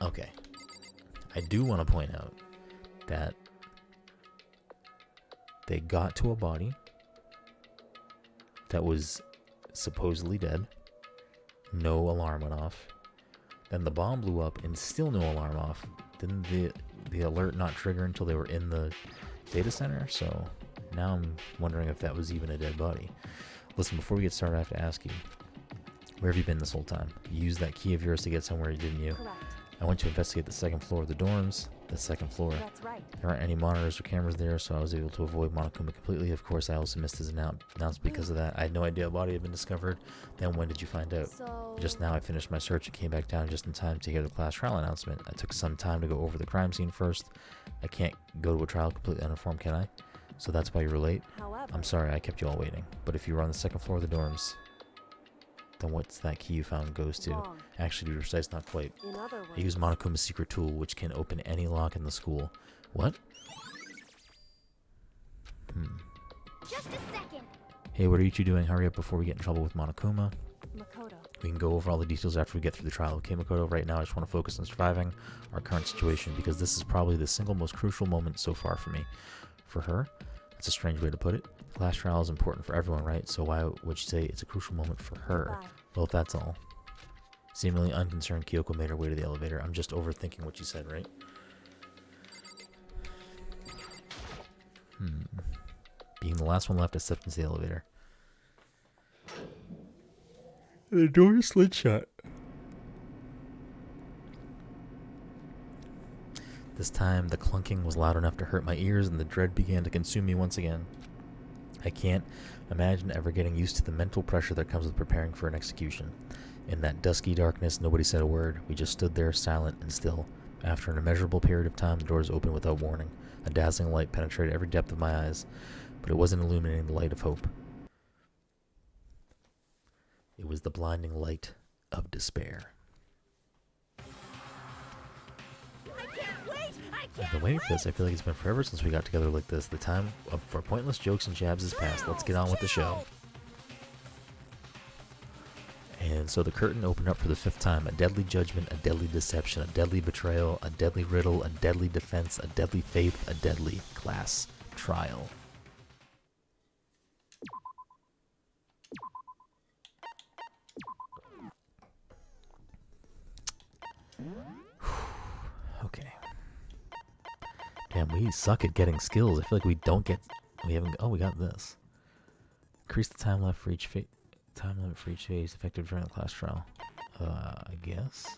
Okay. I do want to point out that they got to a body that was supposedly dead. No alarm went off. Then the bomb blew up and still no alarm off. Didn't the alert not trigger until they were in the data center? So now I'm wondering if that was even a dead body. Listen, before we get started, I have to ask you, where have you been this whole time? You used that key of yours to get somewhere, didn't you? Correct. I went to investigate the second floor of the dorms. The second floor. That's right. There aren't any monitors or cameras there, so I was able to avoid Monokuma completely. Of course, I also missed his announcement because of that. I had no idea a body had been discovered. Then when did you find out? So Just now I finished my search and came back down just in time to hear the class trial announcement. I took some time to go over the crime scene first. I can't go to a trial completely uninformed, can I? So that's why you were late? however, I'm sorry, I kept you all waiting. But if you were on the second floor of the dorms, then what's that key you found goes to? wrong. Actually, to be precise, not quite. In other words, I use Monokuma's secret tool, which can open any lock in the school. What? just a second. Hey, what are you two doing? Hurry up before we get in trouble with Monokuma. Makoto. We can go over all the details after we get through the trial. Okay, Makoto, right now I just want to focus on surviving our current situation because this is probably the single most crucial moment so far for me. For her? That's a strange way to put it. The class trial is important for everyone, right? So why would you say it's a crucial moment for her? Bye. Well, if that's all. Seemingly unconcerned, Kyoko made her way to the elevator. I'm just overthinking what you said, right? Being the last one left to step into the elevator. The door slid shut. This time, the clunking was loud enough to hurt my ears, and the dread began to consume me once again. I can't imagine ever getting used to the mental pressure that comes with preparing for an execution. In that dusky darkness, nobody said a word. We just stood there, silent and still. After an immeasurable period of time, the doors opened without warning. A dazzling light penetrated every depth of my eyes, but it wasn't illuminating the light of hope. It was the blinding light of despair. I've been waiting for this. I feel like it's been forever since we got together like this. The time for pointless jokes and jabs is past. Let's get on with the show. And so the curtain opened up for the 5th time. A deadly judgment, a deadly deception, a deadly betrayal, a deadly riddle, a deadly defense, a deadly faith, a deadly class trial. Okay. Damn, we suck at getting skills. I feel like we don't get... We haven't... Oh, we got this. Increase the time left for each phase. Time limit for each phase effective during the class trial. I guess.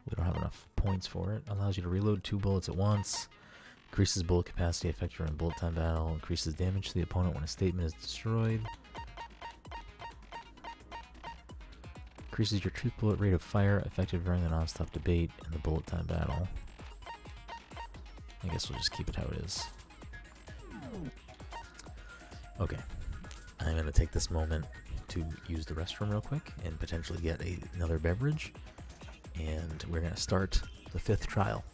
We don't have enough points for it. Allows you to reload 2 bullets at once. Increases bullet capacity effective during bullet time battle. Increases damage to the opponent when a statement is destroyed. Increases your truth bullet rate of fire effective during the non-stop debate and the bullet time battle. I guess we'll just keep it how it is. Okay. I'm going to take this moment to use the restroom real quick and potentially get another beverage. And we're going to start the 5th trial.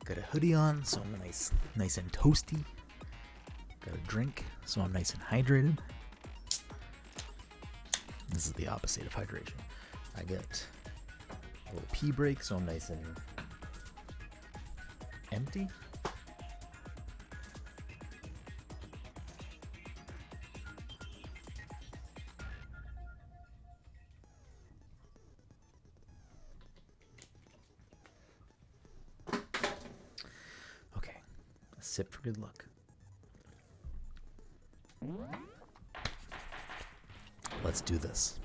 Got a hoodie on, so I'm nice and toasty. Got a drink, so I'm nice and hydrated. This is the opposite of hydration. I get a little pee break, so I'm nice and empty. Okay, a sip for good luck. Let's do this.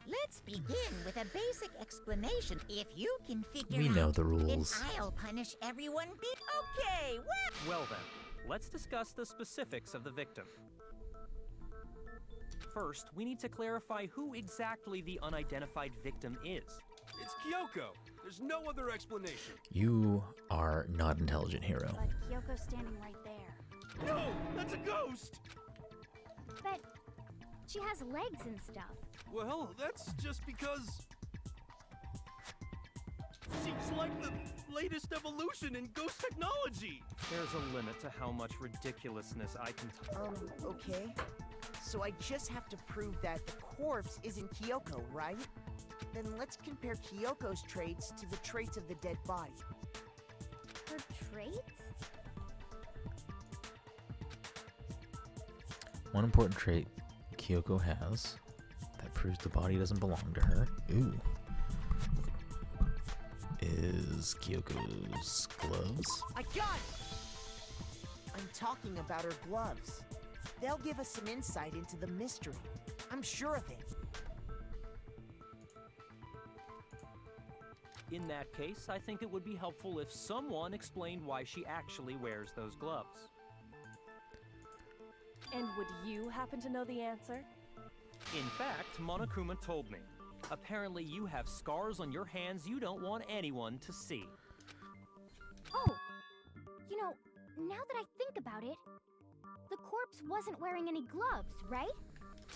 Let's begin with a basic explanation. If you can figure We out, know the then rules. I'll punish everyone. Okay, well, Well then, let's discuss the specifics of the victim. First, we need to clarify who exactly the unidentified victim is. It's Kyoko. There's no other explanation. You are not intelligent, hero. But Kyoko's standing right there. No, that's a ghost. But she has legs and stuff. Well, that's just because she's like the latest evolution in ghost technology. There's a limit to how much ridiculousness I can Okay. So I just have to prove that the corpse isn't Kyoko, right? Then let's compare Kyoko's traits to the traits of the dead body. Her traits? One important trait Kyoko has that proves the body doesn't belong to her. Ooh. Is Kyoko's gloves. I got it! I'm talking about her gloves. They'll give us some insight into the mystery. I'm sure of it. In that case, I think it would be helpful if someone explained why she actually wears those gloves. And would you happen to know the answer? In fact, Monokuma told me. Apparently you have scars on your hands you don't want anyone to see. Oh! You know, now that I think about it, the corpse wasn't wearing any gloves, right?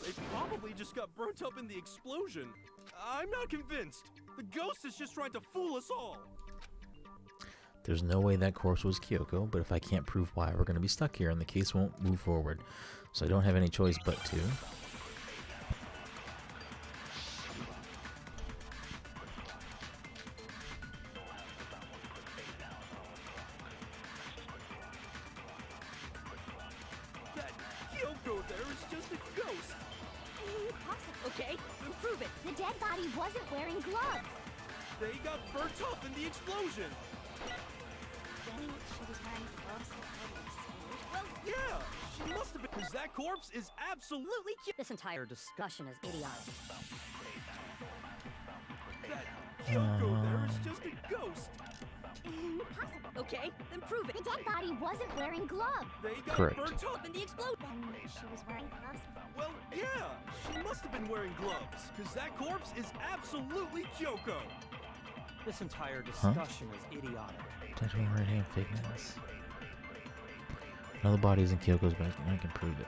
They probably just got burnt up in the explosion. I'm not convinced. The ghost is just trying to fool us all. There's no way that corpse was Kyoko, but if I can't prove why, we're going to be stuck here and the case won't move forward. So I don't have any choice but to. That Kyoko there is just a ghost. Impossible. okay, then prove it. The dead body wasn't wearing gloves. They got burnt up in the explosion. Then she was wearing gloves that were exposed. Well, yeah, she must have been. Because that corpse is absolutely This entire discussion is idiotic. That Kyoko there is just a ghost. Impossible. Okay, then prove it. The dead body wasn't wearing gloves. They got Correct. burnt up. In the explosion. Then she was wearing gloves. Well, yeah, she must have been wearing gloves. Because that corpse is absolutely Kyoko. This entire discussion is idiotic. Touch my right hand, fake nails. Another body is in Kyoko's back, and I can prove it.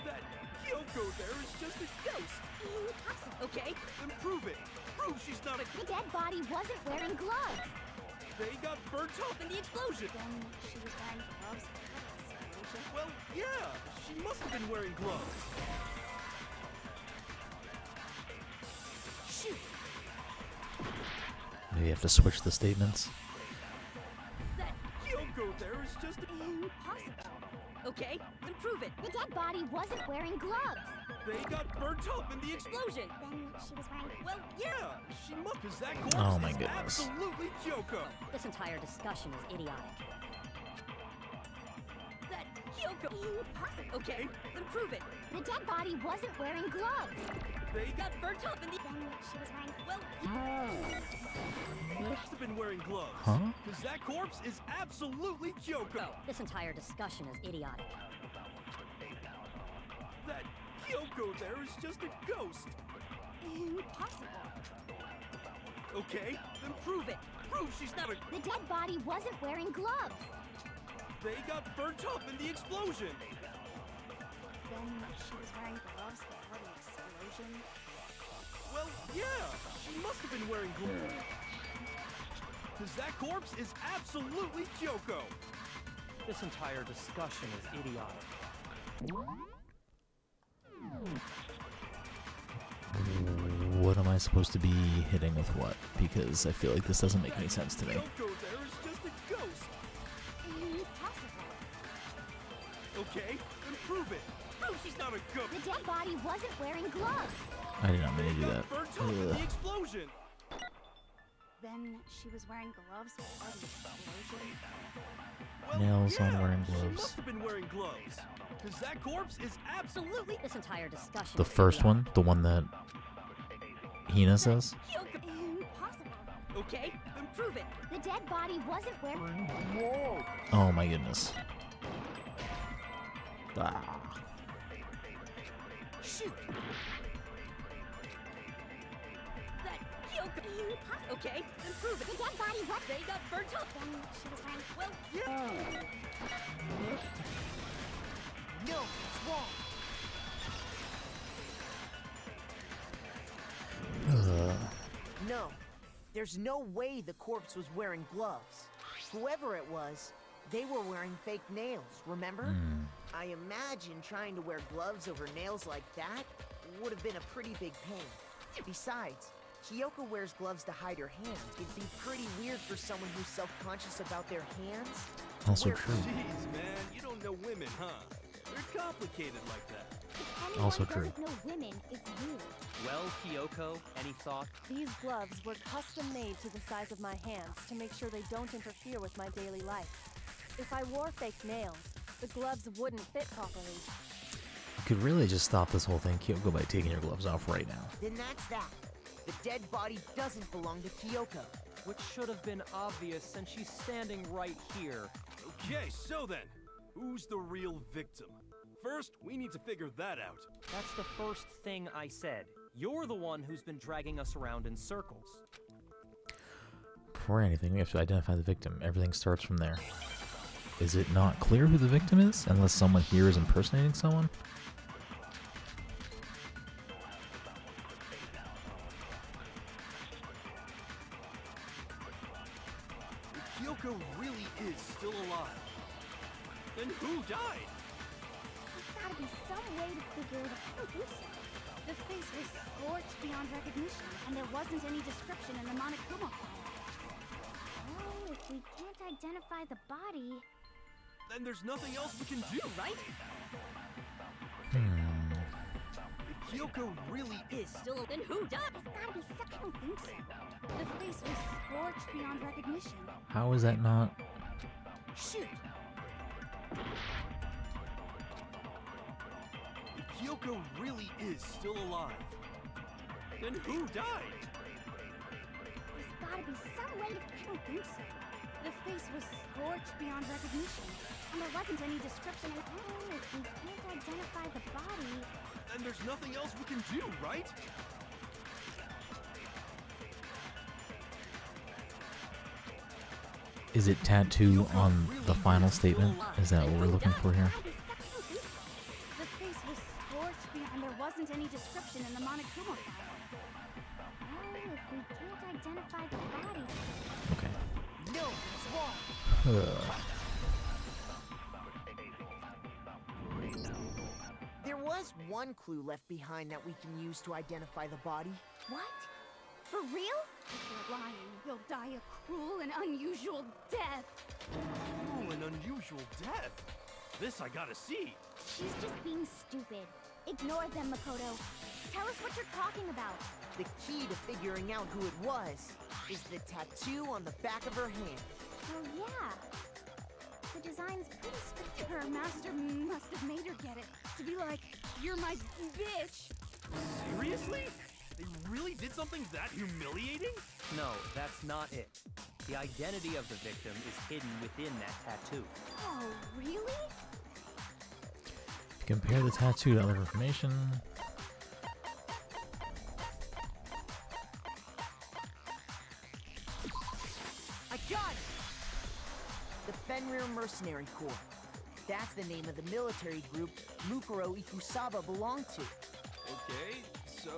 That Kyoko there is just a ghost. Impossible. Okay, Then prove it. Prove she's not a. The dead body wasn't wearing gloves. They got burnt up in the explosion. Then she was wearing gloves that were exposed. Well, yeah, she must have been wearing gloves. Shoot! Maybe I have to switch the statements. That Kyoko there is just a. Impossible. okay, then prove it. The dead body wasn't wearing gloves. They got burnt up in the explosion. Then she was wearing. Well, yeah, she must. Because that corpse Oh my is goodness. absolutely Kyoko. This entire discussion is idiotic. That Kyoko. Impossible. Okay, then prove it. The dead body wasn't wearing gloves. They got. Got burnt up in the. Then she was wearing. Well, Must have been wearing gloves. Huh? Because that corpse is absolutely Kyoko. This entire discussion is idiotic. That Kyoko there is just a ghost. Impossible. Okay, then prove it. Prove she's not a. The dead body wasn't wearing gloves. They got burnt up in the explosion. Then she was wearing gloves before the explosion. Well, yeah, she must have been wearing gloves. Because that corpse is absolutely Kyoko. This entire discussion is idiotic. What am I supposed to be hitting with what? Because I feel like this doesn't make any sense to me. Kyoko there is just a ghost. Impossible. Okay, then prove it. Prove she's not a ghost. The dead body wasn't wearing gloves. I did not mean to do that. Burnt up in the Ugh. explosion. Then she was wearing gloves before the explosion. Well, Nails yeah, on wearing She gloves. must have been wearing gloves. Because that corpse is absolutely... This entire discussion The is first idiotic. one? The one that Hina says? Impossible. Okay, then prove it. The dead body wasn't wearing. Oh my goodness. Ah. Shoot. That Kyoko. Okay, then prove it. The dead body what? They got burnt up. Then she was wearing. Well, yeah. No, it's wrong. No, there's no way the corpse was wearing gloves. Whoever it was, they were wearing fake nails, remember? I imagine trying to wear gloves over nails like that would have been a pretty big pain. Besides, Kyoko wears gloves to hide her hands. It'd be pretty weird for someone who's self-conscious about their hands. Also Wear- true. Jeez, man, you don't know women, huh? They're complicated like that. If anyone Also true. doesn't know women, it's you. Well, Kyoko, any thought? These gloves were custom made to the size of my hands to make sure they don't interfere with my daily life. If I wore fake nails, the gloves wouldn't fit properly. You could really just stop this whole thing, Kyoko, by taking your gloves off right now. Then that's that. The dead body doesn't belong to Kyoko. Which should have been obvious since she's standing right here. Okay, so then, who's the real victim? First, we need to figure that out. That's the first thing I said. You're the one who's been dragging us around in circles. Before anything, we have to identify the victim. Everything starts from there. Is it not clear who the victim is, unless someone here is impersonating someone? If Kyoko really is still alive, then who died? There's gotta be some way to figure it out. I don't think so. The face was scorched beyond recognition, and there wasn't any description in the Monokuma file. Well, if we can't identify the body, Then there's nothing else we can do, right? If Kyoko really Is still then who died? there's gotta be some. I don't think so. The face was scorched beyond recognition. How is that not? Shoot. If Kyoko really is still alive, then who died? There's gotta be some way to. I don't think so. The face was scorched beyond recognition, and there wasn't any description. Oh, if we can't identify the body, Then there's nothing else we can do, right? Is it tattoo on the final statement? Is that what we're looking for here? the face was scorched beyond, and there wasn't any description in the Monokuma file. Well, if we can't identify the body, Okay. No, it's wrong. There was one clue left behind that we can use to identify the body. what? For real? If you're lying, you'll die a cruel and unusual death. Oh, an unusual death. This I gotta see. She's just being stupid. Ignore them, Makoto. Tell us what you're talking about. The key to figuring out who it was is the tattoo on the back of her hand. Oh, yeah. The design's pretty strict. Her master must have made her get it. To be like, you're my bitch. Seriously? They really did something that humiliating? No, that's not it. The identity of the victim is hidden within that tattoo. Oh, really? Compare the tattoo to other information. I got it! The Fenrir Mercenary Corps. That's the name of the military group Mukuro Ikusaba belonged to. Okay, so...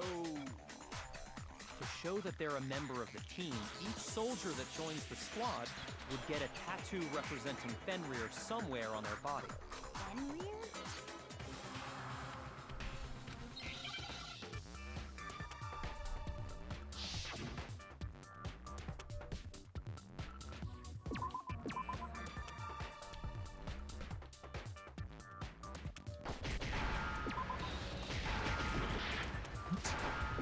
To show that they're a member of the team, each soldier that joins the squad would get a tattoo representing Fenrir somewhere on their body. Fenrir?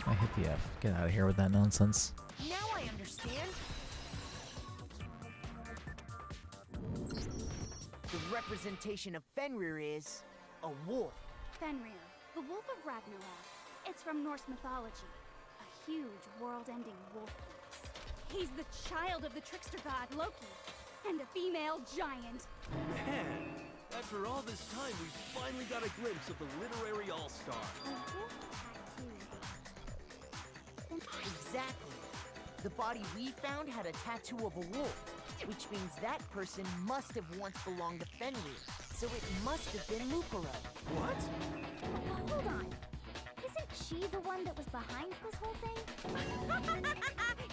I hit the F. Get out of here with that nonsense. Now I understand. The representation of Fenrir is a wolf. Fenrir, the Wolf of Ragnarok. It's from Norse mythology. A huge, world-ending wolf beast. He's the child of the trickster god Loki, and a female giant. Man, after all this time, we finally got a glimpse of the literary all-star. A wolf tattoo. Exactly. The body we found had a tattoo of a wolf, which means that person must have once belonged to Fenrir. So it must have been Mukuro. What? Hold on. Isn't she the one that was behind this whole thing?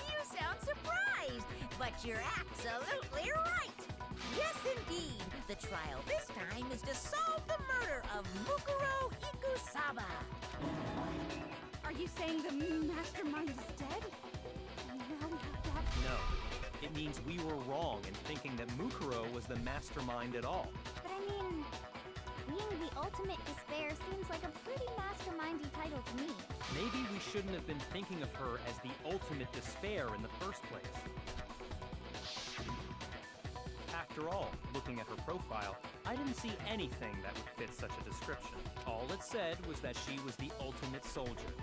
You sound surprised, but you're absolutely right. Yes, indeed. The trial this time is to solve the murder of Mukuro Ikusaba. Are you saying the mastermind is dead? Now we have to have... No. It means we were wrong in thinking that Mukuro was the mastermind at all. But I mean, being the ultimate despair seems like a pretty mastermindy title to me. Maybe we shouldn't have been thinking of her as the ultimate despair in the first place. After all, looking at her profile, I didn't see anything that would fit such a description. All it said was that she was the ultimate soldier.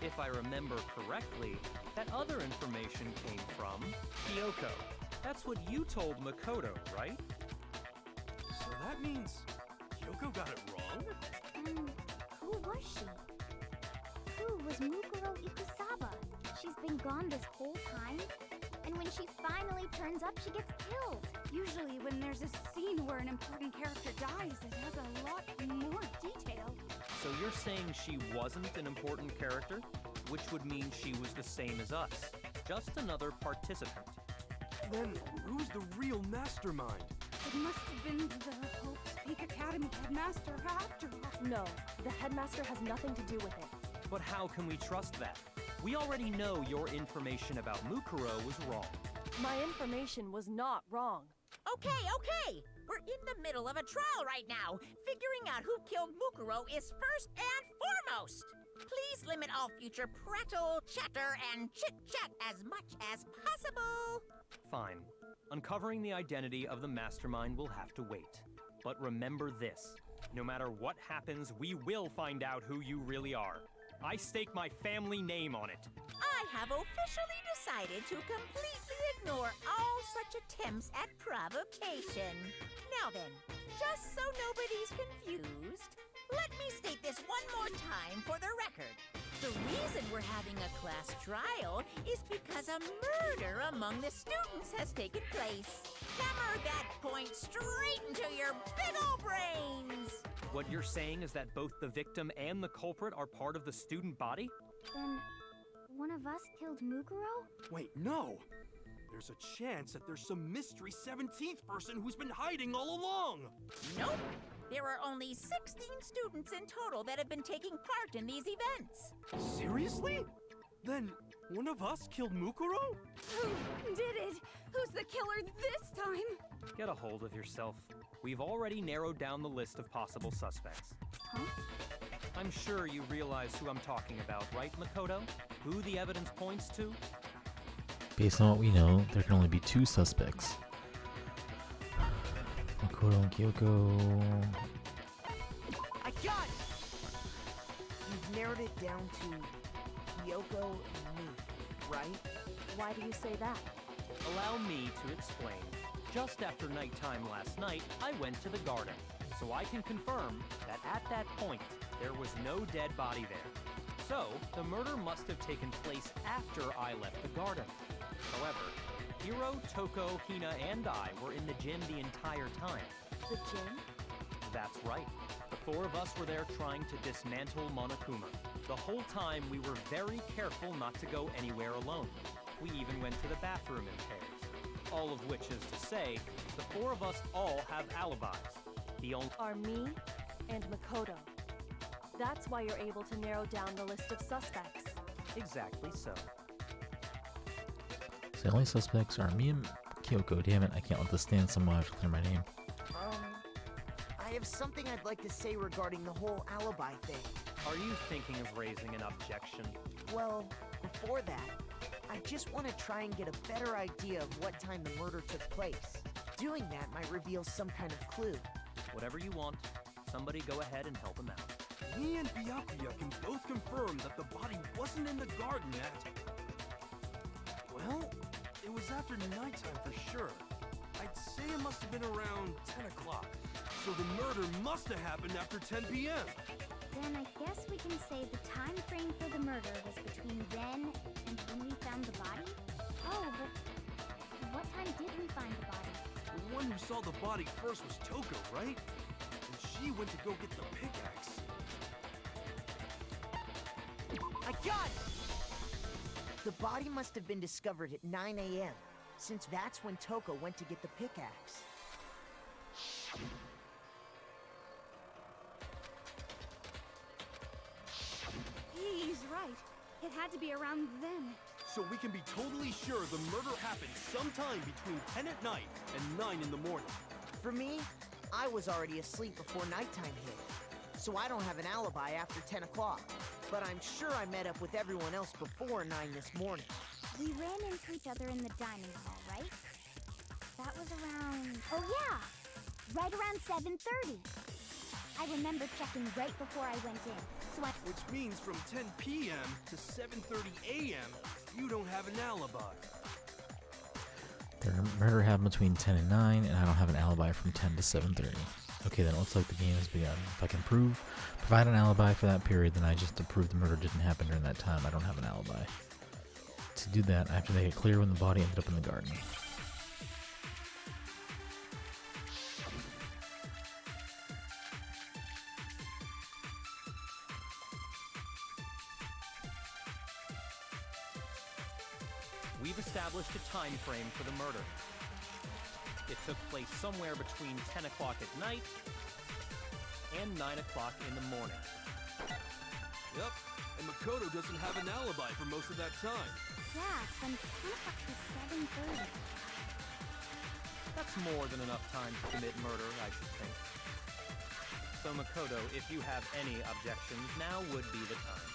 If I remember correctly, that other information came from Kyoko. That's what you told Makoto, right? So that means Kyoko got it wrong? Who was she? Who was Mukuro Ikusaba? She's been gone this whole time? And when she finally turns up, she gets killed. Usually when there's a scene where an important character dies, it has a lot more detail. So you're saying she wasn't an important character? Which would mean she was the same as us. Just another participant. Then who's the real mastermind? It must have been the Hope's Peak Academy headmaster after all. No, the headmaster has nothing to do with it. But how can we trust that? We already know your information about Mukuro was wrong. My information was not wrong. Okay. We're in the middle of a trial right now. Figuring out who killed Mukuro is first and foremost. Please limit all future prattle, chatter, and chit-chat as much as possible. Fine. Uncovering the identity of the mastermind will have to wait. But remember this. No matter what happens, we will find out who you really are. I stake my family name on it. I have officially decided to completely ignore all such attempts at provocation. Now then, just so nobody's confused, let me state this one more time for the record. The reason we're having a class trial is because a murder among the students has taken place. Hammer that point straight into your big ol' brains! What you're saying is that both the victim and the culprit are part of the student body? Then, one of us killed Mukuro? Wait, no! There's a chance that there's some mystery 17th person who's been hiding all along! Nope! There are only 16 students in total that have been taking part in these events. Seriously? Then one of us killed Mukuro? Who did it? Who's the killer this time? Get a hold of yourself. We've already narrowed down the list of possible suspects. Huh? I'm sure you realize who I'm talking about, right, Makoto? Who the evidence points to? Based on what we know, there can only be two suspects. Mukuro and Kyoko. I got it! You've narrowed it down to Kyoko and me, right? Why do you say that? Allow me to explain. Just after nighttime last night, I went to the garden, so I can confirm that at that point, there was no dead body there. So, the murder must have taken place after I left the garden. However, Hiro, Toko, Hina, and I were in the gym the entire time. The gym? That's right. The four of us were there trying to dismantle Monokuma. The whole time we were very careful not to go anywhere alone. We even went to the bathroom in pairs. All of which is to say, the four of us all have alibis. The only Are me and Makoto. That's why you're able to narrow down the list of suspects. Exactly so. So the only suspects are me and Kyoko. Damn it, I can't let this stand somehow. I have to clear my name. I have something I'd like to say regarding the whole alibi thing. Are you thinking of raising an objection? Well, before that, I just want to try and get a better idea of what time the murder took place. Doing that might reveal some kind of clue. Whatever you want, somebody go ahead and help him out. Me and Byakuya can both confirm that the body wasn't in the garden at... Well, it was after nighttime for sure. I'd say it must have been around 10 o'clock. So the murder must have happened after 10 p.m. Then I guess we can say the time frame for the murder was between then and when we found the body? Oh, but what time did we find the body? The one who saw the body first was Toko, right? And she went to go get the pickaxe. I got it! The body must have been discovered at 9 a.m., since that's when Toko went to get the pickaxe. He's right. It had to be around then. So we can be totally sure the murder happened sometime between 10 at night and 9 in the morning. For me, I was already asleep before nighttime hit, so I don't have an alibi after 10 o'clock. But I'm sure I met up with everyone else before 9 this morning. We ran into each other in the dining hall, right? That was around... Oh yeah! Right around 7:30. I remember checking right before I went in, so I... Which means from 10 p.m. to 7:30 a.m., you don't have an alibi. The murder happened between 10 and 9, and I don't have an alibi from 10 to 7:30. Okay, then it looks like the game has begun. If I can provide an alibi for that period, then I just have to prove the murder didn't happen during that time. I don't have an alibi. To do that, I have to make it clear when the body ended up in the garden. We've established a time frame for the murder. It took place somewhere between 10 o'clock at night and 9 o'clock in the morning. Yep, and Makoto doesn't have an alibi for most of that time. Yeah, from 10 o'clock to 7:30. That's more than enough time to commit murder, I should think. So Makoto, if you have any objections, now would be the time.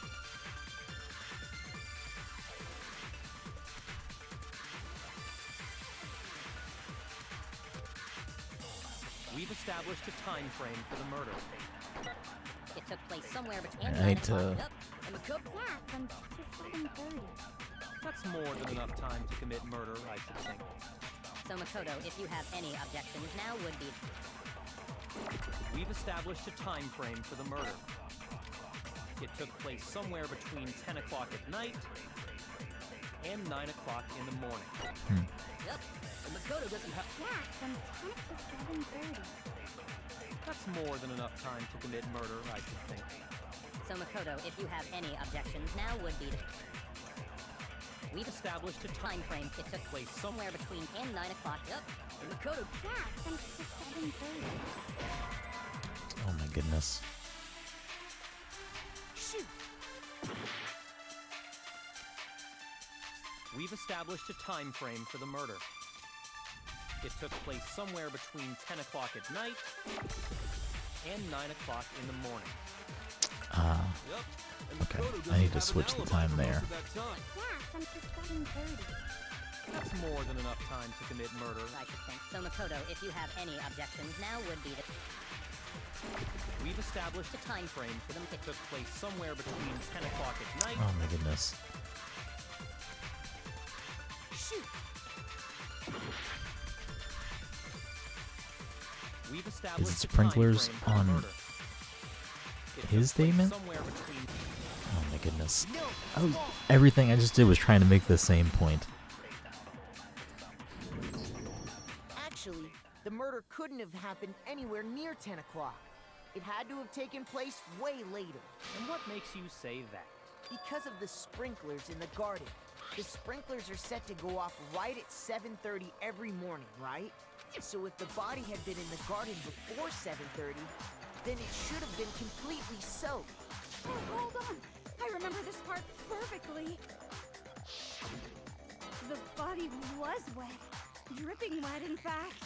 We've established a time frame for the murder. It took place somewhere between Right, 9 o'clock. Yep. And Makoto. Yeah, from to 7:30. That's more than enough time to commit murder, I should think. So Makoto, if you have any objections, now would be... We've established a time frame for the murder. It took place somewhere between 10 o'clock at night and 9 o'clock in the morning. Yep. And Makoto doesn't have... Yeah, from 10 to 7:30. That's more than enough time to commit murder, I should think. So Makoto, if you have any objections, now would be... We've established a time frame. It took place somewhere between 10 and 9 o'clock. Yep. And Makoto... Yeah, from to 7:30. Oh my goodness. Shoot! We've established a time frame for the murder. It took place somewhere between 10 o'clock at night and 9 o'clock in the morning. Yep, and Okay, Makoto I doesn't need to have an switch the alibi time for there. most of that time. Yeah, from to 7:30. That's more than enough time to commit murder. I should think. So Makoto, if you have any objections, now would be the... We've established a time frame for them. It took place somewhere between 10 o'clock at night Oh my goodness. Shoot! We've established Is it a time sprinklers frame for the on murder. It took his place statement? somewhere between... Oh my goodness. No! Everything I just did was trying to make the same point. Actually, the murder couldn't have happened anywhere near 10 o'clock. It had to have taken place way later. And what makes you say that? Because of the sprinklers in the garden. The sprinklers are set to go off right at 7:30 every morning, right? So if the body had been in the garden before 7:30, then it should have been completely soaked. Oh, hold on. I remember this part perfectly. The body was wet. Dripping wet, in fact.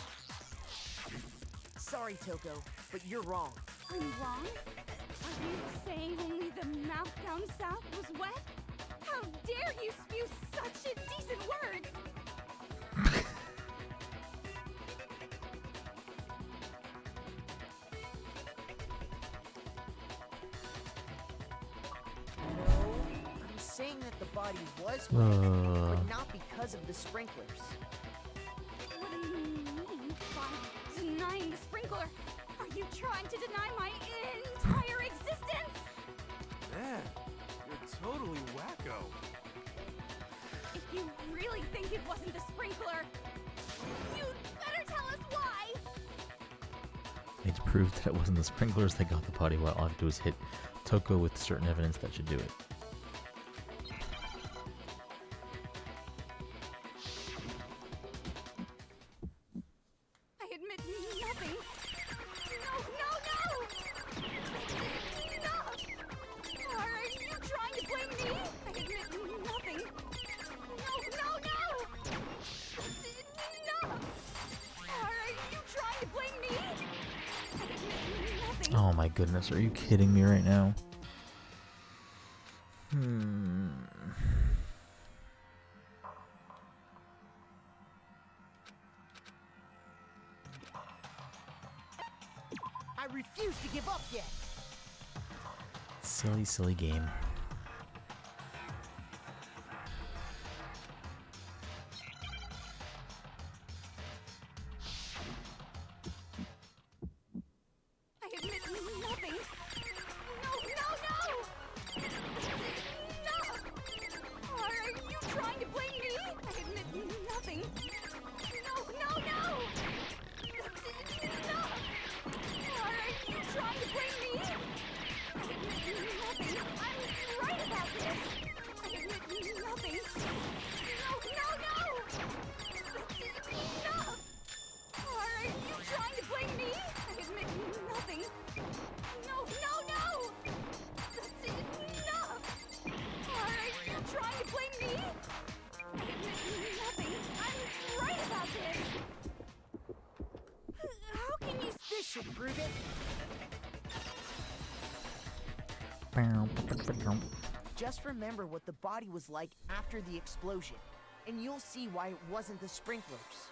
Sorry, Toko, but you're wrong. I'm wrong? Are you saying only the mouth down south was wet? How dare you spew such indecent words! I'm saying that the body was wet, but not because of the sprinklers. What do you mean by denying the sprinkler? Are you trying to deny my entire existence? Man, you're totally wacko. If you really think it wasn't the sprinkler, you'd better tell us why! It's proved that it wasn't the sprinklers that got the body wet. All I have to do is hit Toko with certain evidence that should do it. I admit nothing. No! Enough! Are you trying to blame me? I admit nothing. No! Enough! Are you trying to blame me? I admit nothing. Oh my goodness, are you kidding me right now? I refuse to give up yet. Silly game. I admit nothing. No! Enough! Are you trying to blame me? I admit nothing. No! Enough! Are you trying to blame me? I admit nothing. I'm right about this. I admit nothing. No! Enough! Are you trying to blame me? I admit nothing. No! That's enough! Are you trying to blame me? I admit nothing. I'm right about this. How can you... This should prove it. Just remember what the body was like after the explosion, and you'll see why it wasn't the sprinklers.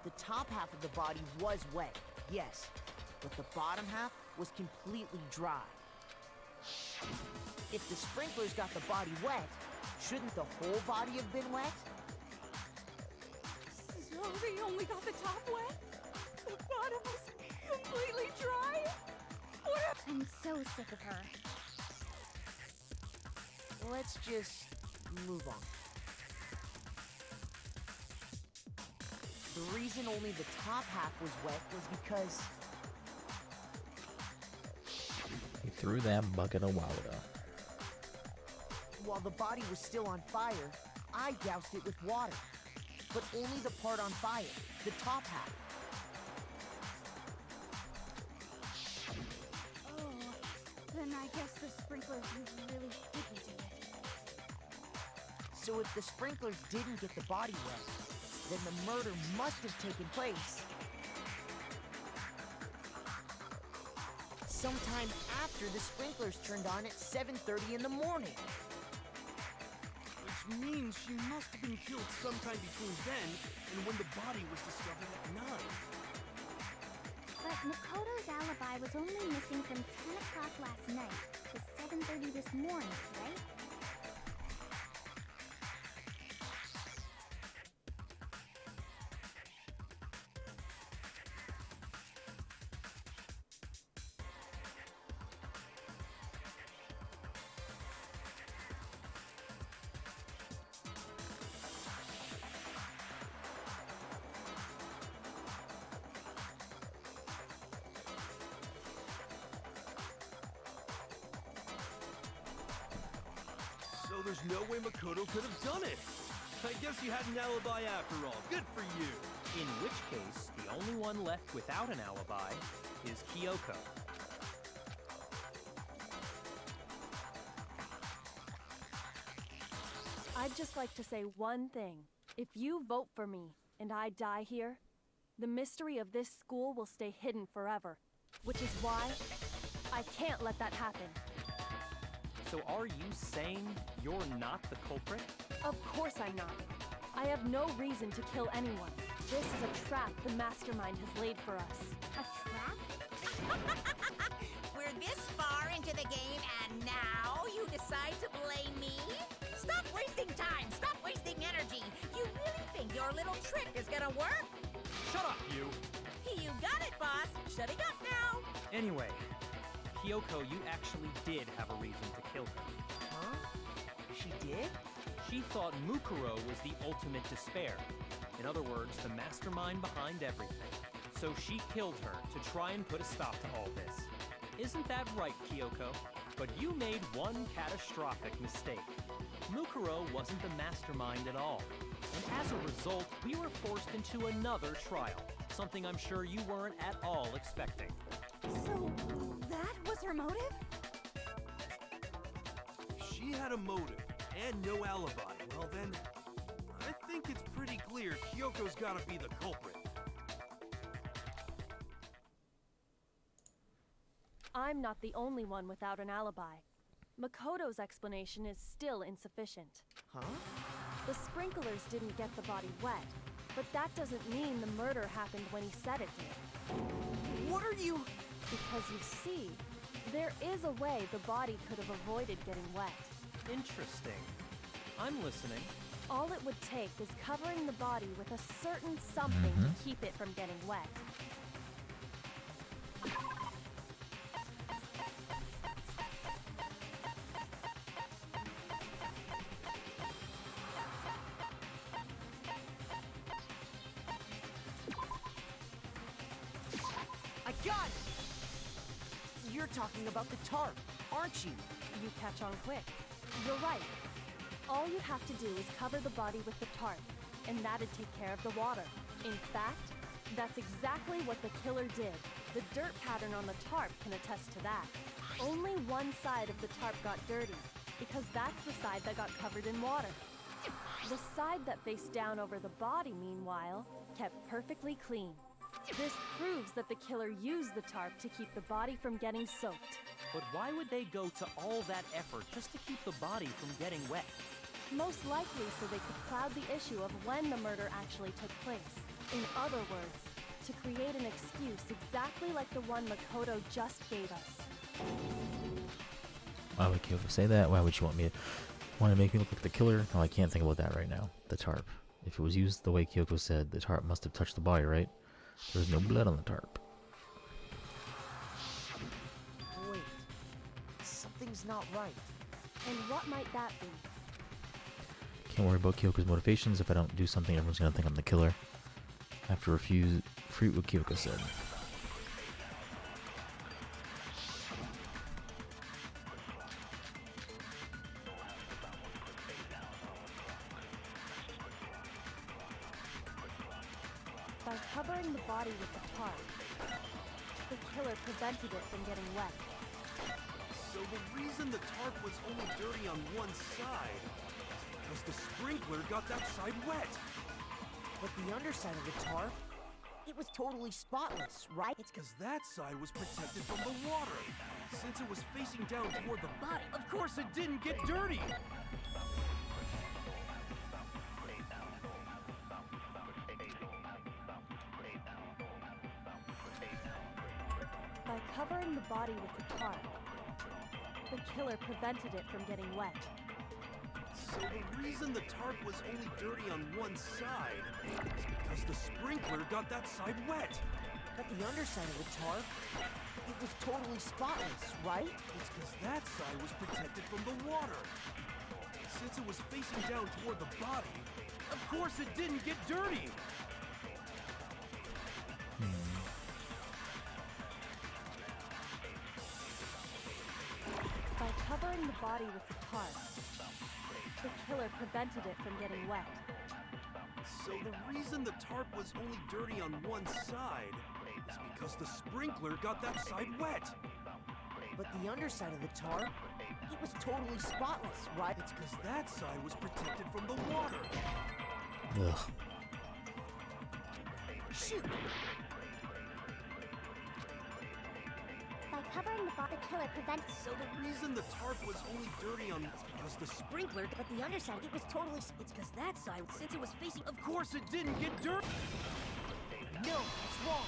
The top half of the body was wet, yes, but the bottom half was completely dry. If the sprinklers got the body wet, shouldn't the whole body have been wet? So they only got the top wet? The bottom was completely dry? I'm so sick of her. Let's just move on. The reason only the top half was wet was because He threw that bucket of water. while the body was still on fire, I doused it with water. But only the part on fire, the top half. Oh, then I guess the sprinklers really didn't do it. So if the sprinklers didn't get the body wet, then the murder must have taken place sometime after the sprinklers turned on at 7:30 in the morning. Which means she must have been killed sometime between then and when the body was discovered at 9. But Mukoto's alibi was only missing from 10 o'clock last night to 7:30 this morning, right? there's no way Makoto could have done it. I guess you had an alibi after all. Good for you. In which case, the only one left without an alibi is Kyoko. I'd just like to say one thing. If you vote for me and I die here, the mystery of this school will stay hidden forever. Which is why I can't let that happen. So are you saying you're not the culprit? Of course I'm not. I have no reason to kill anyone. This is a trap the mastermind has laid for us. A trap? We're this far into the game, and now you decide to blame me? Stop wasting time! Stop wasting energy! You really think your little trick is gonna work? Shut up, you! You got it, boss! Shutting up now! Anyway, Kyoko, you actually did have a reason to kill her. Huh? She did? She thought Mukuro was the ultimate despair. In other words, the mastermind behind everything. So she killed her to try and put a stop to all this. Isn't that right, Kyoko? But you made one catastrophic mistake. Mukuro wasn't the mastermind at all. And as a result, we were forced into another trial. Something I'm sure you weren't at all expecting. So, that was her motive? If she had a motive and no alibi, well then, I think it's pretty clear Kyoko's gotta be the culprit. I'm not the only one without an alibi. Makoto's explanation is still insufficient. Huh? The sprinklers didn't get the body wet, but that doesn't mean the murder happened when he said it did. What are you... Because you see, there is a way the body could have avoided getting wet. Interesting. I'm listening. All it would take is covering the body with a certain something to keep it from getting wet. I got it! You're talking about the tarp, aren't you? You catch on quick. You're right. All you have to do is cover the body with the tarp, and that'd take care of the water. In fact, that's exactly what the killer did. The dirt pattern on the tarp can attest to that. Only one side of the tarp got dirty, because that's the side that got covered in water. The side that faced down over the body, meanwhile, kept perfectly clean. This proves that the killer used the tarp to keep the body from getting soaked. But why would they go to all that effort just to keep the body from getting wet? Most likely so they could cloud the issue of when the murder actually took place. In other words, to create an excuse exactly like the one Makoto just gave us. Why would Kyoko say that? Why would she want to make me look like the killer? Oh, I can't think about that right now. The tarp. If it was used the way Kyoko said, the tarp must have touched the body, right? There was no blood on the tarp. Wait. Something's not right. And what might that be? Can't worry about Kyoko's motivations. If I don't do something, everyone's gonna think I'm the killer. I have to refute what Kyoko said. By covering the body with the tarp, the killer prevented it from getting wet. So the reason the tarp was only dirty on one side is because the sprinkler got that side wet. But the underside of the tarp, it was totally spotless, right? It's because that side was protected from the water. Since it was facing down toward the body, of course it didn't get dirty. By covering the body with the tarp, the killer prevented it from getting wet. So the reason the tarp was only dirty on one side is because the sprinkler got that side wet. But the underside of the tarp, it was totally spotless, right? It's because that side was protected from the water. Since it was facing down toward the body, of course it didn't get dirty. By covering the body with the tarp, killer prevented it from getting wet. So the reason the tarp was only dirty on one side is because the sprinkler got that side wet. But the underside of the tarp, it was totally spotless, right? It's because that side was protected from the water. Ugh. Shoot! By covering the body, the killer prevented. So the reason the tarp was only dirty on is because the sprinkler. But the underside, it was totally. It's because that side, since it was facing. Of course, it didn't get dirty. No, that's wrong.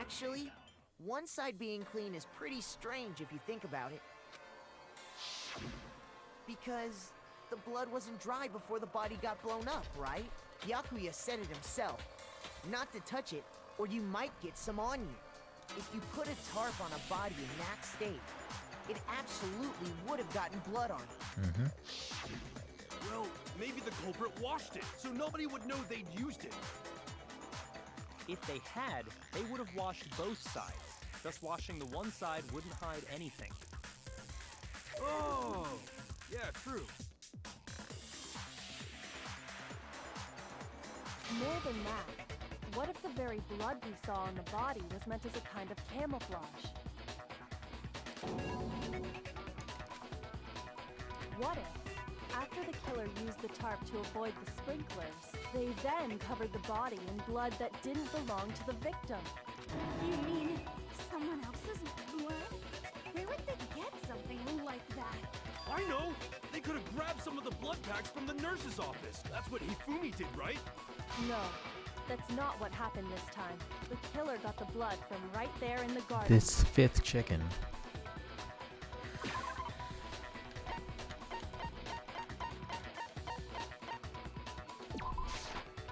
Actually, one side being clean is pretty strange if you think about it. Because the blood wasn't dry before the body got blown up, right? Byakuya said it himself. Not to touch it, or you might get some on you. If you put a tarp on a body in that state, it absolutely would have gotten blood on it. Well, maybe the culprit washed it, so nobody would know they'd used it. If they had, they would have washed both sides. Just washing the one side wouldn't hide anything. Oh, yeah, true. More than that, what if the very blood we saw on the body was meant as a kind of camouflage? What if, after the killer used the tarp to avoid the sprinklers, they then covered the body in blood that didn't belong to the victim? You mean someone else's blood? Where would they get something like that? I know! They could have grabbed some of the blood packs from the nurse's office. That's what Hifumi did, right? No, that's not what happened this time. The killer got the blood from right there in the garden. This fifth chicken.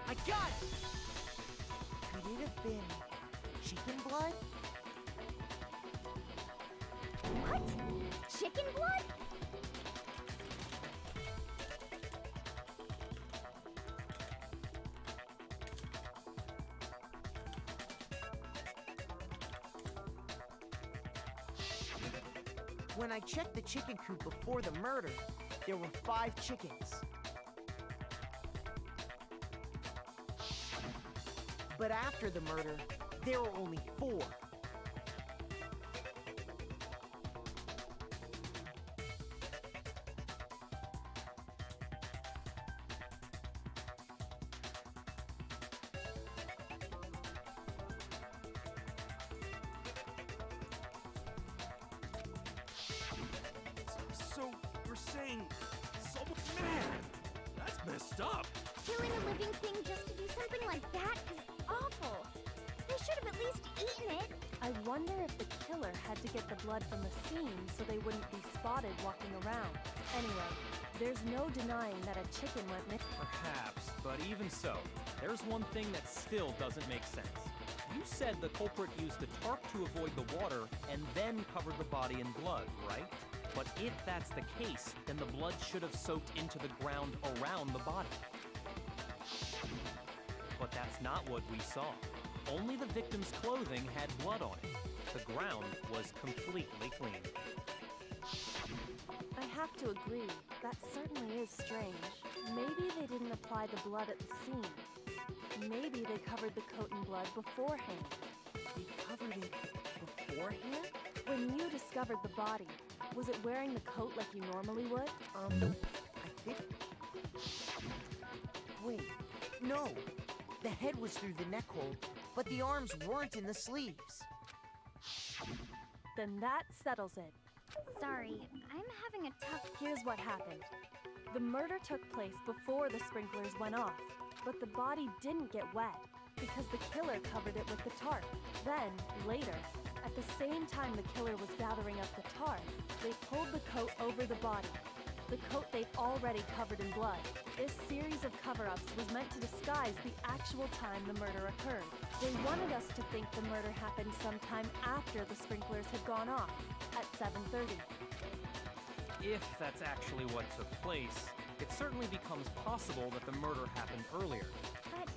I got it! Could it have been chicken blood? What? Chicken blood? When I checked the chicken coop before the murder, there were 5 chickens. But after the murder, there were only 4. So, you're saying someone... Man, that's messed up. Killing a living thing just to do something like that is awful. They should have at least eaten it. I wonder if the killer had to get the blood from the scene so they wouldn't be spotted walking around. Anyway, there's no denying that a chicken went missing. Perhaps, but even so, there's one thing that still doesn't make sense. You said the culprit used the tarp to avoid the water and then covered the body in blood, right? But if that's the case, then the blood should have soaked into the ground around the body. But that's not what we saw. Only the victim's clothing had blood on it. The ground was completely clean. I have to agree, that certainly is strange. Maybe they didn't apply the blood at the scene. Maybe they covered the coat in blood beforehand. They covered it beforehand? When you discovered the body, was it wearing the coat like you normally would? Nope. I think... Wait, no. The head was through the neck hole, but the arms weren't in the sleeves. Then that settles it. Sorry, I'm having a tough... Here's what happened. The murder took place before the sprinklers went off, but the body didn't get wet because the killer covered it with the tarp. Then, later, at the same time the killer was gathering up the tarp, they pulled the coat over the body. The coat they'd already covered in blood. This series of cover-ups was meant to disguise the actual time the murder occurred. They wanted us to think the murder happened sometime after the sprinklers had gone off, at 7:30. If that's actually what took place, it certainly becomes possible that the murder happened earlier. But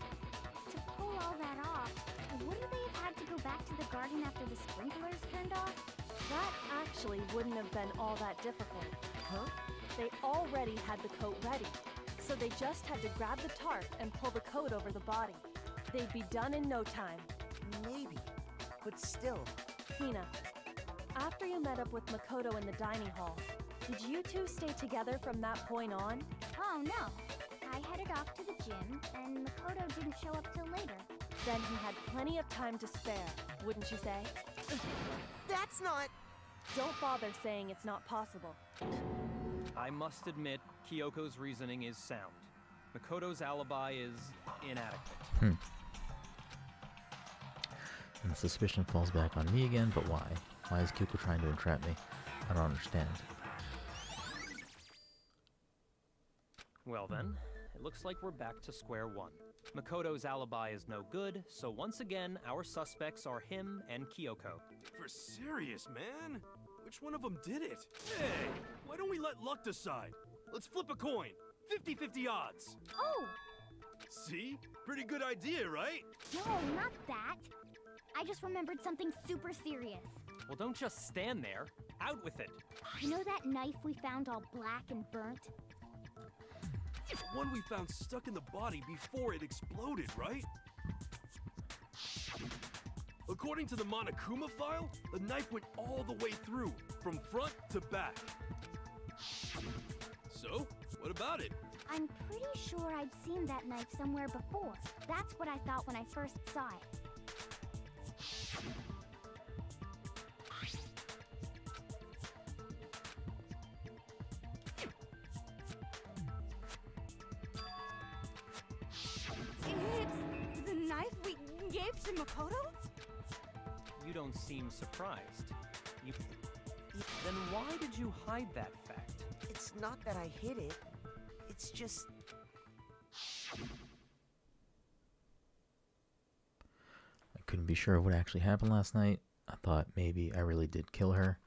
to pull all that off, wouldn't they have had to go back to the garden after the sprinklers turned off? That actually wouldn't have been all that difficult. Huh? They already had the coat ready, so they just had to grab the tarp and pull the coat over the body. They'd be done in no time. Maybe. But still. Hina, after you met up with Makoto in the dining hall, did you two stay together from that point on? Oh, no. I headed off to the gym, and Makoto didn't show up till later. Then he had plenty of time to spare, wouldn't you say? That's not... Don't bother saying it's not possible. I must admit, Kyoko's reasoning is sound. Makoto's alibi is inadequate. And the suspicion falls back on me again, but why? Why is Kyoko trying to entrap me? I don't understand. Well then, it looks like we're back to square one. Makoto's alibi is no good, so once again, our suspects are him and Kyoko. For serious, man? Which one of them did it? Hey, why don't we let luck decide? Let's flip a coin. 50-50 odds. Oh! See? Pretty good idea, right? No, not that. I just remembered something super serious. Well, don't just stand there. Out with it. You know that knife we found all black and burnt? It's one we found stuck in the body before it exploded, right? According to the Monokuma file, the knife went all the way through, from front to back. So, what about it? I'm pretty sure I'd seen that knife somewhere before. That's what I thought when I first saw it. It's the knife we gave to Makoto? You don't seem surprised. Then why did you hide that fact? It's not that I hid it. It's just... I couldn't be sure of what actually happened last night. I thought maybe I really did kill her.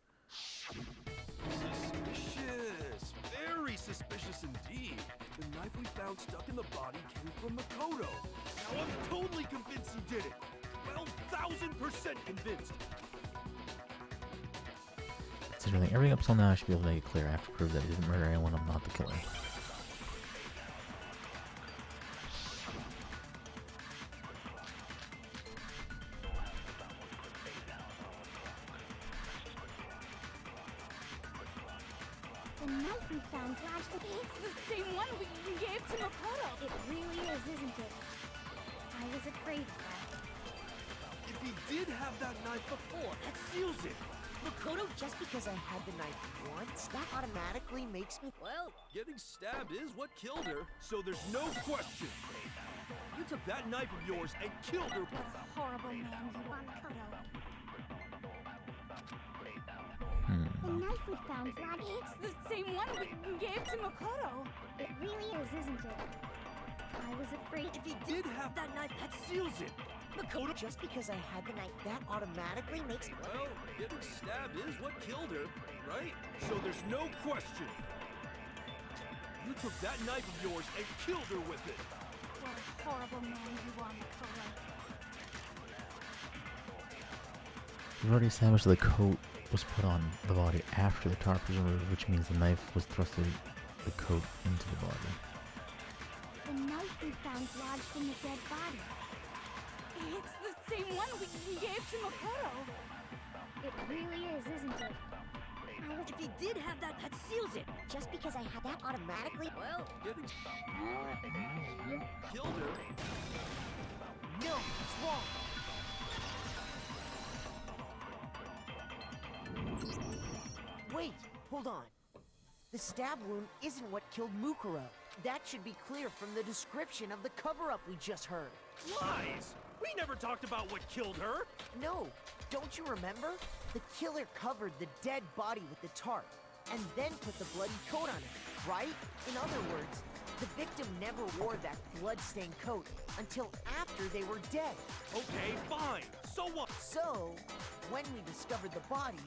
Suspicious. Very suspicious indeed. The knife we found stuck in the body came from Makoto. Now I'm totally convinced he did it. 12,000% convinced. Considering everything up till now, I should be able to make it clear. I have to prove that I didn't murder anyone. I'm not the killer. The knife we found flashed. It's the same one we gave to Makoto. It really is, isn't it? I was afraid of that. If he did have that knife before, that seals it. Makoto, just because I had the knife once, that automatically makes me... Well, Getting stabbed is what killed her, so there's no question. You took that knife of yours and killed her. What a horrible man you are, Makoto. The knife we found flashed. It's the same one we gave to Makoto. It really is, isn't it? I was afraid. If he did have that knife, that seals it. Makoto, just because I had the knife, that automatically makes me... Well, getting stabbed is what killed her, right? So there's no question. You took that knife of yours and killed her with it. What a horrible man you are, Mukuro. We've already established that the coat was put on the body after the tarp was removed, which means the knife was thrust through the coat into the body. The knife we found lodged in the dead body. It's the same one we gave to Makoto. It really is, isn't it? if he did have that, that seals it. Just because I had that automatically... Well, Getting... Killed her? No, it's wrong. Wait, hold on. The stab wound isn't what killed Mukuro. That should be clear from the description of the cover-up we just heard. Lies! We never talked about what killed her! No, don't you remember? The killer covered the dead body with the tarp, and then put the bloody coat on it, right? In other words, the victim never wore that blood-stained coat until after they were dead. Okay, fine. So what? So, when we discovered the body,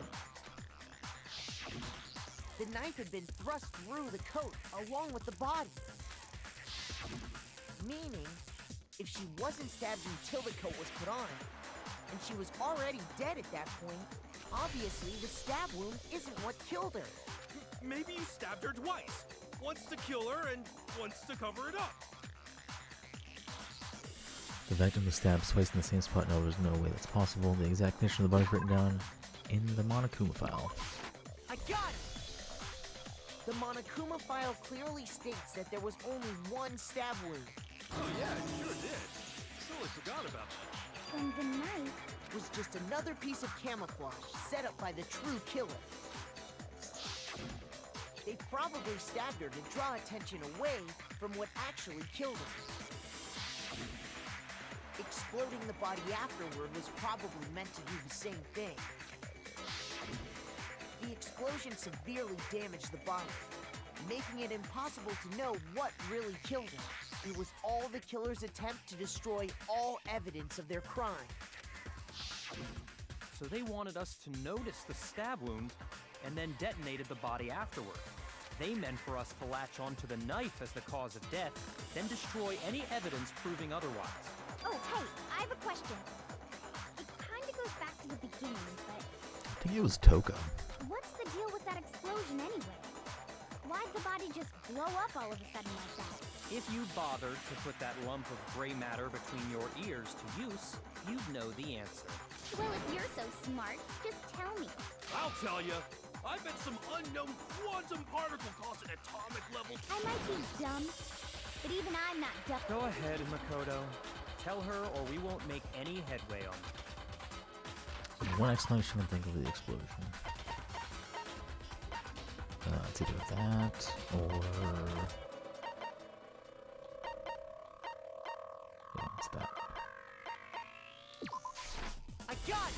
the knife had been thrust through the coat along with the body. Meaning, if she wasn't stabbed until the coat was put on, and she was already dead at that point, Obviously, the stab wound isn't what killed her. Maybe you stabbed her twice. Once to kill her and once to cover it up. The victim was stabbed twice in the same spot. No, there's no way that's possible. The exact condition of the body is written down in the Monokuma file. I got it! The Monokuma file clearly states that there was only one stab wound. Oh yeah, it sure did. Totally forgot about that. And the knife Was just another piece of camouflage set up by the true killer. They probably stabbed her to draw attention away from what actually killed her. Exploding the body afterward was probably meant to do the same thing. The explosion severely damaged the body, making it impossible to know what really killed her. It was all the killer's attempt to destroy all evidence of their crime. So they wanted us to notice the stab wound and then detonated the body afterward. They meant for us to latch onto the knife as the cause of death, then destroy any evidence proving otherwise. Oh, hey, I have a question. It kinda goes back to the beginning, but I think it was Toko. what's the deal with that explosion anyway? Why'd the body just blow up all of a sudden like that? If you bothered to put that lump of gray matter between your ears to use, you'd know the answer. Well, if you're so smart, just tell me. I'll tell you. I bet some unknown quantum particle caused an atomic level. I might be dumb, but even I'm not dumb. Go ahead, Makoto. Tell her or we won't make any headway on it. One explanation I can think of the explosion. It's either that or yeah, it's that. I got it!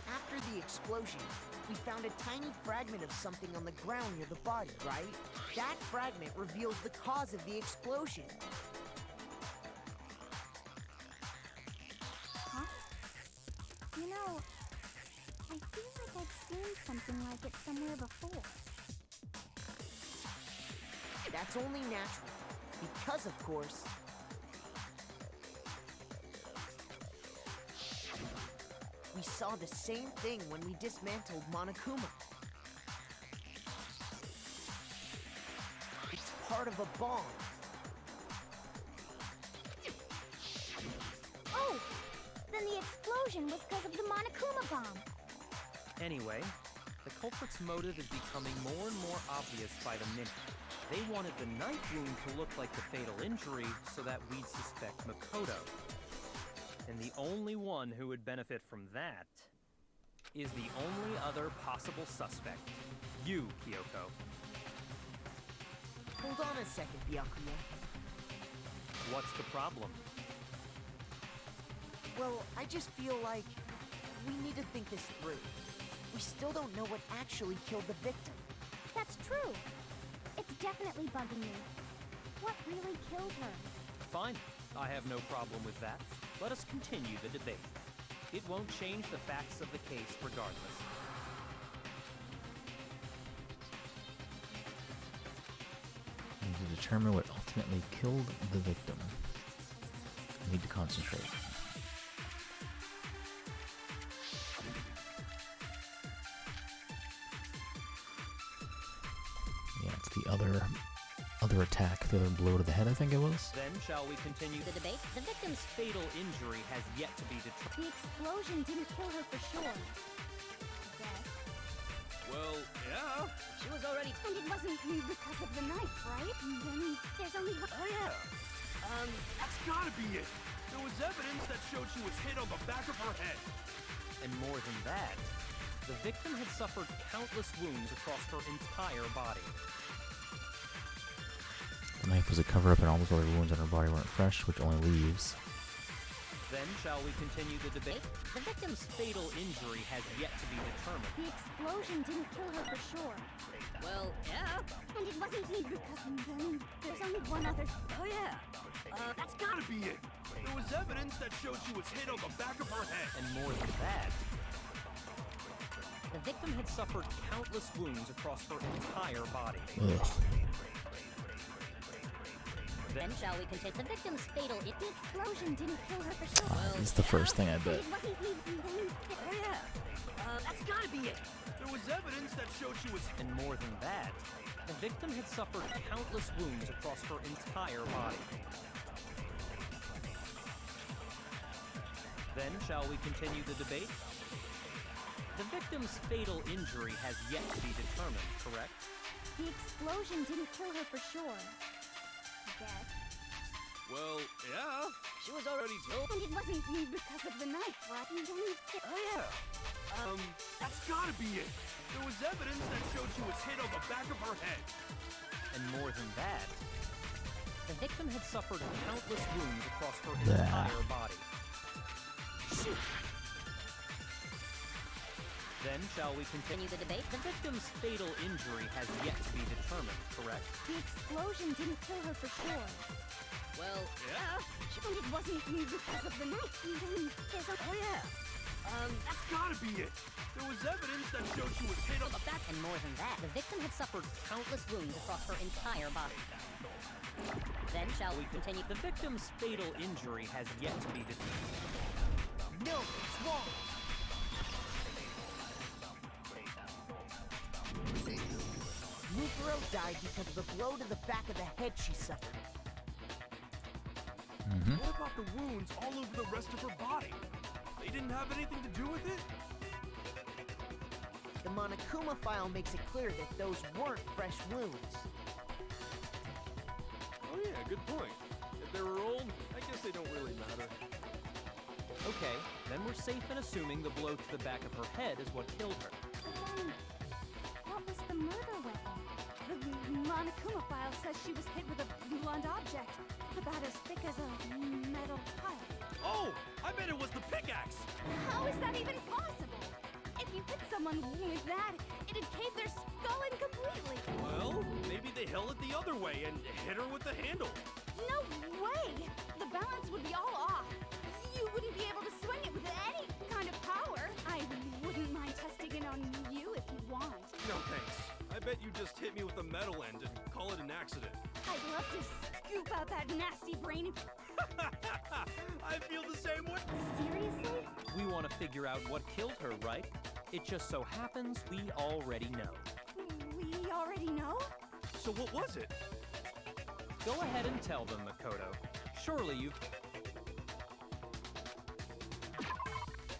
After the explosion, we found a tiny fragment of something on the ground near the body, right? That fragment reveals the cause of the explosion. Huh? You know, I feel like I've seen something like it somewhere before. That's only natural. Because, of course, we saw the same thing when we dismantled Monokuma. It's part of a bomb. Oh! Then the explosion was because of the Monokuma bomb. Anyway, the culprit's motive is becoming more and more obvious by the minute. They wanted the knife wound to look like the fatal injury so that we'd suspect Makoto. And the only one who would benefit from that is the only other possible suspect. You, Kyoko. Hold on a second, Byakuya. What's the problem? Well, I just feel like we need to think this through. We still don't know what actually killed the victim. That's true. It's definitely bugging me. What really killed her? Fine. I have no problem with that. Let us continue the debate. It won't change the facts of the case regardless. We need to determine what ultimately killed the victim. We need to concentrate. Yeah, it's the other attack, the other blow to the head, I think it was. Then shall we continue the debate? The victim's fatal injury has yet to be determined. The explosion didn't kill her for sure. I guess. Well, yeah. She was already... And it wasn't because of the knife, right? And then there's only one... Oh yeah. That's gotta be it. There was evidence that showed she was hit on the back of her head. And more than that, the victim had suffered countless wounds across her entire body. The knife was a cover-up and almost all her wounds on her body weren't fresh, which only leaves. Then shall we continue the debate? The victim's fatal injury has yet to be determined. The explosion didn't kill her for sure. Well, yeah. And it wasn't because then there's only one other... Oh, yeah. That's gotta be it. There was evidence that showed she was hit on the back of her head. And more than that, the victim had suffered countless wounds across her entire body. Ugh. Then shall we continue? The victim's fatal... The explosion didn't kill her for sure. It's the first thing I bet. It wasn't even... Oh yeah, that's gotta be it. There was evidence that showed she was... And more than that, the victim had suffered countless wounds across her entire body. Then shall we continue the debate? The victim's fatal injury has yet to be determined, correct? The explosion didn't kill her for sure. I guess. Well, yeah. She was already told. And it wasn't because of the knife, right? Oh yeah. That's gotta be it. There was evidence that showed she was hit on the back of her head. And more than that, the victim had suffered countless wounds across her entire body. Shoot. Then shall we continue the debate? The victim's fatal injury has yet to be determined, correct? The explosion didn't kill her for sure. Well, yeah. And it wasn't because of the knife. Oh yeah. That's gotta be it. There was evidence that showed she was hit on the back. And more than that, the victim had suffered countless wounds across her entire body. Then shall we continue? The victim's fatal injury has yet to be determined. No, it's wrong. Mukuro died because of the blow to the back of the head she suffered. What about the wounds all over the rest of her body? They didn't have anything to do with it? The Monokuma file makes it clear that those weren't fresh wounds. Oh yeah, good point. If they were old, I guess they don't really matter. Okay, then we're safe in assuming the blow to the back of her head is what killed her. But then, what was the murder weapon? The Monokuma file says she was hit with a blunt object, about as thick as a metal pipe. Oh, I bet it was the pickaxe. How is that even possible? If you hit someone with that, it'd cave their skull in completely. Well, maybe they held it the other way and hit her with the handle. No way! The balance would be all off. You wouldn't be able to swing it with any kind of power. I wouldn't mind testing it on you if you want. No thanks. I bet you just hit me with a metal end and call it an accident. I'd love to scoop out that nasty brain. I feel the same way. Seriously? We want to figure out what killed her, right? It just so happens we already know. We already know? So what was it? Go ahead and tell them, Makoto. Surely you've...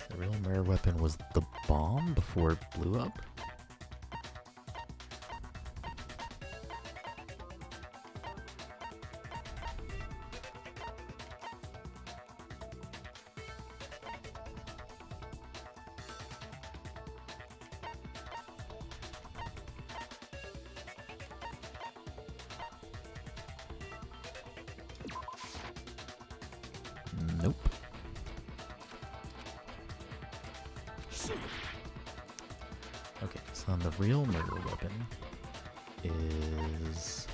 The real murder weapon was the bomb before it blew up? Nope. Okay, so the real murder weapon is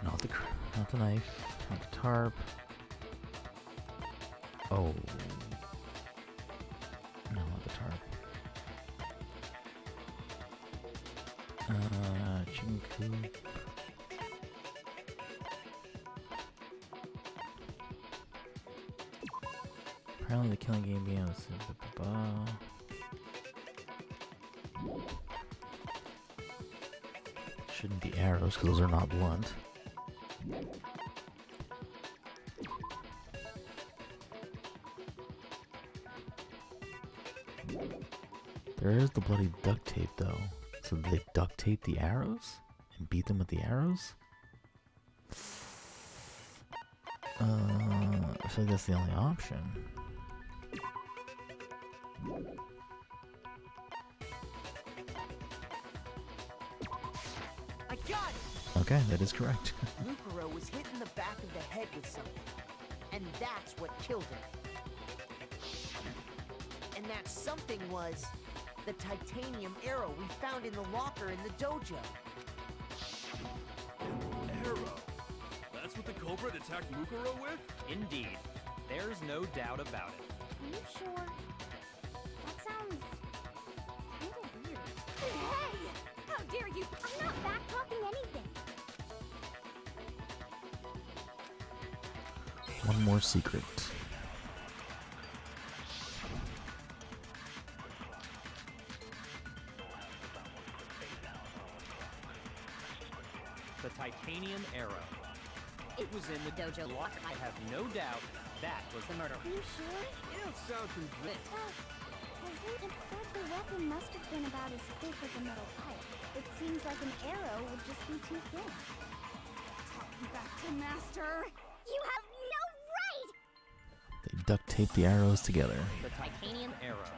not the knife, not the tarp. Oh, no, not the tarp. Chicken coop. Apparently the killing game began with shouldn't be arrows because those are not blunt. There is the bloody duct tape though. So they duct tape the arrows and beat them with the arrows? I feel like that's the only option. I got it! Okay, that is correct. Mukuro was hit in the back of the head with something, and that's what killed her. And that something was the titanium arrow we found in the locker in the dojo. Arrow? That's what the culprit attacked Mukuro with? Indeed. There's no doubt about it. Are you sure? That sounds kind of weird. Hey! How dare you? I'm not back-talking anything. One more secret. The titanium arrow. It was in the dojo locker. I have no doubt that was the murder. Are you sure? You don't sound convinced. Well, it said the weapon must have been about as thick as a metal pipe. It seems like an arrow would just be too thin. Talking back to Master. You have no right! They duct tape the arrows together. The titanium arrow.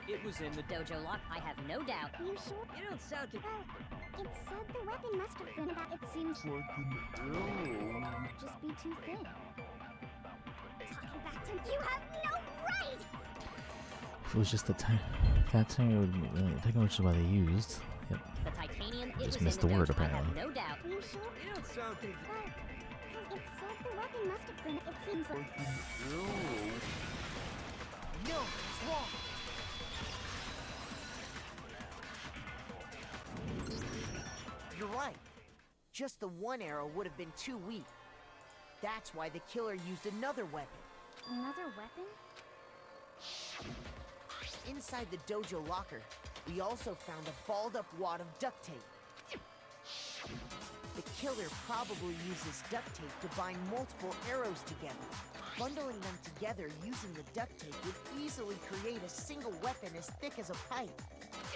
It was in the Dojo lock, I have no doubt. Are you sure? You don't sound convinced. Well, it said the weapon must have been about. It seems like an arrow would just be too thin. Talking back to. You have no right! If it was just the time, that time it would be, I think which is why they used. Yep. The titanium, it Just was missed in the word, dojo, I apparently. have no doubt. Are you sure? You don't sound convinced. Well, it said the weapon must have been. It seems like. No, it's wrong. You're right. Just the one arrow would have been too weak. That's why the killer used another weapon. Another weapon? Inside the dojo locker, we also found a balled up wad of duct tape. The killer probably used this duct tape to bind multiple arrows together. Bundling them together using the duct tape would easily create a single weapon as thick as a pipe.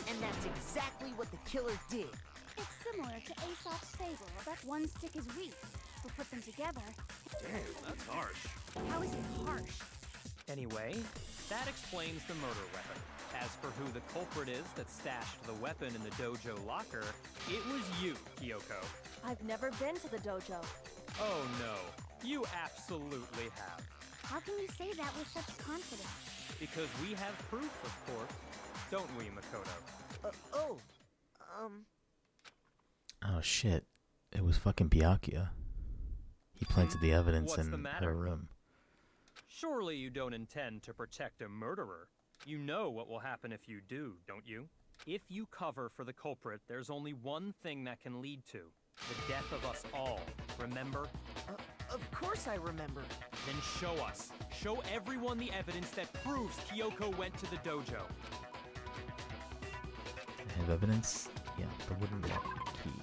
And that's exactly what the killer did. It's similar to Aesop's fable that one stick is weak. We put them together. Damn, that's harsh. How is it harsh? Anyway, that explains the murder weapon. As for who the culprit is that stashed the weapon in the dojo locker, it was you, Kyoko. I've never been to the dojo. Oh no, you absolutely have. How can you say that with such confidence? Because we have proof, of course. Don't we, Makoto? Oh shit! It was fucking Byakuya. He planted the evidence What's the in matter? her room. Surely you don't intend to protect a murderer. You know what will happen if you do, don't you? If you cover for the culprit, there's only one thing that can lead to the death of us all. Remember? Of course I remember. Then show us. Show everyone the evidence that proves Kyoko went to the dojo. I have evidence? Yeah, the wooden lock key.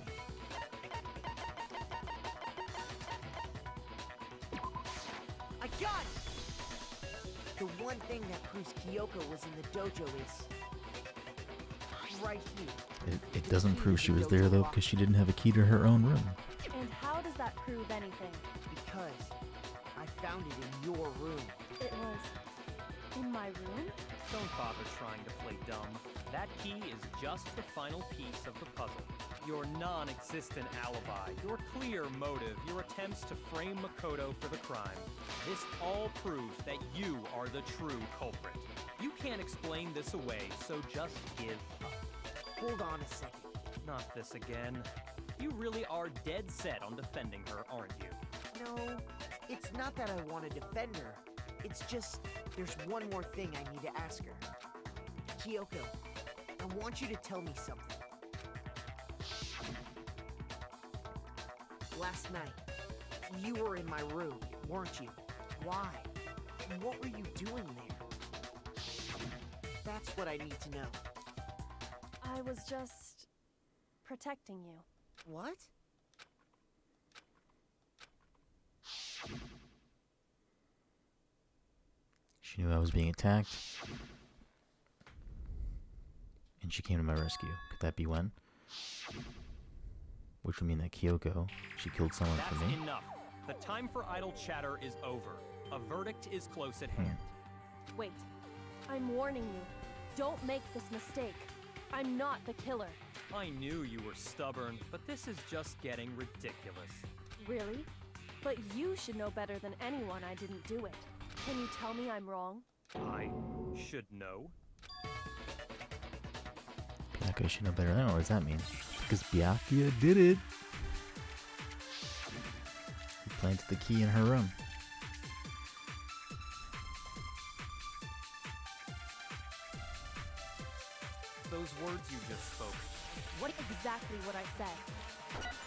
I got it! The one thing that proves Kyoko was in the dojo is right here. It doesn't prove she was there though, because she didn't have a key to her own room. And how does that prove anything? Because I found it in your room. It was in my room? Don't bother trying to play dumb. That key is just the final piece of the puzzle. Your non-existent alibi, your clear motive, your attempts to frame Makoto for the crime. This all proves that you are the true culprit. You can't explain this away, so just give up. Hold on a second. Not this again. You really are dead set on defending her, aren't you? No, it's not that I want to defend her. It's just, there's one more thing I need to ask her. Kyoko, I want you to tell me something. Last night, you were in my room, weren't you? Why? And what were you doing there? That's what I need to know. I was just protecting you. What? She knew I was being attacked, and she came to my rescue. Could that be when? Which would mean that Kyoko, she killed someone for me. That's enough. The time for idle chatter is over. A verdict is close at hand. Wait, I'm warning you. Don't make this mistake. I'm not the killer. I knew you were stubborn, but this is just getting ridiculous. Really? But you should know better than anyone I didn't do it. Can you tell me I'm wrong? I should know. Byakuya should know better. I don't know what does that mean. Because Byakuya did it. He planted the key in her room. Those words you just spoke, What exactly what I said?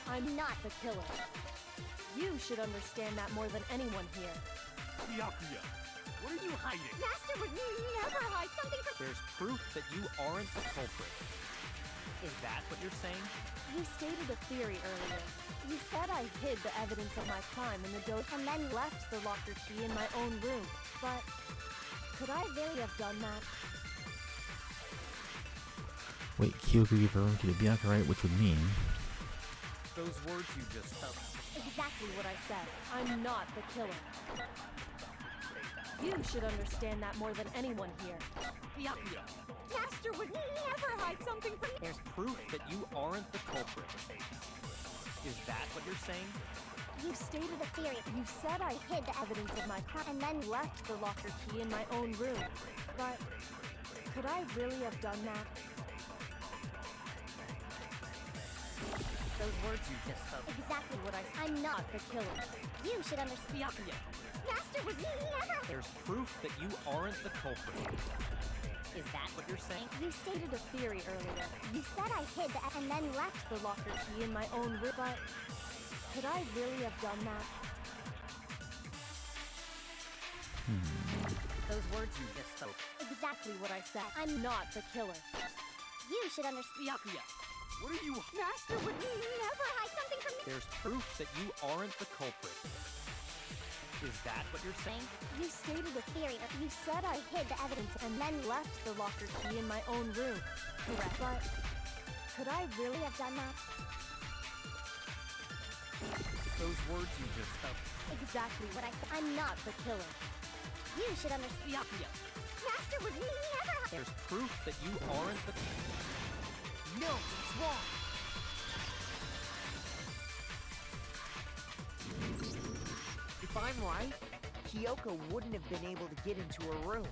I'm not the killer. You should understand that more than anyone here. Byakuya, what are you hiding? Master would never hide something from— There's proof that you aren't the culprit. Is that what you're saying? You stated a theory earlier. You said I hid the evidence of my crime in the dojo and then left the locker key in my own room. But could I really have done that? Wait, Kyoko gave her room key to Bianca, right? Which would mean... Those words you just spoke. Exactly what I said. I'm not the killer. You should understand that more than anyone here. Byakuya, Master would never hide something from— there's proof that you aren't the culprit. Is that what you're saying? You stated a theory. You said I hid the evidence of my crime and then left the locker key in my own room. But could I really have done that? Those words you just spoke. Exactly what I said. I'm not the killer. You should understand. Byakuya, Master would never— there's proof that you aren't the culprit. Is that what you're saying? You stated a theory earlier. You said I hid the and then left the locker key in my own room. But could I really have done that? Those words you just spoke. Exactly what I said. I'm not the killer. You should understand. Byakuya, what are you... Master would never hide something from me. There's proof that you aren't the culprit. Is that what you're saying? You stated a theory. You said I hid the evidence and then left the locker key in my own room. Correct. But could I really have done that? Those words you just spoke. Exactly what I said. I'm not the killer. You should understand. Byakuya, Master would never— there's proof that you aren't the... No, it's wrong. If I'm right, Kyoko wouldn't have been able to get into her room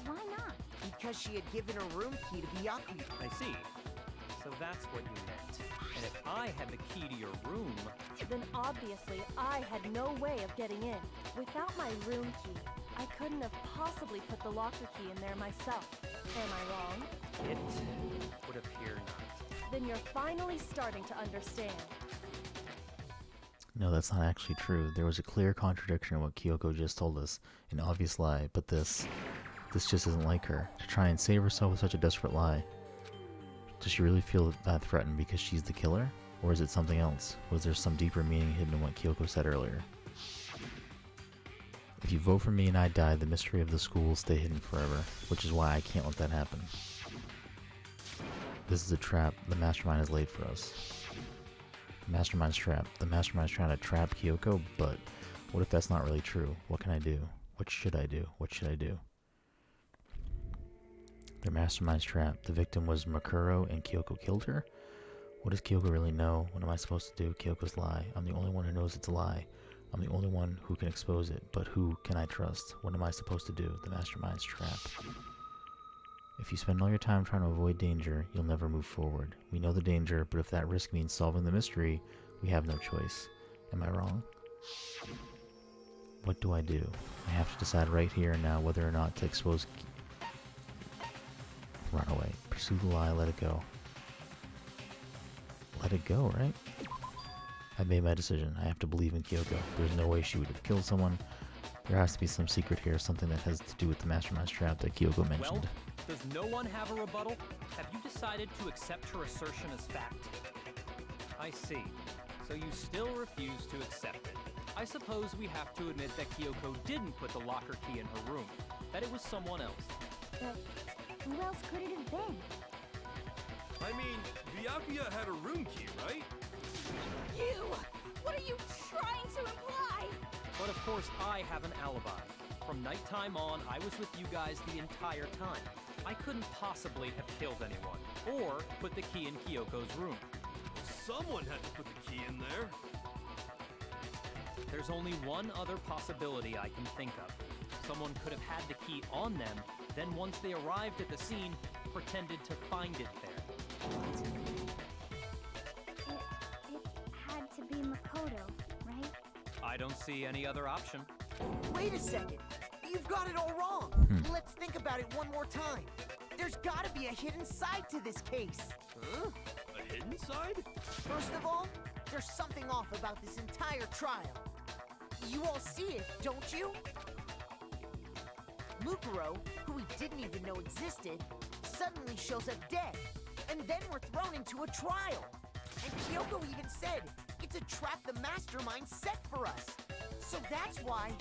Why not? because she had given her room key to Byakuya. I see. So that's what you meant. And if I had the key to your room... Then obviously I had no way of getting in. Without my room key, I couldn't have possibly put the locker key in there myself. Am I wrong? It would appear not. Then you're finally starting to understand. No, that's not actually true. There was a clear contradiction in what Kyoko just told us. An obvious lie, but this just isn't like her. To try and save herself with such a desperate lie. Does she really feel that threatened because she's the killer? Or is it something else? Was there some deeper meaning hidden in what Kyoko said earlier? If you vote for me and I die, the mystery of the school will stay hidden forever, which is why I can't let that happen. This is a trap the mastermind has laid for us. The mastermind's trap. The mastermind's trying to trap Kyoko, but what if that's not really true? What can I do? What should I do? What should I do? Their mastermind's trap. The victim was Mukuro and Kyoko killed her? What does Kyoko really know? What am I supposed to do? Kyoko's lie. I'm the only one who knows it's a lie. I'm the only one who can expose it, but who can I trust? What am I supposed to do? The mastermind's trap. If you spend all your time trying to avoid danger, you'll never move forward. We know the danger, but if that risk means solving the mystery, we have no choice. Am I wrong? What do I do? I have to decide right here and now whether or not to expose... Run away. Pursue the lie, let it go. Let it go, right? I made my decision. I have to believe in Kyoko. There's no way she would have killed someone. There has to be some secret here, something that has to do with the mastermind's trap that Kyoko mentioned. Well, does no one have a rebuttal? Have you decided to accept her assertion as fact? I see. So you still refuse to accept it. I suppose we have to admit that Kyoko didn't put the locker key in her room. That it was someone else. But who else could it have been? I mean, Byakuya had a room key, right? You! What are you trying to imply? But of course, I have an alibi. From nighttime on, I was with you guys the entire time. I couldn't possibly have killed anyone, or put the key in Kyoko's room. Someone had to put the key in there. There's only one other possibility I can think of. Someone could have had the key on them, then once they arrived at the scene, pretended to find it there. It had to be Makoto, right? I don't see any other option. Wait a second. You've got it all wrong. Let's think about about it one more time. There's gotta be a hidden side to this case. Huh? A hidden side? First of all, there's something off about this entire trial. You all see it, don't you? Mukuro, who we didn't even know existed, suddenly shows up dead. And then we're thrown into a trial. And Kyoko even said, it's a trap the mastermind set for us. So that's why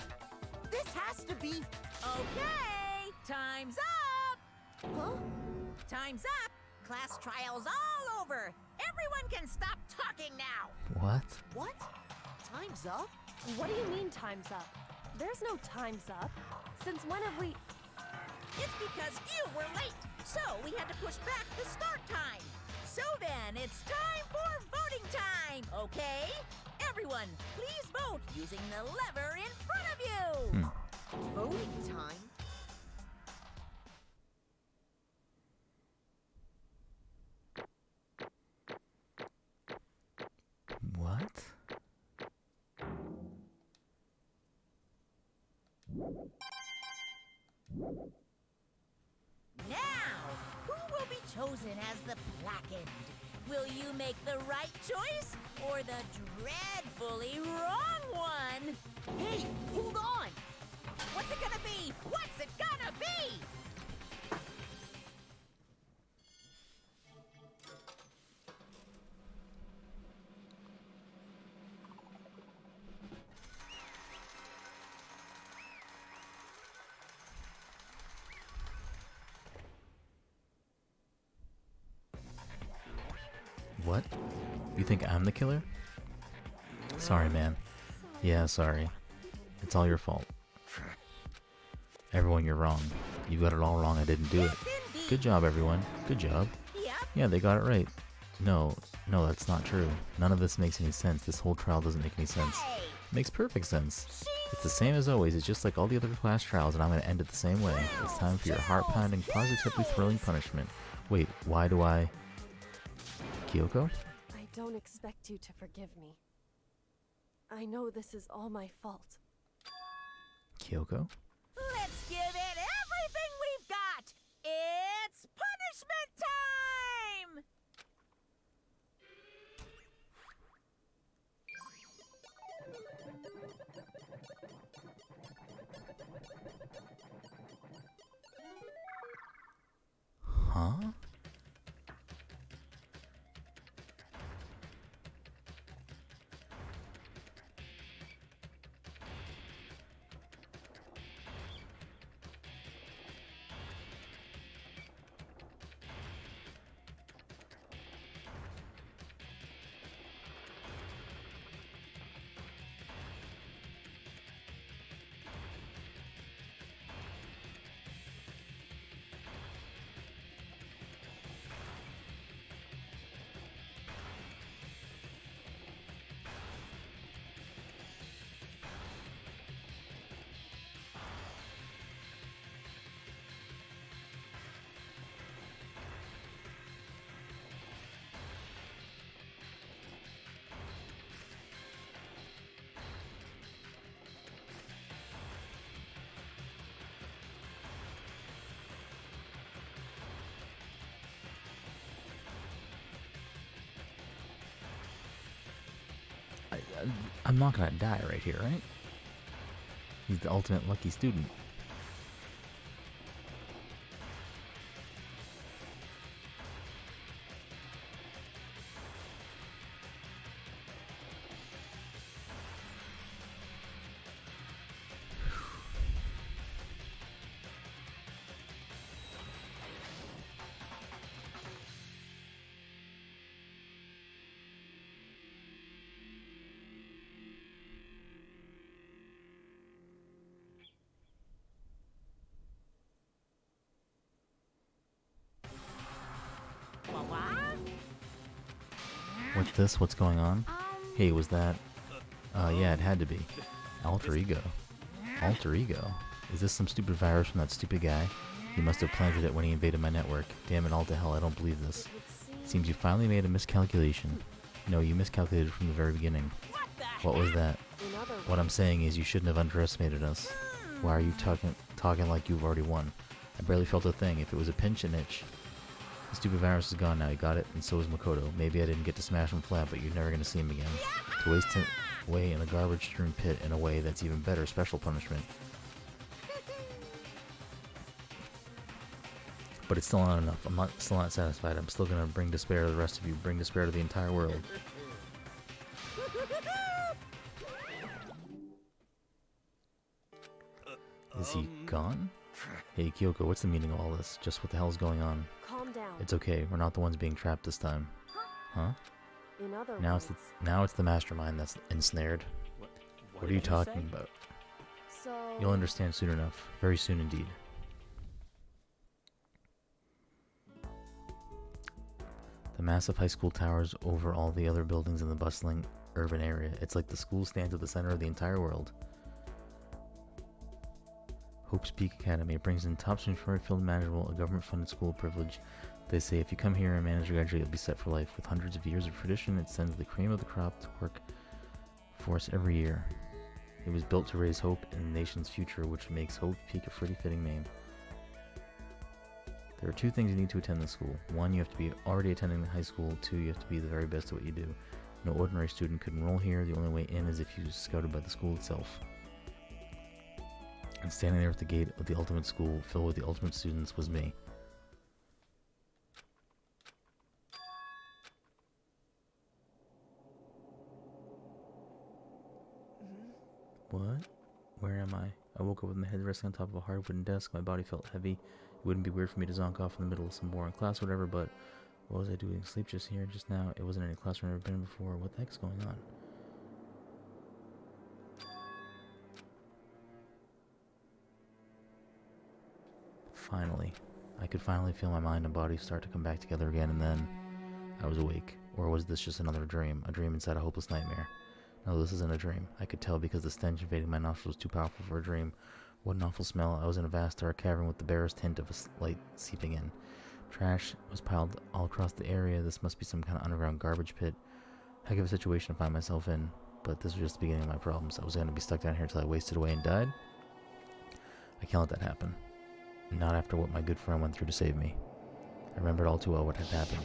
this has to be... Okay, time's up! Huh? Time's up! Class trial's all over! Everyone can stop talking now! What? What? Time's up? What do you mean time's up? There's no time's up. Since when have we... It's because you were late, so we had to push back the start time. So then, it's time for voting time, okay? Everyone, please vote using the lever in front of you! Voting time? What? Now, who will be chosen as the blackened? Will you make the right choice or the dreadfully wrong one? Hey, hold on! What's it gonna be? What's it gonna be? What? You think I'm the killer? Sorry, man. Yeah, sorry. It's all your fault. Everyone, you're wrong. You got it all wrong. I didn't do it. Good job, everyone. Good job. Yep. Yeah, they got it right. No, that's not true. None of this makes any sense. This whole trial doesn't make any sense. It makes perfect sense. It's the same as always. It's just like all the other class trials, and I'm going to end it the same way. It's time for your heart-pounding, positively thrilling punishment. Wait, why do I... Kyoko? I don't expect you to forgive me. I know this is all my fault. Kyoko? Let's give it everything we've got! It's punishment time! Huh? I'm not gonna die right here, right? He's the ultimate lucky student. What's this? What's going on? Hey, was that... yeah, it had to be. Alter ego. Alter ego? Is this some stupid virus from that stupid guy? He must have planted it when he invaded my network. Damn it all to hell, I don't believe this. Seems you finally made a miscalculation. No, you miscalculated from the very beginning. What was that? What I'm saying is you shouldn't have underestimated us. Why are you talking like you've already won? I barely felt a thing. If it was a pinch, an itch. The stupid virus is gone now. You got it, and so is Makoto. Maybe I didn't get to smash him flat, but you're never gonna see him again. To waste him away in a garbage-strewn pit in a way that's even better. Special punishment. But it's still not enough. I'm still not satisfied. I'm still gonna bring despair to the rest of you. Bring despair to the entire world. Is he gone? Hey, Kyoko, what's the meaning of all this? Just what the hell's going on? Calm down. It's okay. We're not the ones being trapped this time. Huh? In other Now words, it's the mastermind that's ensnared. What are you talking about? so You'll understand soon enough. Very soon indeed. The massive high school towers over all the other buildings in the bustling urban area. It's like the school stands at the center of the entire world. Hope's Peak Academy. It brings in top students from every field imaginable, a government-funded school privilege. They say if you come here and manage to graduate, you'll be set for life. With hundreds of years of tradition, it sends the cream of the crop to work for us every year. It was built to raise hope in the nation's future, which makes Hope Peak a pretty fitting name. There are 2 things you need to attend this school. 1, you have to be already attending high school. 2, you have to be the very best at what you do. No ordinary student could enroll here. The only way in is if you are scouted by the school itself. And standing there at the gate of the ultimate school, filled with the ultimate students, was me. What? Where am I? I woke up with my head resting on top of a hard wooden desk. My body felt heavy. It wouldn't be weird for me to zonk off in the middle of some boring class or whatever, but what was I doing? Sleep just here, just now? It wasn't any classroom I've ever been in before. What the heck's going on? Finally. I could finally feel my mind and body start to come back together again, and then I was awake. Or was this just another dream? A dream inside a hopeless nightmare? No, this isn't a dream. I could tell because the stench invading my nostrils was too powerful for a dream. What an awful smell. I was in a vast dark cavern with the barest hint of a light seeping in. Trash was piled all across the area. This must be some kind of underground garbage pit. Heck of a situation to find myself in. But this was just the beginning of my problems. I was going to be stuck down here until I wasted away and died. I can't let that happen. Not after what my good friend went through to save me. I remembered all too well what had happened.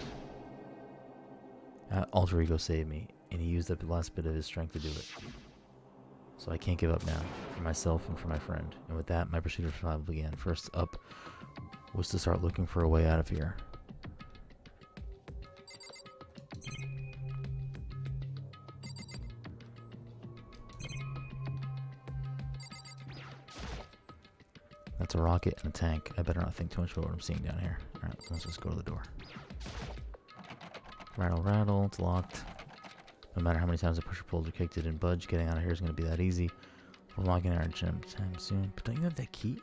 Alter Ego saved me, and he used up the last bit of his strength to do it. So I can't give up now, for myself and for my friend. And with that, my pursuit of survival began. First up was to start looking for a way out of here. That's a rocket and a tank. I better not think too much about what I'm seeing down here. Alright, let's just go to the door. Rattle, rattle, it's locked. No matter how many times I push or pulled or kicked it and budge, getting out of here is going to be that easy. We're locking our gym time soon. But don't you have that key?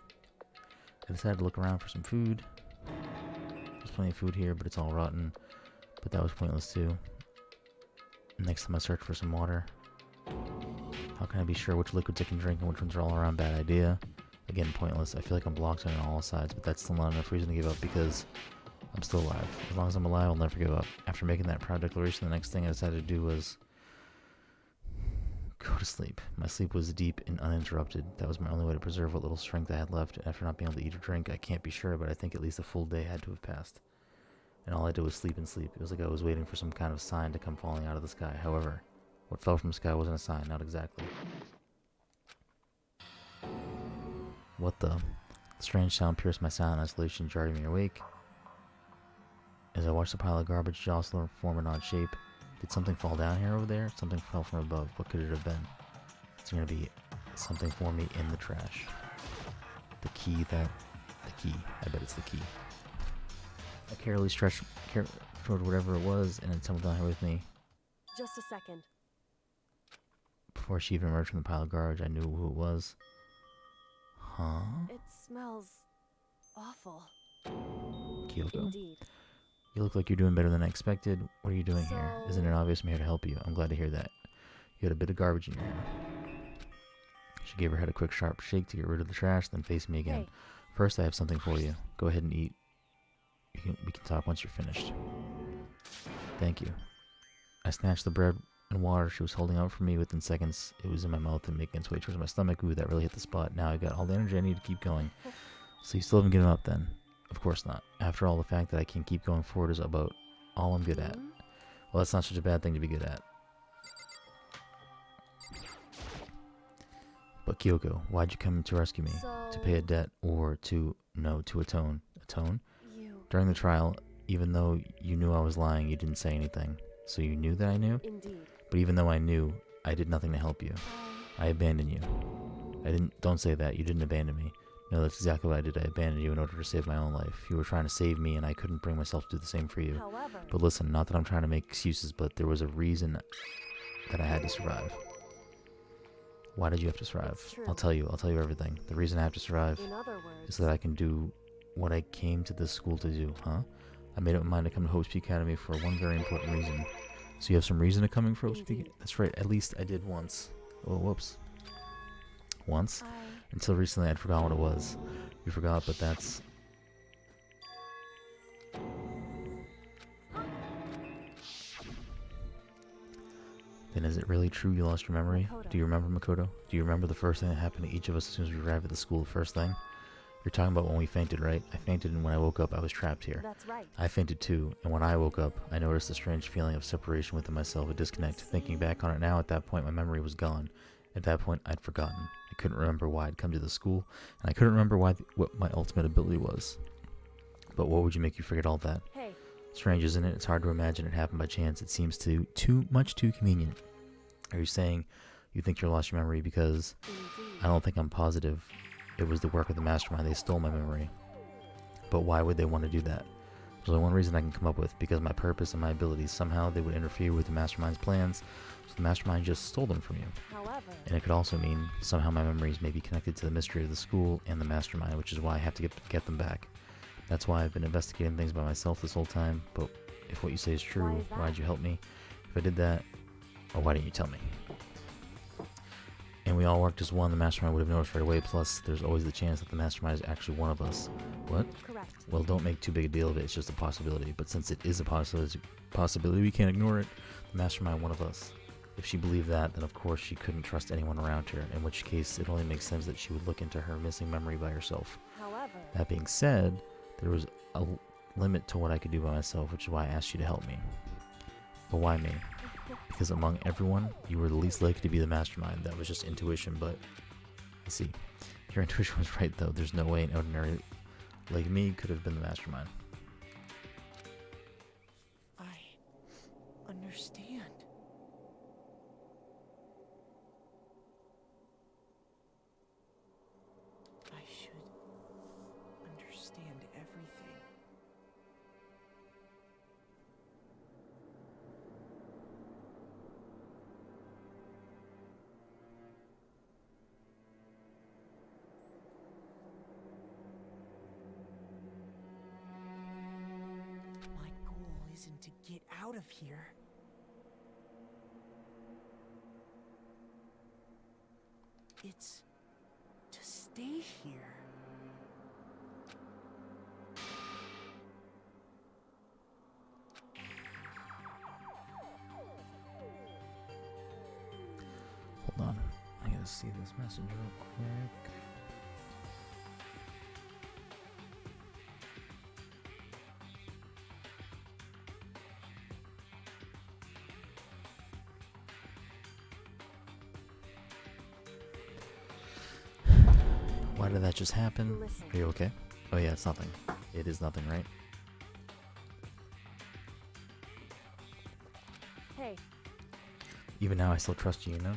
I decided to look around for some food. There's plenty of food here, but it's all rotten. But that was pointless too. Next time I search for some water. How can I be sure which liquids I can drink and which ones are all around? Bad idea. Again, pointless. I feel like I'm blocked on all sides, but that's still not enough reason to give up because I'm still alive. As long as I'm alive, I'll never give up. After making that proud declaration, the next thing I decided to do was go to sleep. My sleep was deep and uninterrupted. That was my only way to preserve what little strength I had left. After not being able to eat or drink, I can't be sure, but I think at least a full day had to have passed. And all I did was sleep and sleep. It was like I was waiting for some kind of sign to come falling out of the sky. However, what fell from the sky wasn't a sign, not exactly. What the? Strange sound pierced my silent isolation, jarring me awake. As I watched the pile of garbage jostle and form an odd shape, did something fall down here over there? Something fell from above. What could it have been? It's gonna be something for me in the trash. The key. I bet it's the key. I carefully stretched toward whatever it was, and it tumbled down here with me. Just a second. Before she even emerged from the pile of garbage, I knew who it was. Huh? It smells awful. Kyoko? Indeed. You look like you're doing better than I expected. What are you doing here? Isn't it obvious I'm here to help you? I'm glad to hear that. You had a bit of garbage in your hair. She gave her head a quick sharp shake to get rid of the trash, then faced me again. Hey. First, I have something for you. Go ahead and eat. We can talk once you're finished. Thank you. I snatched the bread and water she was holding out for me. Within seconds, it was in my mouth and making its way towards my stomach. Ooh, that really hit the spot. Now I got all the energy I need to keep going. So you still haven't given up then? Of course not. After all, the fact that I can keep going forward is about all I'm good at. Well, that's not such a bad thing to be good at. But Kyoko, why'd you come to rescue me? To pay a debt or to atone? Atone? During the trial, even though you knew I was lying, you didn't say anything. So you knew that I knew? Indeed. But even though I knew, I did nothing to help you. I abandoned you. Don't say that. You didn't abandon me. No, that's exactly what I did. I abandoned you in order to save my own life. You were trying to save me, and I couldn't bring myself to do the same for you. However, but listen, not that I'm trying to make excuses, but there was a reason that I had to survive. Why did you have to survive? I'll tell you everything. The reason I have to survive is so that I can do what I came to this school to do, huh? I made up my mind to come to Hope Peak Academy for one very important reason. So you have some reason to coming for Hope Peak? That's right, at least I did once. Oh, whoops. Once? Until recently I'd forgotten what it was. You forgot, but that's... Then is it really true you lost your memory? Do you remember, Mukuro? Do you remember the first thing that happened to each of us as soon as we arrived at the school? The first thing? You're talking about when we fainted, right? I fainted, and when I woke up, I was trapped here. That's right. I fainted too, and when I woke up, I noticed a strange feeling of separation within myself, a disconnect. Thinking back on it now, at that point, my memory was gone. At that point, I'd forgotten. I couldn't remember why I'd come to the school, and I couldn't remember what my ultimate ability was. But what would you make you forget all that? Hey. Strange, isn't it? It's hard to imagine it happened by chance. It seems too convenient. Are you saying you think you lost your memory because... I don't think I'm positive. It was the work of the mastermind. They stole my memory. But why would they want to do that? There's only one reason I can come up with. Because my purpose and my abilities. Somehow they would interfere with the mastermind's plans. So the mastermind just stole them from you. However... And it could also mean somehow my memories may be connected to the mystery of the school and the mastermind. Which is why I have to get them back. That's why I've been investigating things by myself this whole time. But if what you say is true, why'd you help me? If I did that... Or why didn't you tell me? And we all worked as one, the mastermind would have noticed right away. Plus, there's always the chance that the mastermind is actually one of us. What? Correct. Well, don't make too big a deal of it. It's just a possibility. But since it is a possibility, we can't ignore it. The mastermind, one of us. If she believed that, then of course she couldn't trust anyone around her. In which case, it only makes sense that she would look into her missing memory by herself. However... That being said, there was a limit to what I could do by myself, which is why I asked you to help me. But why me? Because among everyone, you were the least likely to be the mastermind. That was just intuition, but... I see. Your intuition was right, though. There's no way an ordinary like me could have been the mastermind. I understand. I should understand everything. My goal isn't to get out of here. It's to stay here. Hold on. I gotta see this message real quick. Why did that just happen? Listen. Are you okay? Oh yeah, it's nothing. It is nothing, right? Hey. Even now, I still trust you, you know?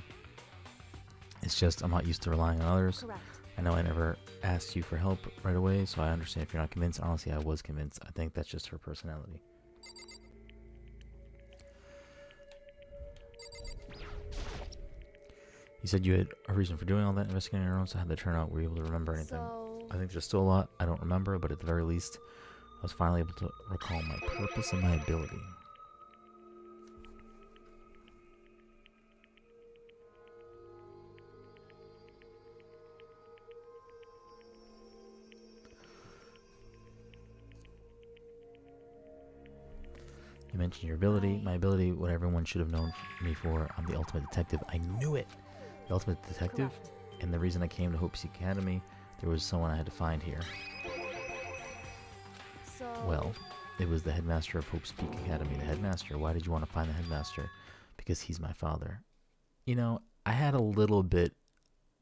It's just I'm not used to relying on others. Correct. I know I never asked you for help right away, so I understand if you're not convinced. Honestly, I was convinced. I think that's just her personality. You said you had a reason for doing all that investigating on your own, so how'd that turn out? Were you able to remember anything? So... I think there's still a lot I don't remember, but at the very least, I was finally able to recall my purpose and my ability. You mentioned your ability. My ability, what everyone should have known me for. I'm the ultimate detective. I knew it! The ultimate detective? Correct. And the reason I came to Hope Peak Academy, there was someone I had to find here. Well, it was the headmaster of Hope's Peak Academy. The headmaster. Why did you want to find the headmaster? Because he's my father. You know, I had a little bit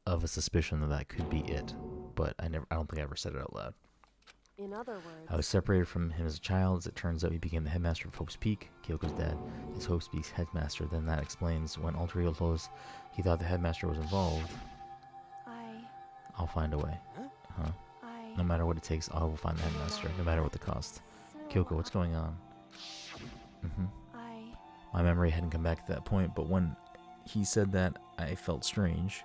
of a suspicion that that could be it, but I don't think I ever said it out loud. In other words, I was separated from him as a child. As it turns out, he became the headmaster of Hope's Peak. Kyoko's dad is Hope's Peak's headmaster. Then that explains when Alter Ego told us he thought the headmaster was involved. I'll find a way. Huh? No matter what it takes, I will find the headmaster, no matter what the cost. Kyoko, what's going on? My memory hadn't come back to that point, but when he said that, I felt strange.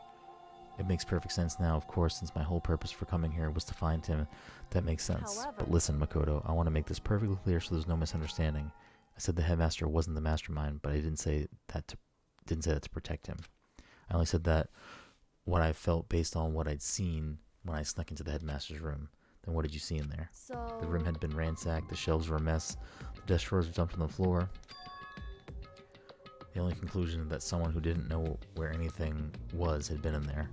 It makes perfect sense now, of course, since my whole purpose for coming here was to find him. That makes sense. However, but listen, Makoto, I want to make this perfectly clear so there's no misunderstanding. I said the headmaster wasn't the mastermind, but I didn't say that to protect him. I only said that what I felt based on what I'd seen when I snuck into the headmaster's room. Then what did you see in there? So The room had been ransacked, the shelves were a mess, the desk drawers were dumped on the floor. The only conclusion is that someone who didn't know where anything was had been in there.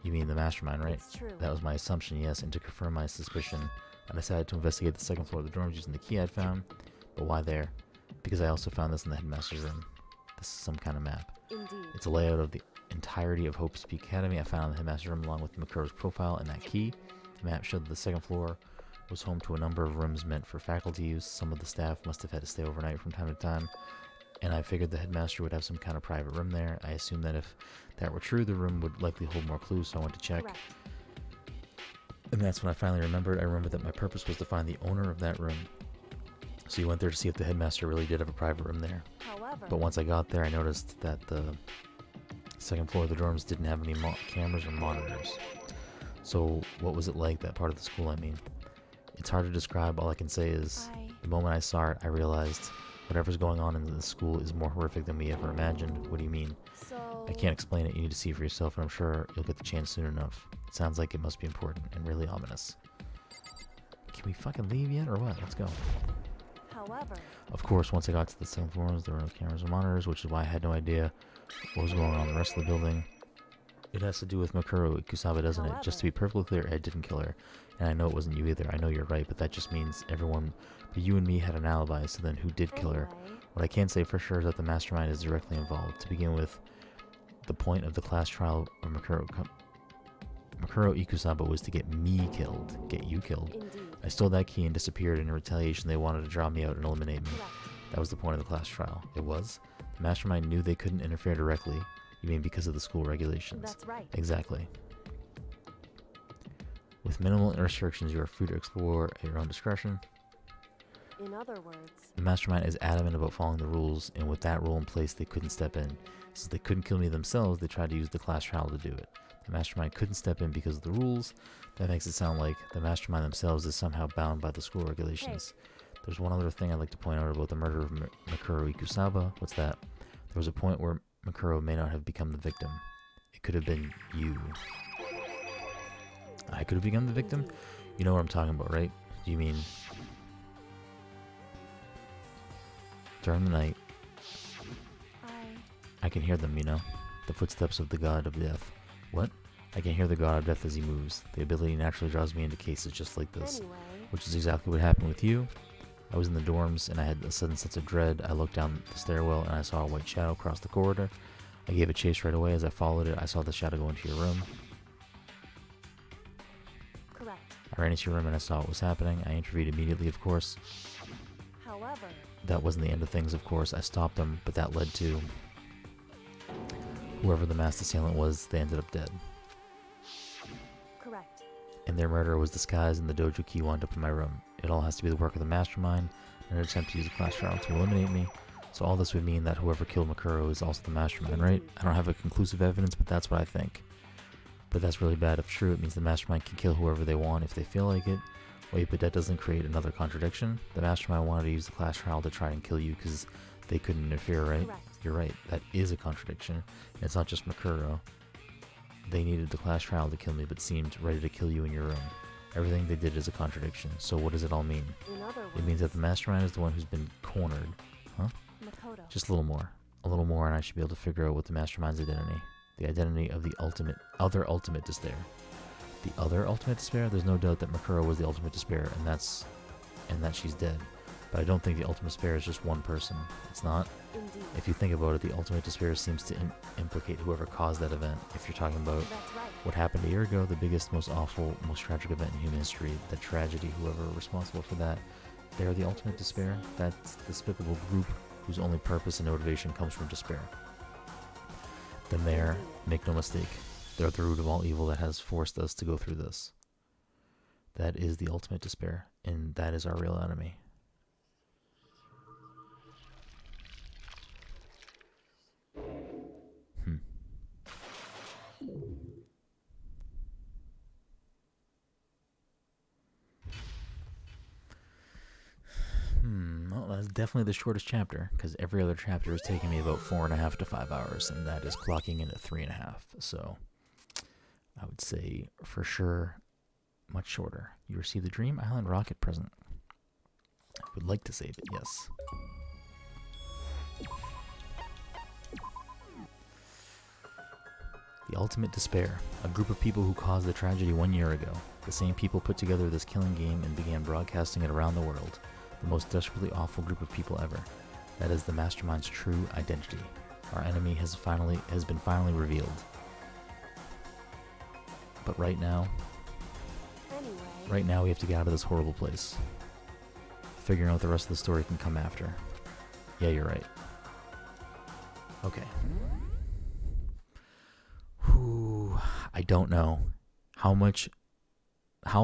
You mean the mastermind, right? It's true. That was my assumption, yes, and to confirm my suspicion, I decided to investigate the second floor of the dorms using the key I'd found. But why there? Because I also found this in the headmaster's room. This is some kind of map. Indeed. It's a layout of the entirety of Hope's Peak Academy I found in the headmaster's room along with Mukuro's profile and that key. The map showed that the second floor was home to a number of rooms meant for faculty use. Some of the staff must have had to stay overnight from time to time, and I figured the headmaster would have some kind of private room there. I assumed that if that were true, the room would likely hold more clues, so I went to check. Correct. And that's when I finally remembered. I remembered that my purpose was to find the owner of that room. So you went there to see if the headmaster really did have a private room there. However, But once I got there, I noticed that the second floor of the dorms didn't have any cameras or monitors. So what was it like, that part of the school, I mean? It's hard to describe. All I can say is the moment I saw it, I realized whatever's going on in the school is more horrific than we ever imagined. What do you mean? so I can't explain it. You need to see for yourself, and I'm sure you'll get the chance soon enough. It sounds like it must be important and really ominous. Can we fucking leave yet, or what? Let's go. However, Of course, once I got to the second floors, there were no cameras or monitors, which is why I had no idea what was going on in the rest of the building. It has to do with Mukuro Ikusaba, doesn't it? Just to be perfectly clear, Ed didn't kill her. And I know it wasn't you either. I know you're right, but that just means everyone but you and me had an alibi, so then who did kill her? anyway, What I can say for sure is that the mastermind is directly involved. To begin with, the point of the class trial of Mukuro Ikusaba was to get me killed, get you killed. indeed. I stole that key and disappeared. In retaliation, they wanted to draw me out and eliminate me. Correct. That was the point of the class trial. It was. The mastermind knew they couldn't interfere directly. You mean because of the school regulations? That's right. Exactly. With minimal restrictions, you are free to explore at your own discretion. In other words, The mastermind is adamant about following the rules, and with that rule in place, they couldn't step in. Since they couldn't kill me themselves, they tried to use the class trial to do it. The mastermind couldn't step in because of the rules. That makes it sound like the mastermind themselves is somehow bound by the school regulations. There's one other thing I'd like to point out about the murder of Mukuro Ikusaba. What's that? There was a point where Mukuro may not have become the victim. It could have been you. I could have become the victim? indeed. You know what I'm talking about, right? Do you mean during the night, I can hear them, you know? The footsteps of the god of death. What? I can hear the god of death as he moves. The ability naturally draws me into cases just like this, Anyway, which is exactly what happened with you. I was in the dorms and I had a sudden sense of dread. I looked down the stairwell and I saw a white shadow cross the corridor. I gave it chase right away. As I followed it, I saw the shadow go into your room. correct. I ran into your room and I saw what was happening. I intervened immediately, of course. However, That wasn't the end of things, of course. I stopped them, but that led to whoever the masked assailant was, they ended up dead. correct. And their murder was disguised and the dojo key wound up in my room. It all has to be the work of the mastermind and an attempt to use a class trial to eliminate me. So all this would mean that whoever killed Mukuro is also the mastermind, right? I don't have a conclusive evidence, but that's what I think. But that's really bad. If true, it means the mastermind can kill whoever they want if they feel like it. Wait, but that doesn't create another contradiction? The mastermind wanted to use the class trial to try and kill you because they couldn't interfere, right? Correct. You're right. That is a contradiction. And it's not just Mukuro. They needed the class trial to kill me, but seemed ready to kill you in your room. Everything they did is a contradiction. So what does it all mean? In other words, It means that the mastermind is the one who's been cornered. Huh? Makoto. Just a little more. A little more, and I should be able to figure out what the mastermind's identity. The identity of the other ultimate despair. The other ultimate despair? There's no doubt that Mukuro was the ultimate despair, and that's and that she's dead. But I don't think the ultimate despair is just one person. It's not. Indeed. If you think about it, the ultimate despair seems to implicate whoever caused that event. If you're talking about That's right. what happened a year ago, the biggest, most awful, most tragic event in human history, the tragedy, whoever responsible for that, they're the ultimate despair. That's the despicable group whose only purpose and motivation comes from despair. Then they're, make no mistake, they're the root of all evil that has forced us to go through this. That is the ultimate despair, and that is our real enemy. Well, that's definitely the shortest chapter, because every other chapter is taking me about 4.5 to 5 hours, and that is clocking in at 3.5. So I would say for sure much shorter. You receive the Dream Island rocket present. I would like to save it, yes. The ultimate despair. A group of people who caused the tragedy 1 year ago. The same people put together this killing game and began broadcasting it around the world. The most desperately awful group of people ever. That is the mastermind's true identity. Our enemy has been finally revealed. But right now we have to get out of this horrible place. Figuring out the rest of the story can come after. Yeah, you're right. Okay. I don't know. How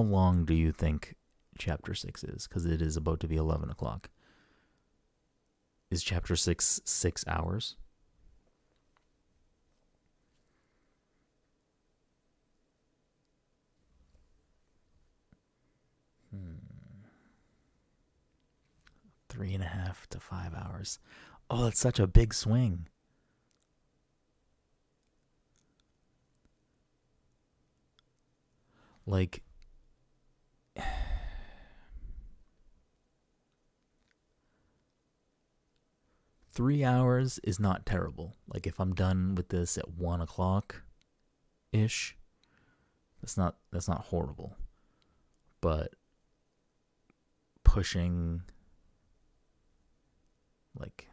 long do you think chapter 6 is? Because it is about to be 11 o'clock. Is chapter 6 6 hours? Three and a half to 5 hours. Oh, that's such a big swing. Like, three hours is not terrible. Like, if I'm done with this at 1 o'clock ish, that's not horrible. But pushing like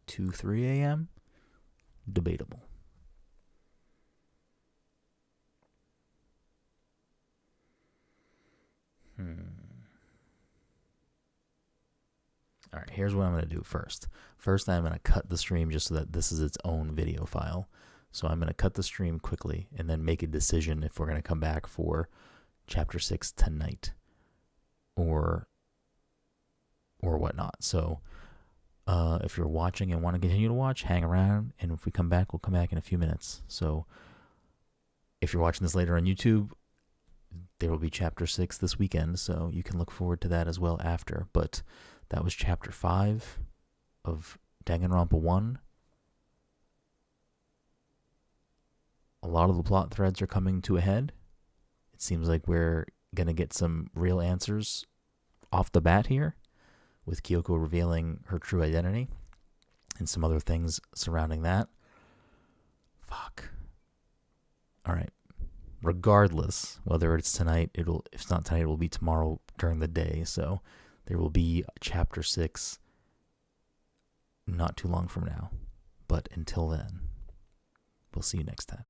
2-3 a.m. debatable. Alright, here's what I'm going to do first. First, I'm going to cut the stream just so that this is its own video file. So I'm going to cut the stream quickly and then make a decision if we're going to come back for Chapter 6 tonight or whatnot. So if you're watching and want to continue to watch, hang around. And if we come back, we'll come back in a few minutes. So if you're watching this later on YouTube, there will be Chapter 6 this weekend, so you can look forward to that as well after. But that was Chapter 5 of Danganronpa 1. A lot of the plot threads are coming to a head. It seems like we're going to get some real answers off the bat here, with Kyoko revealing her true identity and some other things surrounding that. Fuck. Alright. Regardless, whether it's tonight, if it's not tonight, it will be tomorrow during the day. So there will be Chapter 6 not too long from now. But until then, we'll see you next time.